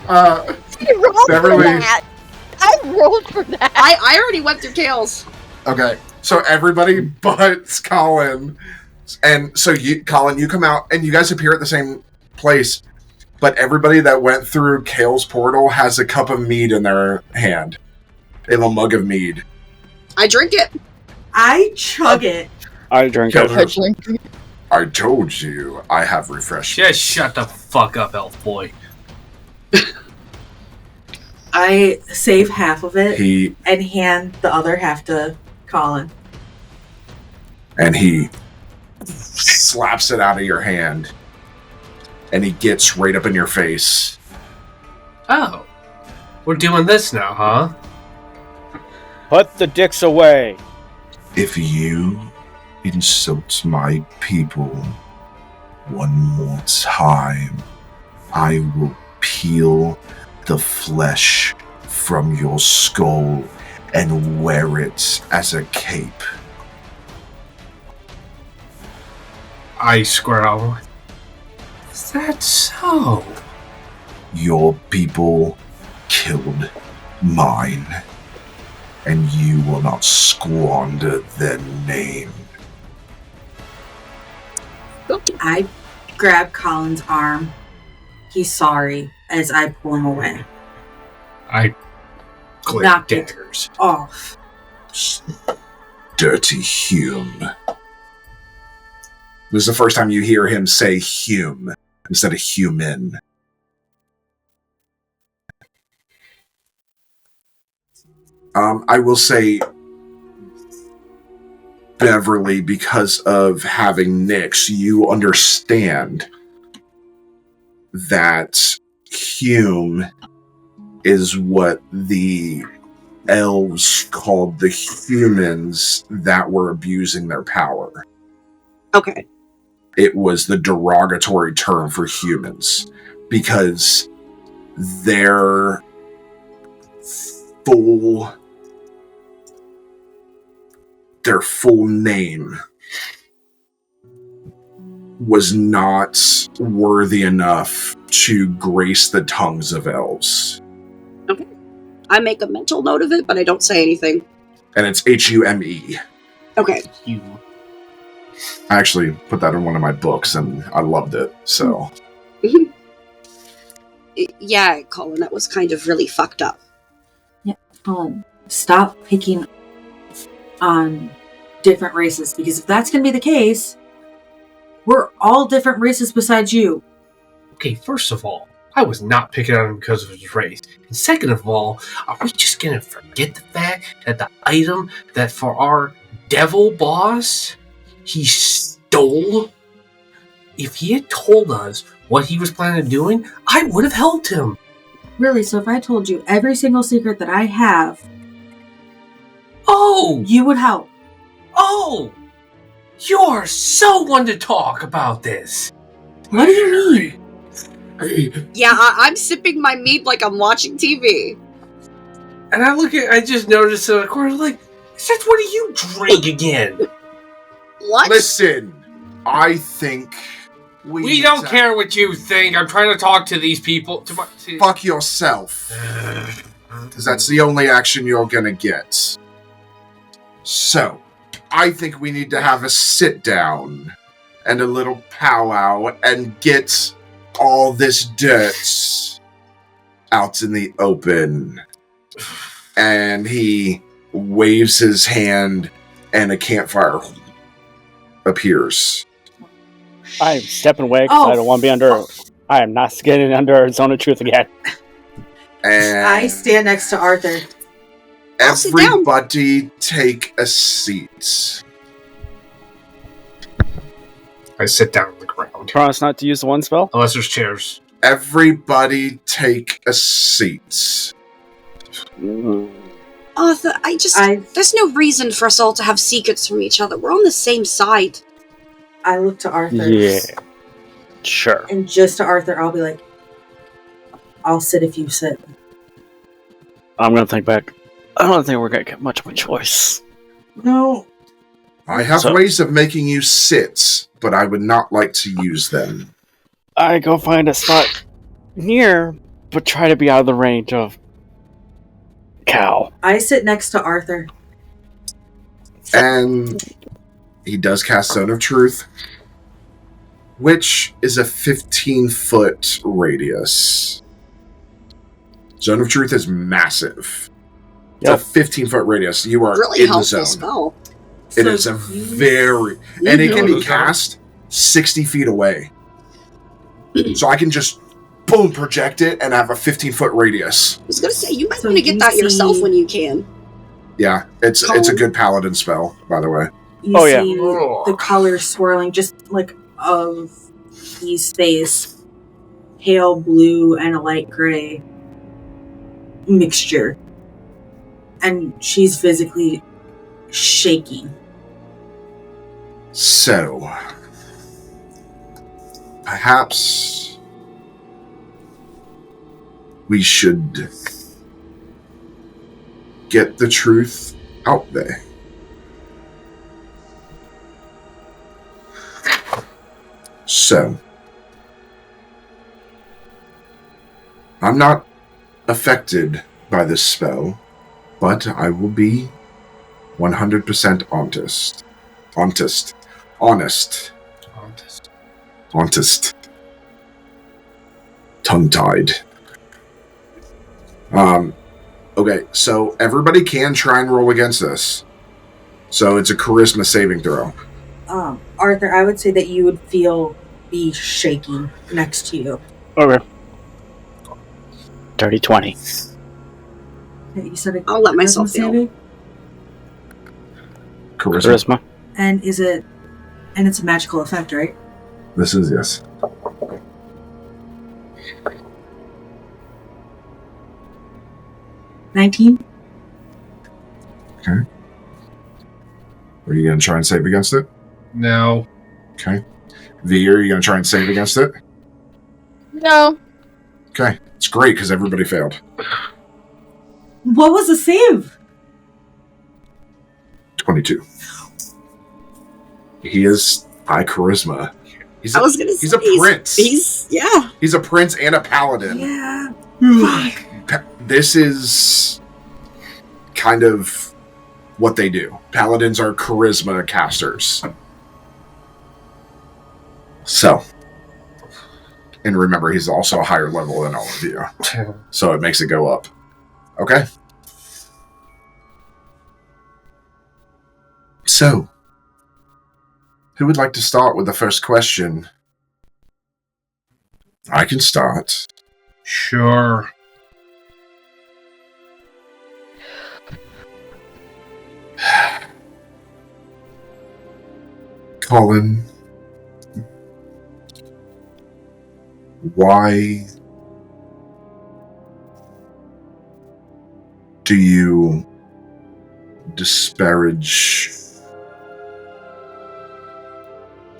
Uh, I rolled Beverly. for that. I rolled for that. I already went through Kale's. okay, so everybody but Colin. And so Colin, you come out and you guys appear at the same place, but everybody that went through Kale's portal has a cup of mead in their hand. They have a mug of mead. I drink it. I chug it. I drink Okay. it. I told you I have refreshment. Just shut the fuck up, elf boy. I save half of it He and hand the other half to Colin. slaps it out of your hand, and he gets right up in your face. Oh. We're doing this now, huh? Put the dicks away. If you insult my people one more time, I will peel the flesh from your skull and wear it as a cape. I square out. Is that so? Your people killed mine, and you will not squander their name. I grab Colin's arm. He's sorry as I pull him away. I click Knock it. daggers. Off. Dirty Hume. This is the first time you hear him say Hume instead of human. I will say, Beverly, because of having Nyx, you understand that Hume is what the elves called the humans that were abusing their power. Okay. It was the derogatory term for humans because their full name was not worthy enough to grace the tongues of elves. Okay. I make a mental note of it, but I don't say anything. And it's Hume. Okay. You. I actually put that in one of my books and I loved it, so. Yeah, Colin, that was kind of really fucked up. Stop picking on different races, because if that's going to be the case, we're all different races besides you. Okay, first of all, I was not picking on him because of his race. And second of all, are we just gonna forget the fact that the item that for our devil boss, he stole? If he had told us what he was planning on doing, I would have helped him. Really, so if I told you every single secret that I have, Oh! you would help. Oh! You are so one to talk about this. What do you mean? Yeah, I'm sipping my mead like I'm watching TV. And I just noticed in the corner, like, since when do you drink again? What? Listen, I think We don't care what you think. I'm trying to talk to these people. Fuck yourself. Because that's the only action you're gonna get. So, I think we need to have a sit down and a little powwow and get all this dirt out in the open. And he waves his hand, and a campfire appears. I'm stepping away because I don't want to be under. I am not getting under Zone of Truth again. And I stand next to Arthur. I'll sit down. everybody take a seat. I sit down on the ground. Promise not to use the one spell. Unless there's chairs. Everybody take a seat. Arthur, there's no reason for us all to have secrets from each other. We're on the same side. I look to Arthur. Yeah. Sure. And just to Arthur, I'll be like, I'll sit if you sit. I'm going to think back. I don't think we're going to get much of a choice. No. I have ways of making you sit, but I would not like to use them. I go find a spot near, but try to be out of the range of Cal. I sit next to Arthur. And he does cast Zone of Truth, which is a 15-foot radius. Zone of Truth is massive. Yep. It's a 15-foot radius. You are Really in the helpful zone. spell. It is a very... And it can be cast 60 feet away. So I can just, boom, project it and have a 15-foot radius. I was going to say, you might want to get that yourself when you can. Yeah, it's a good paladin spell, by the way. You see the colors swirling just like of his face. Pale blue and a light gray mixture. And she's physically shaking. So, perhaps we should get the truth out there. So, I'm not affected by this spell, but I will be 100% honest. Tongue-tied. Okay, so everybody can try and roll against this. So it's a charisma saving throw. Arthur, I would say that you would be shaking next to you. Okay. 30-20. You said I'll let myself feel. Charisma. And it's a magical effect, right? This is, yes. $19. Okay. Are you going to try and save against it? No. Okay. V, are you going to try and save against it? No. Okay. It's great because everybody failed. What was the save? 22. He is high charisma. He's a prince. He's a prince and a paladin. Yeah. This is kind of what they do. Paladins are charisma casters. So, and remember, he's also a higher level than all of you. So it makes it go up. Okay? So, who would like to start with the first question? I can start. Sure. Colin, why do you disparage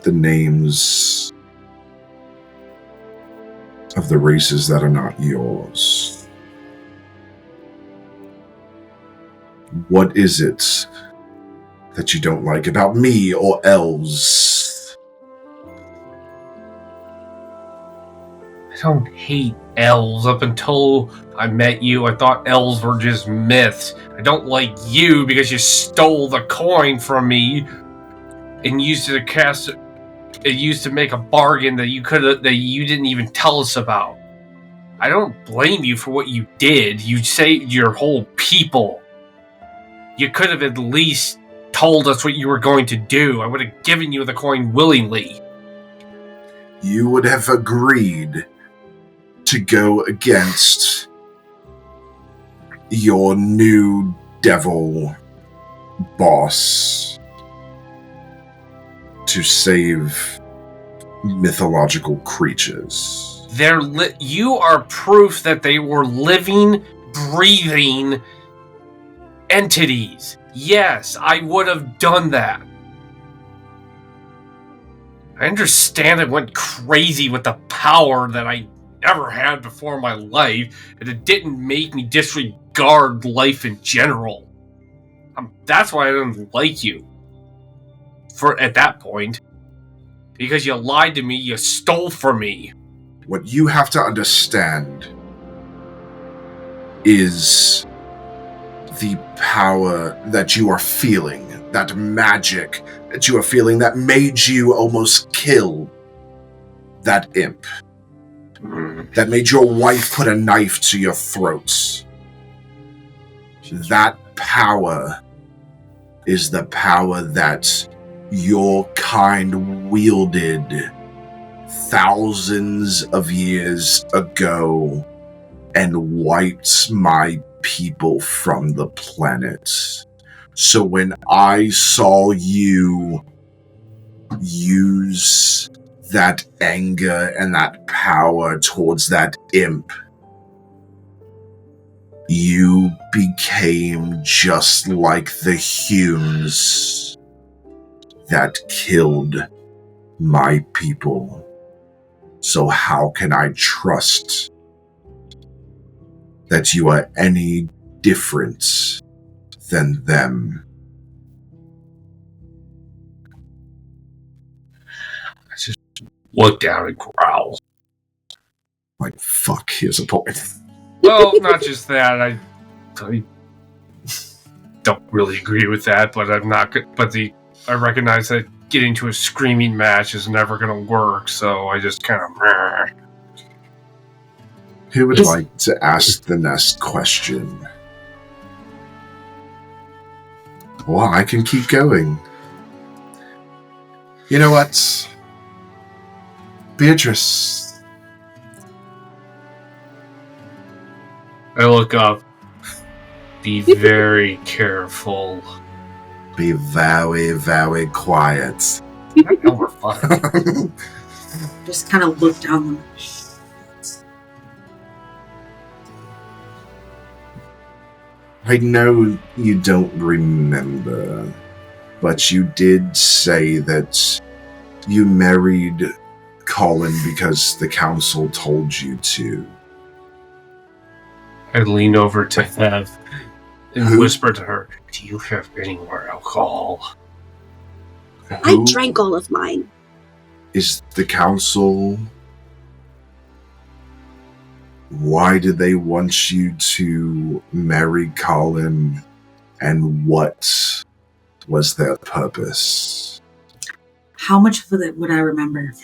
the names of the races that are not yours? What is it that you don't like about me or elves? I don't hate elves. Up until I met you, I thought elves were just myths. I don't like you because you stole the coin from me and used it to cast used to make a bargain that you didn't even tell us about. I don't blame you for what you did. You saved your whole people. You could have at least told us what you were going to do. I would have given you the coin willingly. You would have agreed to go against your new devil boss to save mythological creatures. You are proof that they were living, breathing entities. Yes, I would have done that. I understand I went crazy with the power that I never had before in my life, and it didn't make me disregard life in general. That's why I didn't like you. At that point. Because you lied to me, you stole from me. What you have to understand is the power that you are feeling, that magic that you are feeling that made you almost kill that imp. That made your wife put a knife to your throats. That power is the power that your kind wielded thousands of years ago and wiped my people from the planet. So when I saw you use that anger and that power towards that imp, you became just like the Humes that killed my people. So how can I trust that you are any different than them? I just look down and growl. Like, fuck, here's a point. Well, not just that. I don't really agree with that, but I'm not good. But I recognize that getting to a screaming match is never going to work, so I just kind of... Who would like to ask the next question? Well, I can keep going. You know what? Beatrice. I look up. Be very careful. Be very, very quiet. I know we're fine. Just kind of look down. I know you don't remember, but you did say that you married Colin because the council told you to. I lean over to Hev and whisper to her, "Do you have any more alcohol?" I drank all of mine. Is the council... Why did they want you to marry Colin, and what was their purpose? How much of it would I remember?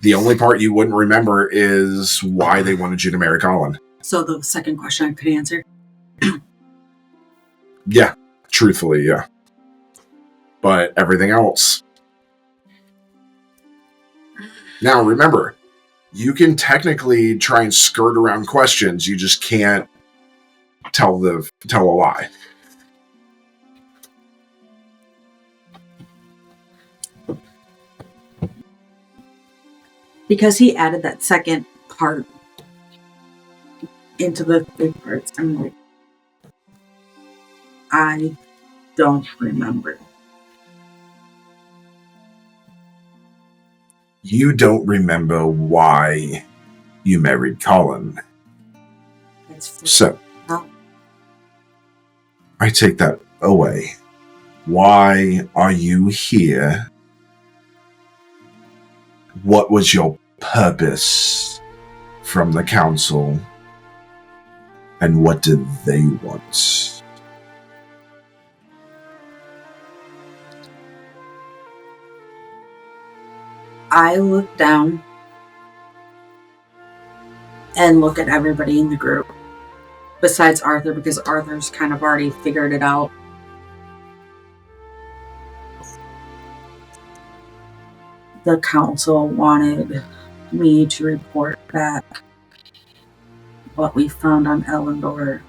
The only part you wouldn't remember is why they wanted you to marry Colin. So the second question I could answer. Yeah, truthfully, yeah. But everything else. Now, remember, you can technically try and skirt around questions, you just can't tell a lie. Because he added that second part into the big parts, I'm like, I don't remember. You don't remember why you married Colin. So, I take that away. Why are you here? What was your purpose from the council? And what did they want? I look down and look at everybody in the group, besides Arthur, because Arthur's kind of already figured it out. The council wanted me to report back what we found on Elyndor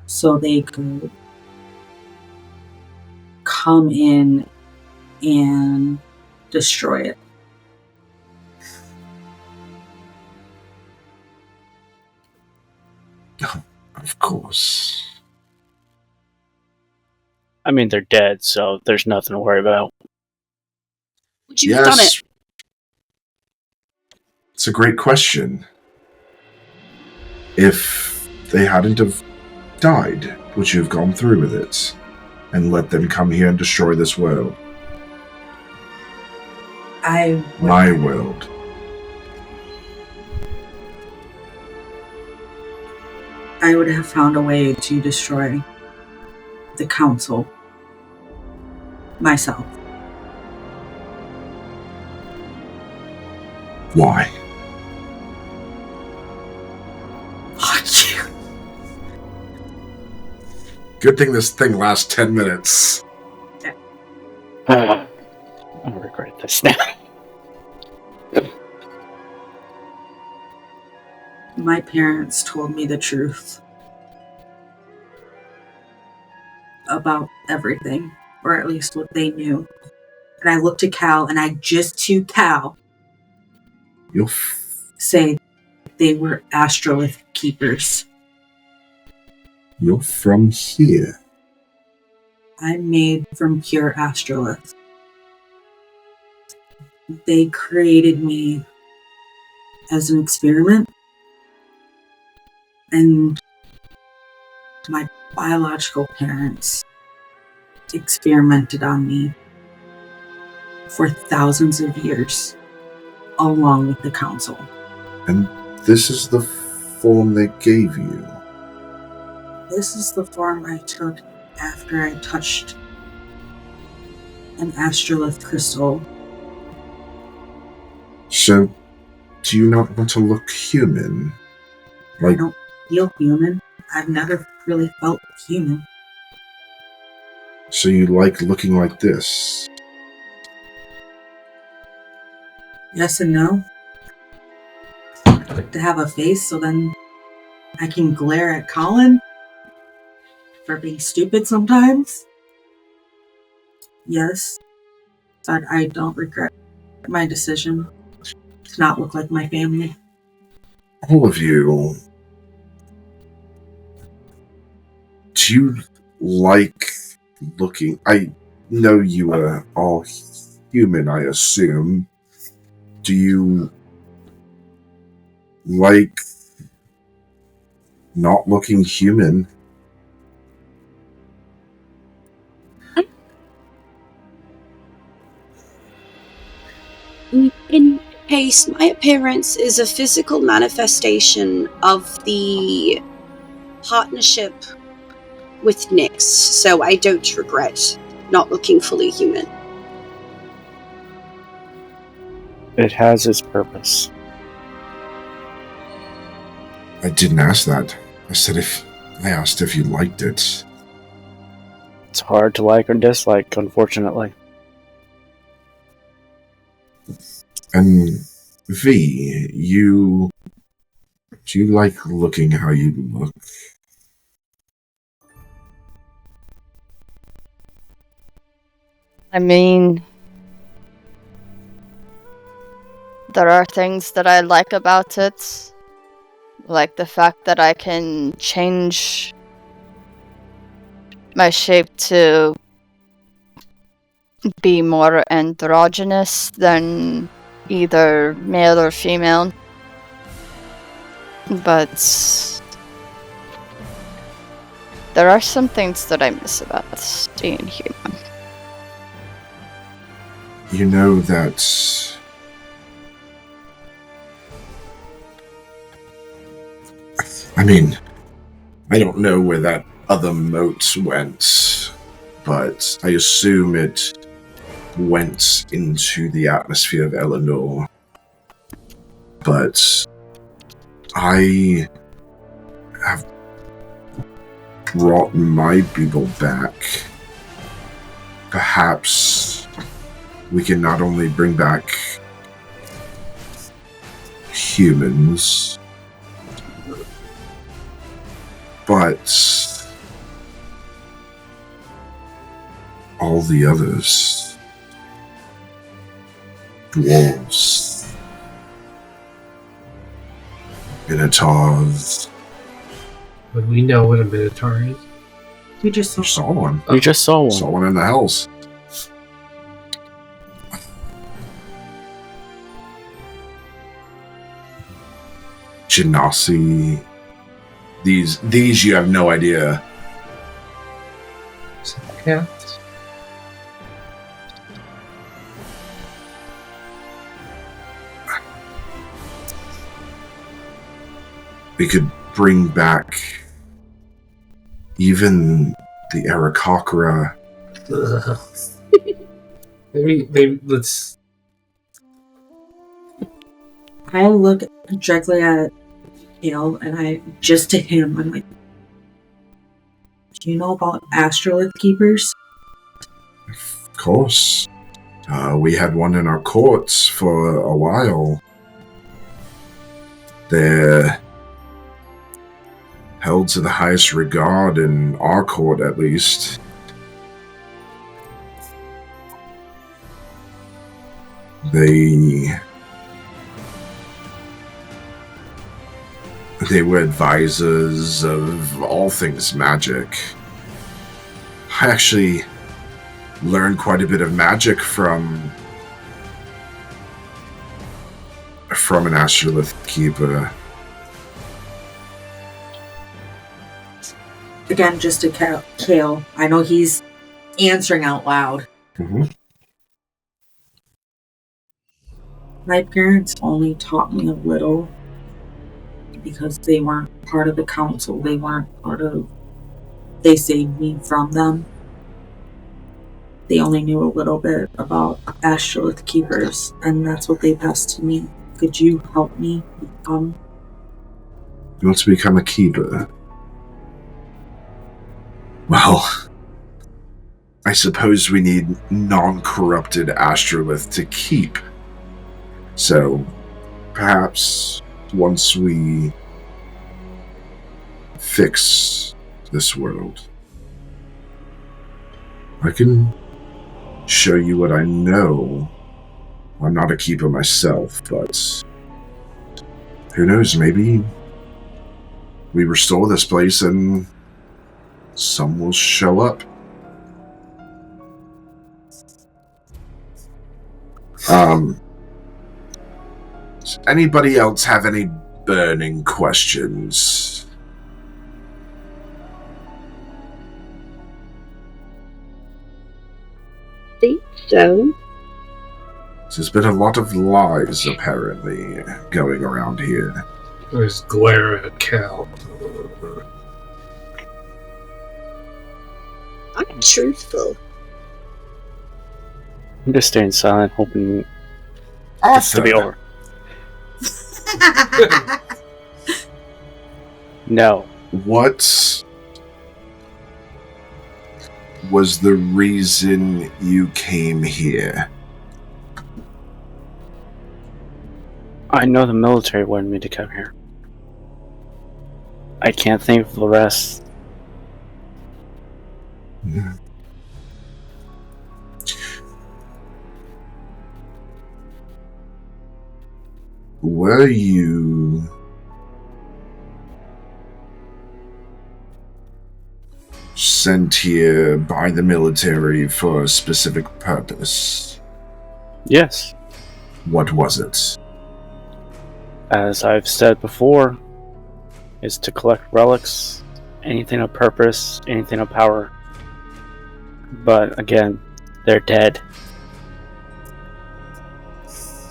so they could come in and destroy it. Of course. I mean, they're dead, so there's nothing to worry about. Would you have done it? It's a great question. If they hadn't have died, would you have gone through with it and let them come here and destroy this world? My world. I would have found a way to destroy the council myself. Why? Fuck you. Good thing this thing lasts 10 minutes. I regret this now. My parents told me the truth about everything, or at least what they knew. And I looked to Cal, and I just to Cal You'll say they were astrolith keepers. You're from here. I'm made from pure astrolith. They created me as an experiment, and my biological parents experimented on me for thousands of years, along with the council. And this is the form they gave you. This is the form I took after I touched an astrolith crystal. So, do you not want to look human? I don't feel human. I've never really felt human. So you like looking like this? Yes and no. To have a face so then I can glare at Colin for being stupid sometimes. Yes. But I don't regret my decision to not look like my family. All of you. Do you like looking... I know you are all human, I assume. Do you like not looking human? In case, my appearance is a physical manifestation of the partnership with Nyx, so I don't regret not looking fully human. It has its purpose. I didn't ask that. I asked if you liked it. It's hard to like or dislike, unfortunately. And V, do you like looking how you look? I mean, there are things that I like about it, like the fact that I can change my shape to be more androgynous than either male or female. But there are some things that I miss about being human. You know that I mean, I don't know where that other moat went, but I assume it went into the atmosphere of Elyndor. But I have brought my people back. Perhaps we can not only bring back humans, but all the others. Dwarves, Minotaurs. Would we know what a Minotaur is? We just You saw one. You just saw one. Saw one in the hills. Genasi. These you have no idea. Yeah. We could bring back even the Arakakra. maybe let's. I look directly at Hale, and I just to him, I'm like, do you know about astrolith keepers? Of course. We had one in our courts for a while. They're held to the highest regard in our court, at least. They were advisors of all things magic. I actually learned quite a bit of magic from an astrolith keeper. Again, just to Kale. I know he's answering out loud. Mm-hmm. My parents only taught me a little because they weren't part of the council. They saved me from them. They only knew a little bit about astrolith keepers, and that's what they passed to me. Could you help me become? You want to become a keeper? Well, I suppose we need non-corrupted astrolith to keep. So, perhaps once we fix this world, I can show you what I know. I'm not a keeper myself, but who knows, maybe we restore this place and some will show up. Does anybody else have any burning questions? Think so. There's been a lot of lies, apparently, going around here. There's glare at Cal. I'm truthful. I'm just staying silent, hoping this to be over. No. What was the reason you came here? I know the military wanted me to come here. I can't think of the rest. Yeah. Were you sent here by the military for a specific purpose? Yes. What was it? As I've said before, is to collect relics, anything of purpose, anything of power. But again, they're dead.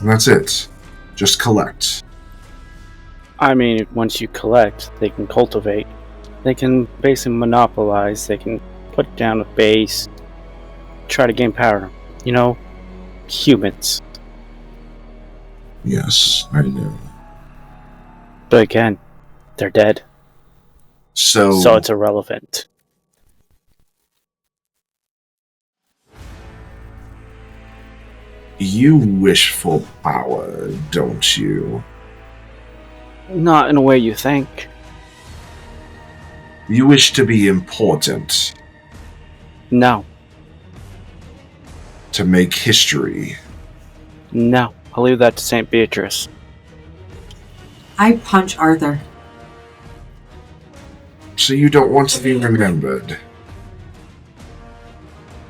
That's it. Just collect. I mean, once you collect, they can cultivate. They can basically monopolize. They can put down a base, try to gain power. You know, humans. Yes, I know. But again, they're dead. So it's irrelevant. You wish for power, don't you? Not in a way you think. You wish to be important, No. to make history. No. I'll leave that to St. Beatrice. I punch Arthur. So you don't want to be remembered.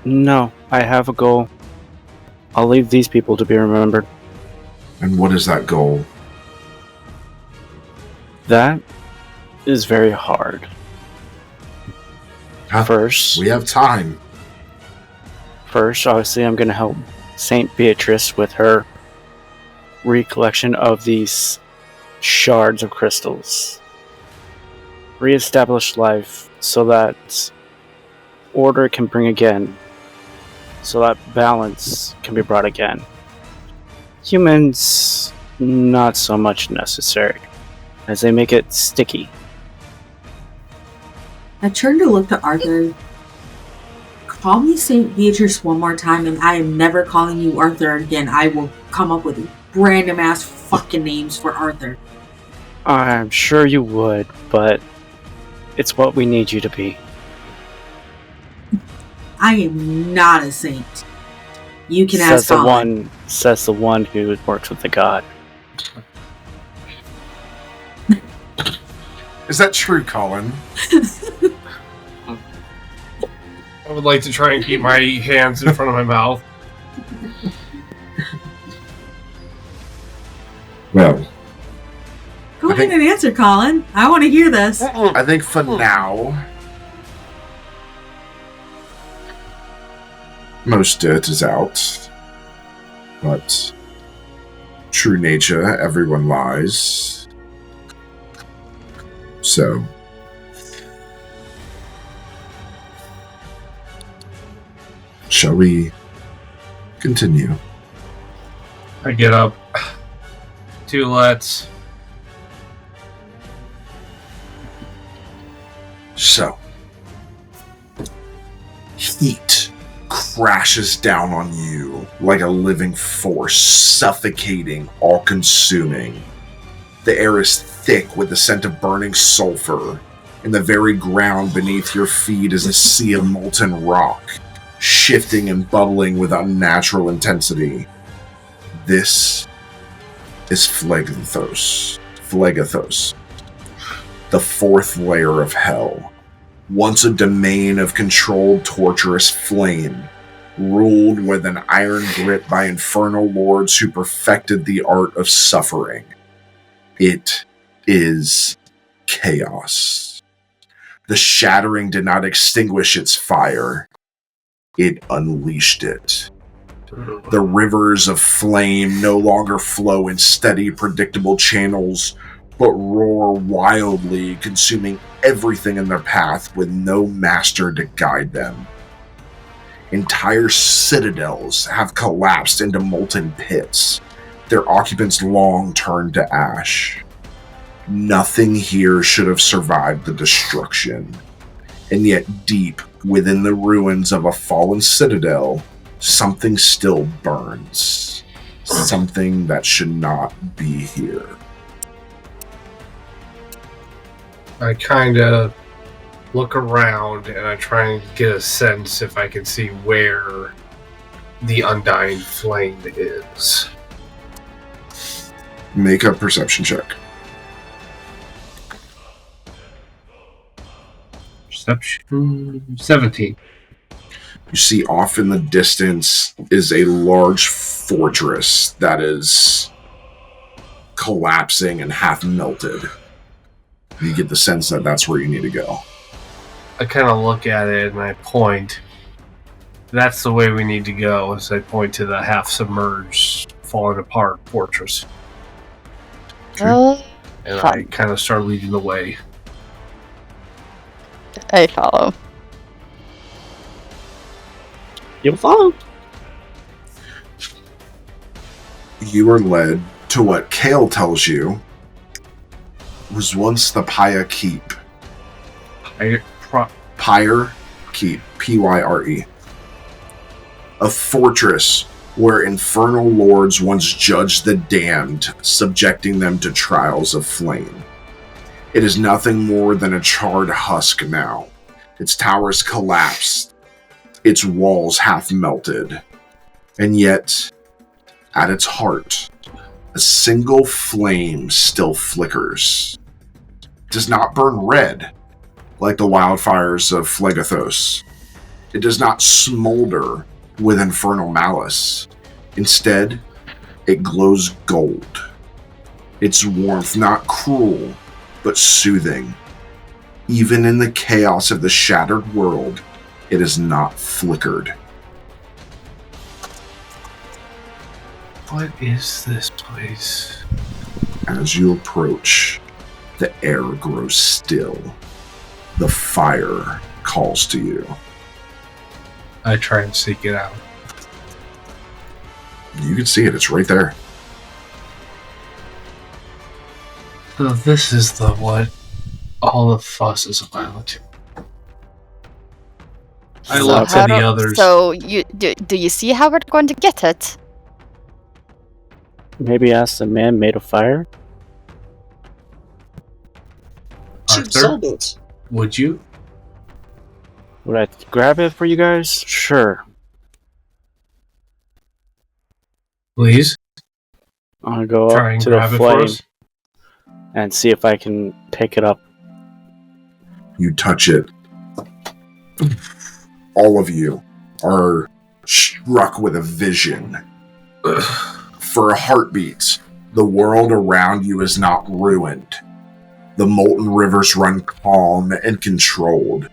No. I have a goal. I'll leave these people to be remembered. And what is that goal? That is very hard. Huh? First, We have time. obviously, I'm going to help St. Beatrice with her recollection of these shards of crystals. Reestablish life so that order can bring again. So that balance can be brought again. Humans, not so much necessary, as they make it sticky. I turn to look to Arthur. Call me St. Beatrice one more time and I am never calling you Arthur again. I will come up with random ass fucking names for Arthur. I'm sure you would, but it's what we need you to be. I am not a saint. You can ask Colin. Says the one who works with the god. Is that true, Colin? I would like to try and keep my hands in front of my mouth. Well, Go ahead and answer, Colin. I want to hear this. I think for now, most dirt is out. But true nature, everyone lies. So, shall we continue? I get up. Let's. So, heat crashes down on you like a living force, suffocating, all-consuming. The air is thick with the scent of burning sulfur, and the very ground beneath your feet is a sea of molten rock, shifting and bubbling with unnatural intensity. This is Phlegathos, the fourth layer of hell. Once a domain of controlled, torturous flame, ruled with an iron grip by infernal lords who perfected the art of suffering. It is chaos. The shattering did not extinguish its fire. It unleashed it. The rivers of flame no longer flow in steady, predictable channels, but roar wildly, consuming everything in their path with no master to guide them. Entire citadels have collapsed into molten pits, their occupants long turned to ash. Nothing here should have survived the destruction, and yet deep within the ruins of a fallen citadel, something still burns. Something that should not be here. I kind of look around and I try and get a sense if I can see where the undying flame is. Make a perception check. Perception 17. You see off in the distance is a large fortress that is collapsing and half melted. You get the sense that that's where you need to go. I kind of look at it and I point. That's the way we need to go, as I point to the half-submerged, falling apart fortress. Well, And fun. I kind of start leading the way. I follow. You'll follow. you are led to what Kale tells you was once the Pyre Keep. Pyre Keep, Pyre. A fortress where infernal lords once judged the damned, subjecting them to trials of flame. It is nothing more than a charred husk now. Its towers collapsed, its walls half melted, and yet, at its heart, a single flame still flickers. It does not burn red, like the wildfires of Phlegothos. It does not smolder with infernal malice. Instead, it glows gold. Its warmth not cruel, but soothing. Even in the chaos of the shattered world, it is not flickered. What is this place? As you approach, the air grows still. The fire calls to you. I try and seek it out. You can see it, it's right there. So this is what all the fuss is about. I look to the others. So, do you see how we're going to get it? Maybe ask the man made of fire? To Arthur, absorb it. would you? Would I grab it for you guys? Sure. Please I'm gonna go try up and to grab the it for flame us. and see if I can pick it up. You touch it. All of you are struck with a vision. For a heartbeat, the world around you is not ruined. The molten rivers run calm and controlled.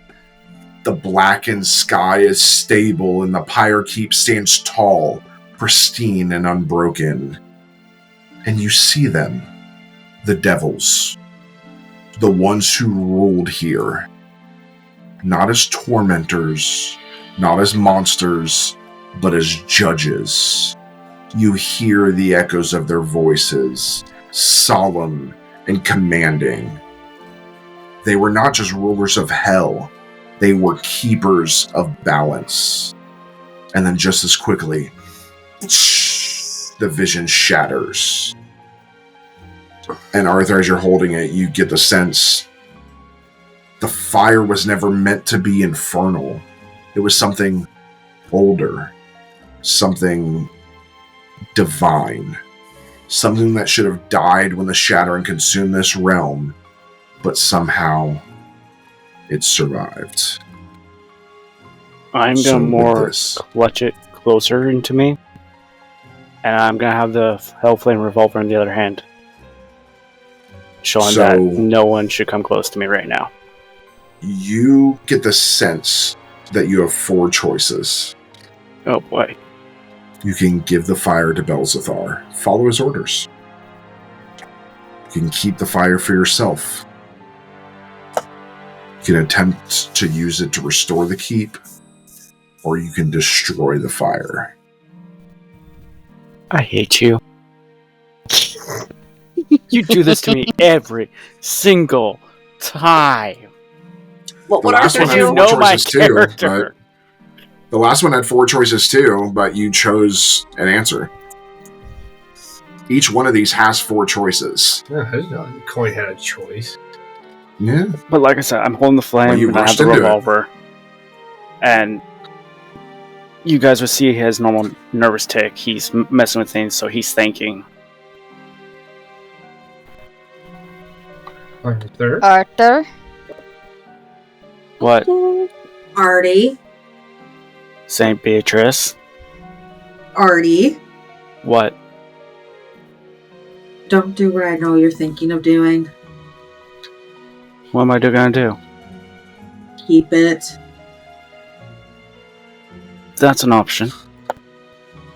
The blackened sky is stable and the Pyre Keep stands tall, pristine and unbroken. And you see them, the devils, the ones who ruled here. Not as tormentors, not as monsters, but as judges. You hear the echoes of their voices, solemn and commanding. They were not just rulers of hell, they were keepers of balance. And then just as quickly, the vision shatters. And Arthur, as you're holding it, you get the sense the fire was never meant to be infernal. It was something older, something divine, something that should have died when the shattering consumed this realm, but somehow it survived. I'm So gonna with more this- clutch it closer into me, and I'm gonna have the Hellflame revolver in the other hand, showing that no one should come close to me right now. You get the sense that you have 4 choices. Oh boy. You can give the fire to Belzathar, follow his orders. You can keep the fire for yourself. You can attempt to use it to restore the keep, or you can destroy the fire. I hate you. You do this to me every single time. What The would last Arthur one had You do? four know my choices too, character. The last one had 4 choices too, but you chose an answer. Each one of these has 4 choices. Yeah, the coin had a choice. Yeah. But like I said, I'm holding the flame Well, you and I have rushed the into it. revolver. And you guys will see his normal nervous tick. He's messing with things, so he's thinking. Arthur, Arthur? What? Artie. St. Beatrice? Artie. What? Don't do what I know you're thinking of doing. What am I gonna do? Keep it. That's an option.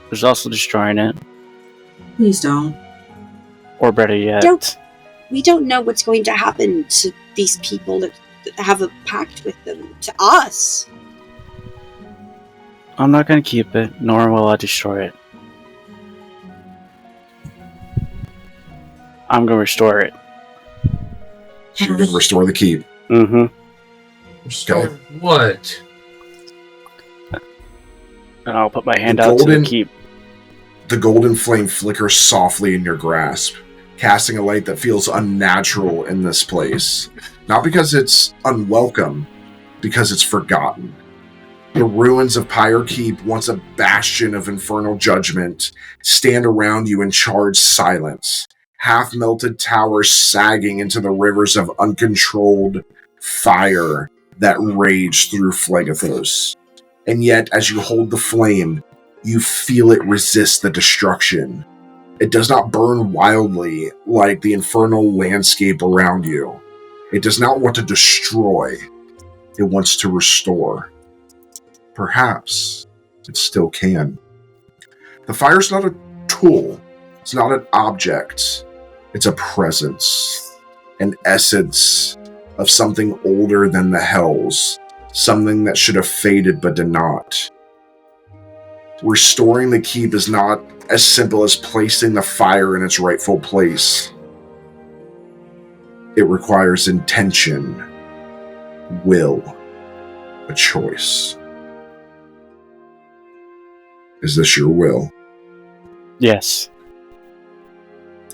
There's also destroying it. Please don't. Or better yet, We don't know what's going to happen to these people that have a pact with them. To us. I'm not gonna keep it, nor will I destroy it. I'm gonna restore it. So you're going to restore the keep. Mm-hmm. Restore what? And I'll put my hand out to the keep. The golden flame flickers softly in your grasp, casting a light that feels unnatural in this place. Not because it's unwelcome, because it's forgotten. The ruins of Pyre Keep, once a bastion of infernal judgment, stand around you in charged silence, half-melted towers sagging into the rivers of uncontrolled fire that rage through Phlegethos. And yet, as you hold the flame, you feel it resist the destruction. It does not burn wildly like the infernal landscape around you. It does not want to destroy. It wants to restore. Perhaps it still can. The fire's not a tool. It's not an object. It's a presence, an essence of something older than the hells, something that should have faded but did not. Restoring the keep is not as simple as placing the fire in its rightful place. It requires intention, will, a choice. Is this your will? Yes.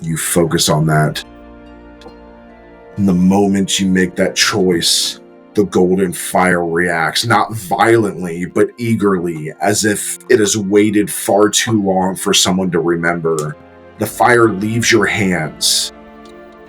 You focus on that. And the moment you make that choice, the golden fire reacts, not violently, but eagerly, as if it has waited far too long for someone to remember. The fire leaves your hands.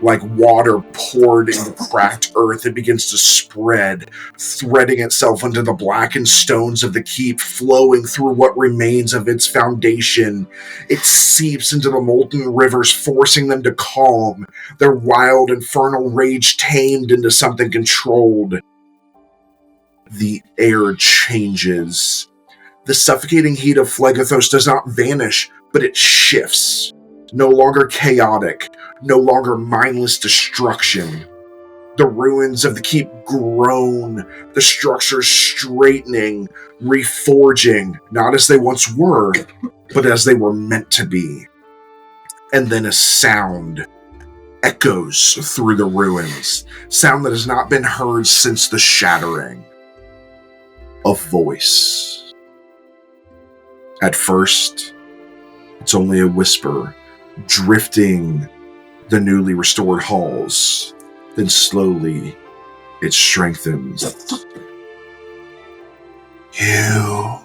Like water poured into cracked earth, it begins to spread, threading itself into the blackened stones of the keep, flowing through what remains of its foundation. It seeps into the molten rivers, forcing them to calm, their wild infernal rage tamed into something controlled. The air changes. The suffocating heat of Phlegethos does not vanish, but it shifts. No longer chaotic, no longer mindless destruction. The ruins of the keep groan, the structures straightening, reforging, not as they once were, but as they were meant to be. And then a sound echoes through the ruins, sound that has not been heard since the shattering. A voice. At first, it's only a whisper, drifting the newly restored halls. Then slowly, it strengthens. You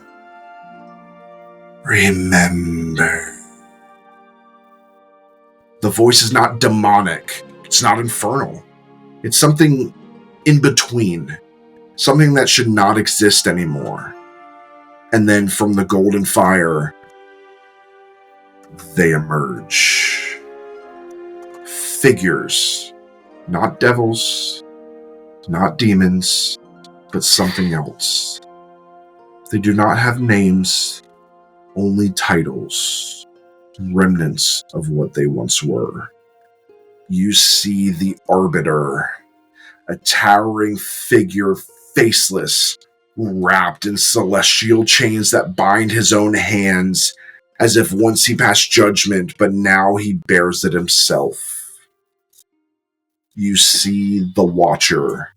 remember. The voice is not demonic. It's not infernal. It's something in between. Something that should not exist anymore. And then from the golden fire, they emerge. Figures. Not devils. Not demons. But something else. They do not have names. Only titles. Remnants of what they once were. You see the Arbiter. A towering figure, faceless, wrapped in celestial chains that bind his own hands, as if once he passed judgment, but now he bears it himself. You see the Watcher,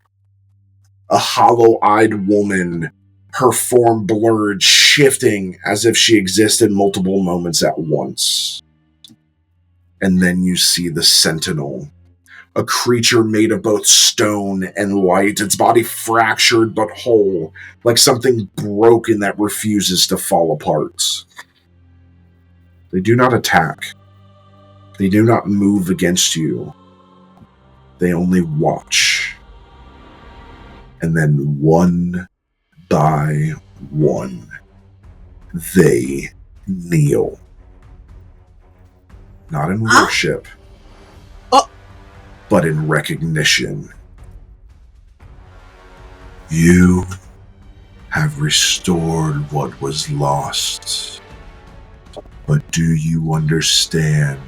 a hollow-eyed woman, her form blurred, shifting as if she existed multiple moments at once. And then you see the Sentinel, a creature made of both stone and light, its body fractured but whole, like something broken that refuses to fall apart. They do not attack. They do not move against you. They only watch. And then one by one, they kneel. Not in worship, but in recognition. You have restored what was lost. But do you understand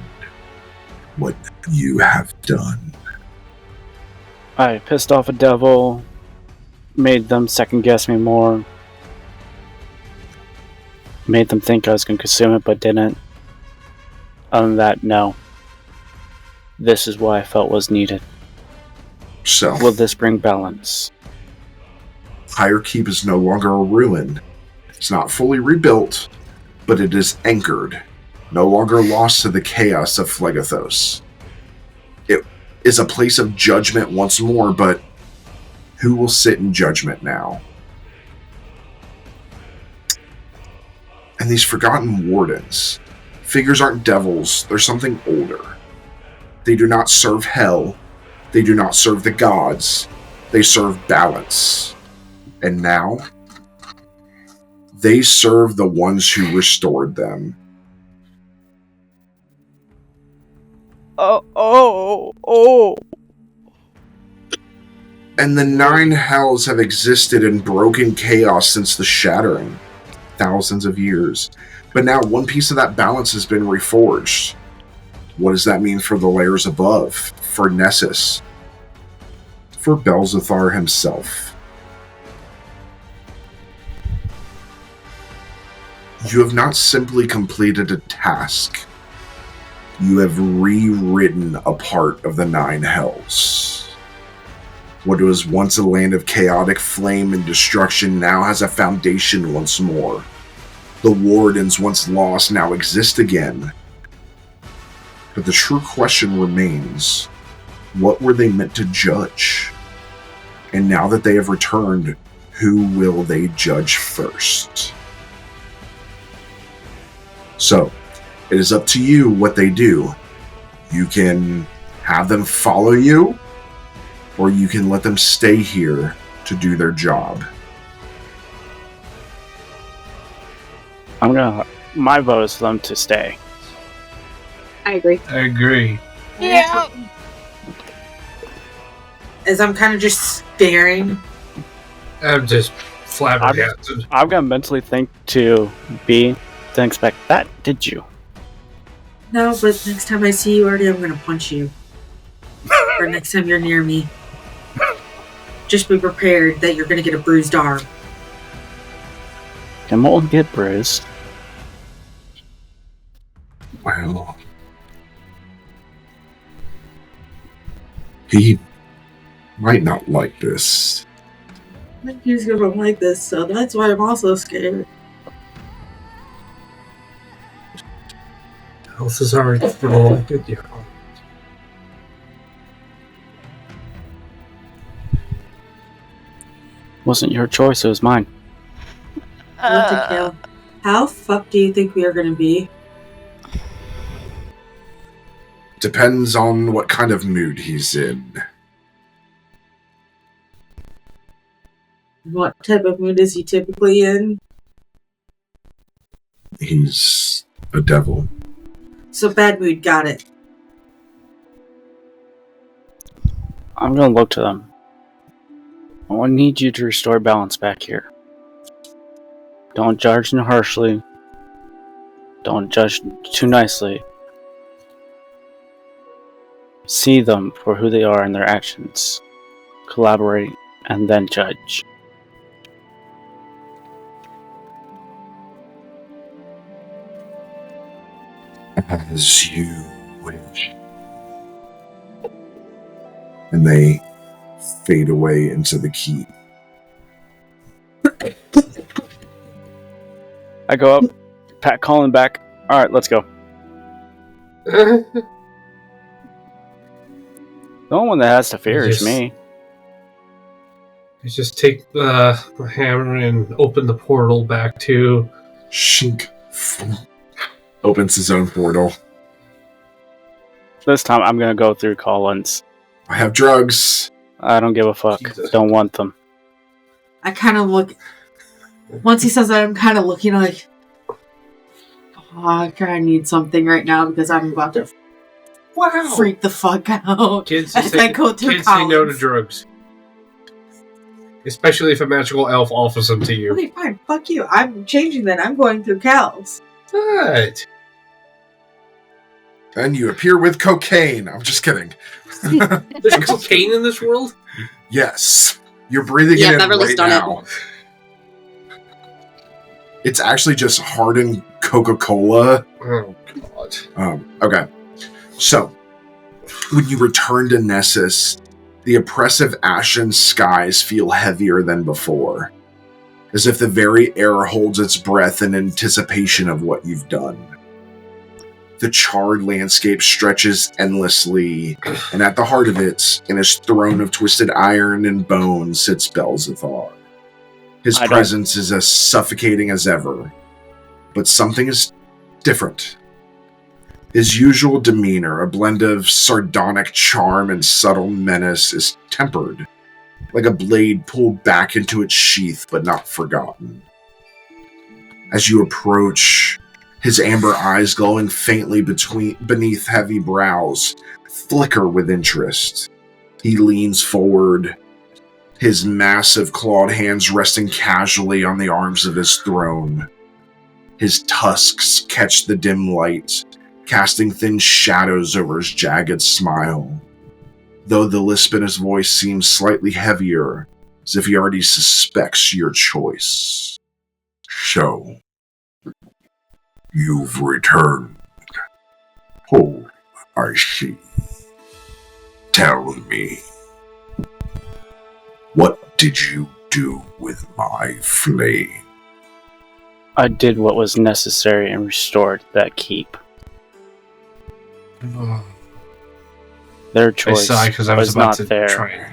what you have done? I pissed off a devil, made them second guess me more, made them think I was going to consume it but didn't. Other than that, no. This is what I felt was needed. So, Will this bring balance? Higher Keep is no longer a ruin. It's not fully rebuilt, but it is anchored, no longer lost to the chaos of Phlegothos. It is a place of judgment once more, but who will sit in judgment now? And these forgotten wardens, figures aren't devils, they're something older. They do not serve hell, they do not serve the gods, they serve balance. And now, they serve the ones who restored them. Oh. And the 9 hells have existed in broken chaos since the Shattering. Thousands of years. But now one piece of that balance has been reforged. What does that mean for the layers above? For Nessus? For Belzethar himself? You have not simply completed a task. You have rewritten a part of the 9 hells. What was once a land of chaotic flame and destruction now has a foundation once more. The wardens once lost now exist again. But the true question remains, what were they meant to judge? And now that they have returned, who will they judge first? So, it is up to you what they do. You can have them follow you, or you can let them stay here to do their job. My vote is for them to stay. I agree. I agree. Yeah. As I'm kind of just staring. I'm just flabbergasted. I'm gonna mentally think to B. Didn't expect that, did you? No, but next time I see you, Artie, I'm gonna punch you. Or next time you're near me. Just be prepared that you're gonna get a bruised arm. It won't get bruised. Well, he might not like this. I think he's gonna like this, so that's why I'm also scared. Health is already full. Good, yeah. Wasn't your choice, it was mine. I want to kill. How fucked do you think we are gonna be? Depends on what kind of mood he's in. What type of mood is he typically in? He's a devil. So bad mood, got it. I'm gonna look to them. I need you to restore balance back here. Don't judge them harshly. Don't judge too nicely. See them for who they are and their actions. Collaborate and then judge. As you wish. And they fade away into the keep. I go up, pat Colin back. Alright, let's go. The only one that has to fear is me. You just take the hammer and open the portal back to... Shink. Opens his own portal. This time I'm gonna go through Colin's. I have drugs. I don't give a fuck. Jesus. Don't want them. I kind of look. Once he says that, I'm kind of looking like, oh, I kind of need something right now because I'm about to freak the fuck out. Kids As I go through kids say no to Collins. drugs. Especially if a magical elf offers them to you. Okay, fine. Fuck you. I'm changing that. I'm going through Cal's. What? And you appear with cocaine. I'm just kidding. There's cocaine in this world? Yes. You're breathing Yeah, it in Beverly's right done now. It's actually just hardened Coca-Cola. Oh, God. Okay. So, When you return to Nessus, the oppressive ashen skies feel heavier than before, as if the very air holds its breath in anticipation of what you've done. The charred landscape stretches endlessly, and at the heart of it, in his throne of twisted iron and bone, sits Belzethar. His presence is as suffocating as ever, but something is different. His usual demeanor, a blend of sardonic charm and subtle menace, is tempered, like a blade pulled back into its sheath but not forgotten. As you approach, his amber eyes glowing faintly beneath heavy brows flicker with interest. He leans forward, his massive clawed hands resting casually on the arms of his throne. His tusks catch the dim light, casting thin shadows over his jagged smile, though the lisp in his voice seems slightly heavier, as if he already suspects your choice. So, you've returned. Oh, I see. Tell me, what did you do with my flame? I did what was necessary and restored that keep. Their choice because I was about not to fair. try it.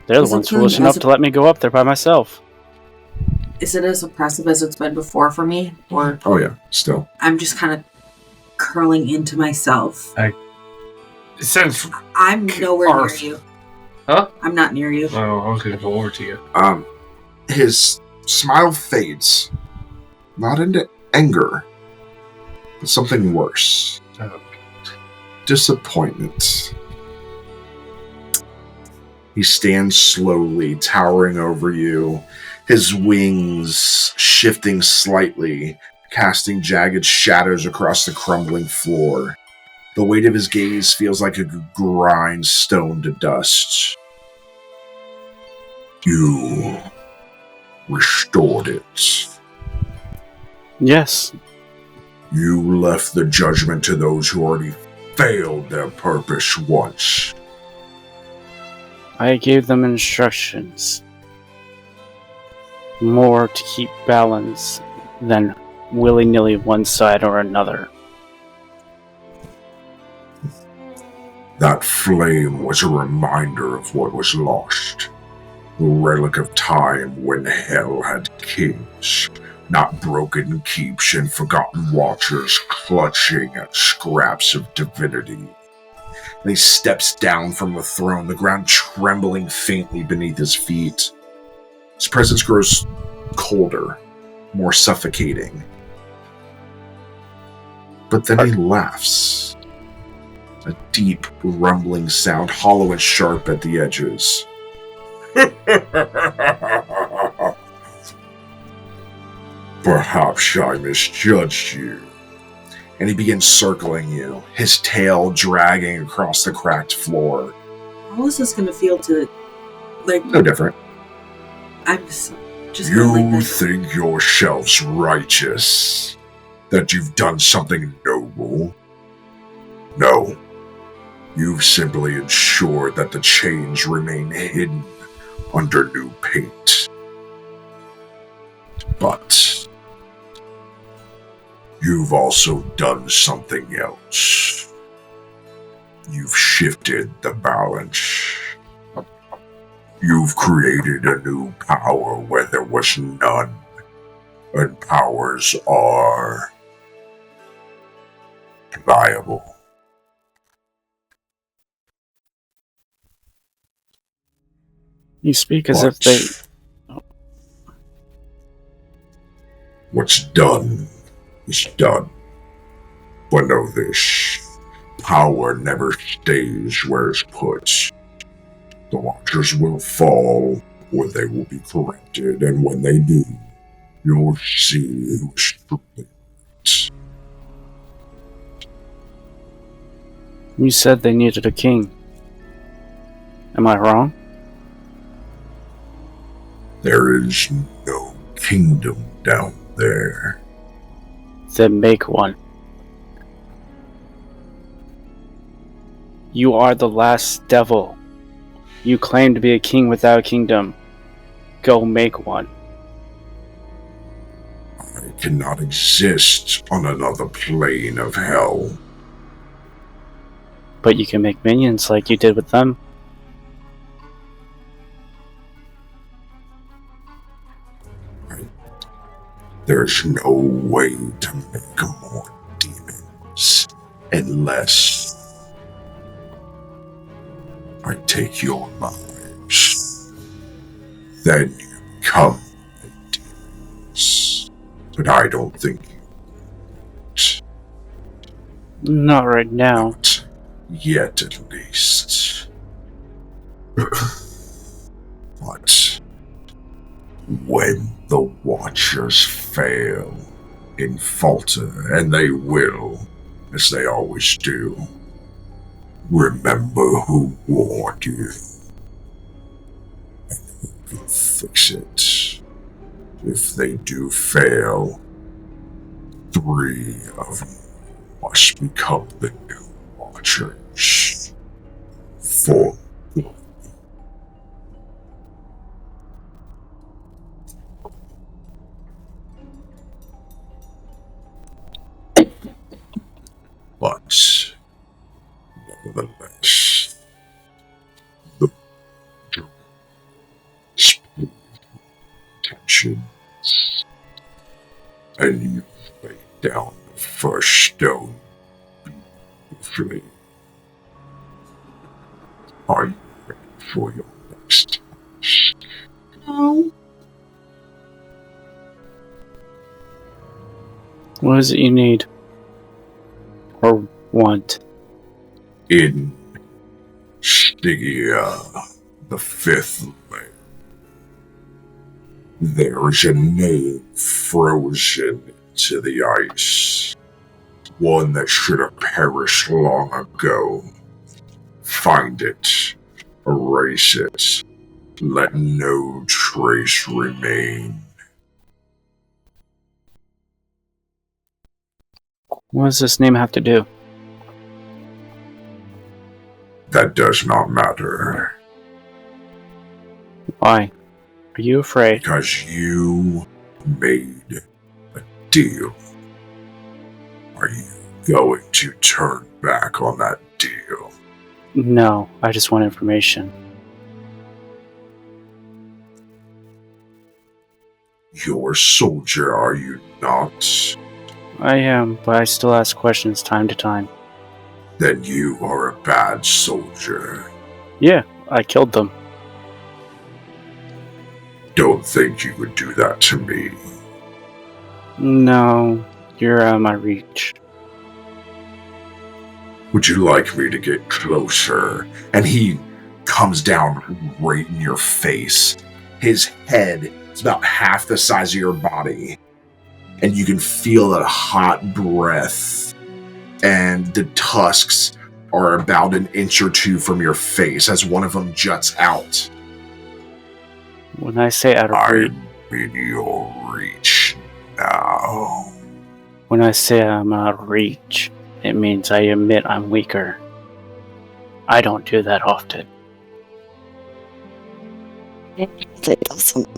They're the ones foolish enough to let me go up there by myself. Is it as oppressive as it's been before for me? Or Oh yeah, still. I'm just kind of curling into myself. It sounds. I'm nowhere near Arf. you. Huh? I'm not near you. Oh, I was going to go over to you. His smile fades, not into anger, but something worse. Oh. Disappointment. He stands slowly, towering over you, his wings shifting slightly, casting jagged shadows across the crumbling floor. The weight of his gaze feels like it could grind stone to dust. You restored it. Yes. You left the judgment to those who already failed their purpose once. I gave them instructions. More to keep balance than willy-nilly one side or another. That flame was a reminder of what was lost. A relic of time when hell had kings, not broken keeps and forgotten watchers clutching at scraps of divinity. And he steps down from the throne, the ground trembling faintly beneath his feet. His presence grows colder, more suffocating. But then he laughs. A deep, rumbling sound, hollow and sharp at the edges. Perhaps I misjudged you. And he begins circling you, his tail dragging across the cracked floor. How is this going to feel to, like... No different. I'm just You like that. think yourselves righteous? That you've done something noble? No. You've simply ensured that the chains remain hidden under new paint. But you've also done something else. You've shifted the balance. You've created a new power where there was none. And powers are pliable. You speak as if they... What's done is done. But know this, power never stays where it's put. The Watchers will fall, or they will be corrupted, and when they do, you'll see who's truly right. You said they needed a king. Am I wrong? There is no kingdom down there. Then make one. You are the last devil. You claim to be a king without a kingdom. Go make one. I cannot exist on another plane of hell. But you can make minions like you did with them. There's no way to make more demons unless I take your lives. Then you become demons. But I don't think you Not right now. Not yet, at least. But when the Watchers fail and falter, and they will, as they always do, remember who warned you, and who can fix it. If they do fail, 3 of you must become the new Watchers. 4. But, nevertheless, the attention, and you lay down the first stone beautifully. Are you ready for your next task? No. What is it you need? Or want? In Stygia, the 5th layer, there is a name frozen into the ice. One that should have perished long ago. Find it. Erase it. Let no trace remain. What does this name have to do? That does not matter. Why? Are you afraid? Because you made a deal. Are you going to turn back on that deal? No, I just want information. You're a soldier, are you not? I am, but I still ask questions time to time. Then you are a bad soldier. Yeah, I killed them. Don't think you would do that to me. No, you're out of my reach. Would you like me to get closer? And he comes down right in your face. His head is about half the size of your body. And you can feel that hot breath. And the tusks are about an inch or 2 from your face as one of them juts out. When I say out of reach, I'm in your reach now. when I say I'm out of reach, it means I admit I'm weaker. I don't do that often. It doesn't.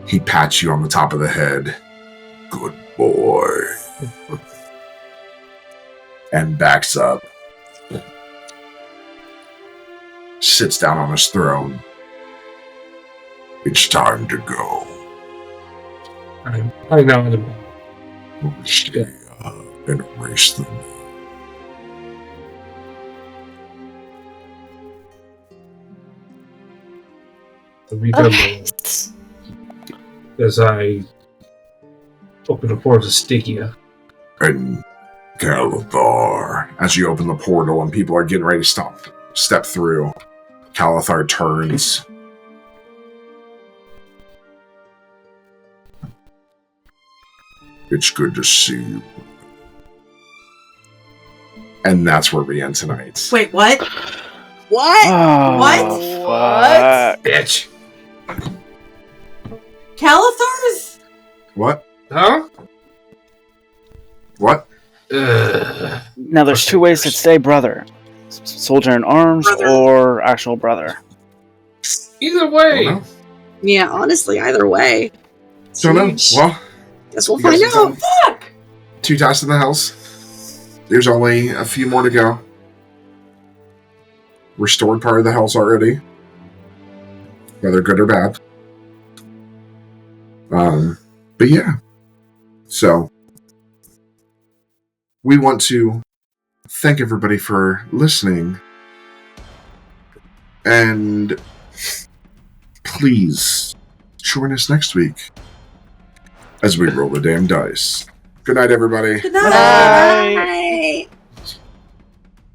He pats you on the top of the head. Good boy. And backs up. Sits down on his throne. It's time to go. I know them. Stay and erase them. Okay. As I open the portal to Stygia. And Calathar, as you open the portal and people are getting ready to step through, Calathar turns. It's good to see you. And that's where we end tonight. Wait, what? What? Oh, What? fuck. Bitch! Calathars? What? Huh? What? Now there's 2 ways to say brother. soldier in arms Brother. or actual brother? Either way. Don't know. Yeah, honestly, either way. It's Don't know. huge. Well, Guess we'll you guys find can out. tell 2 tasks in the house. There's only a few more to go. Restored part of the house already, whether good or bad. But yeah. So, we want to thank everybody for listening. And please join us next week as we roll the damn dice. Good night, everybody. Good night. Bye. Bye.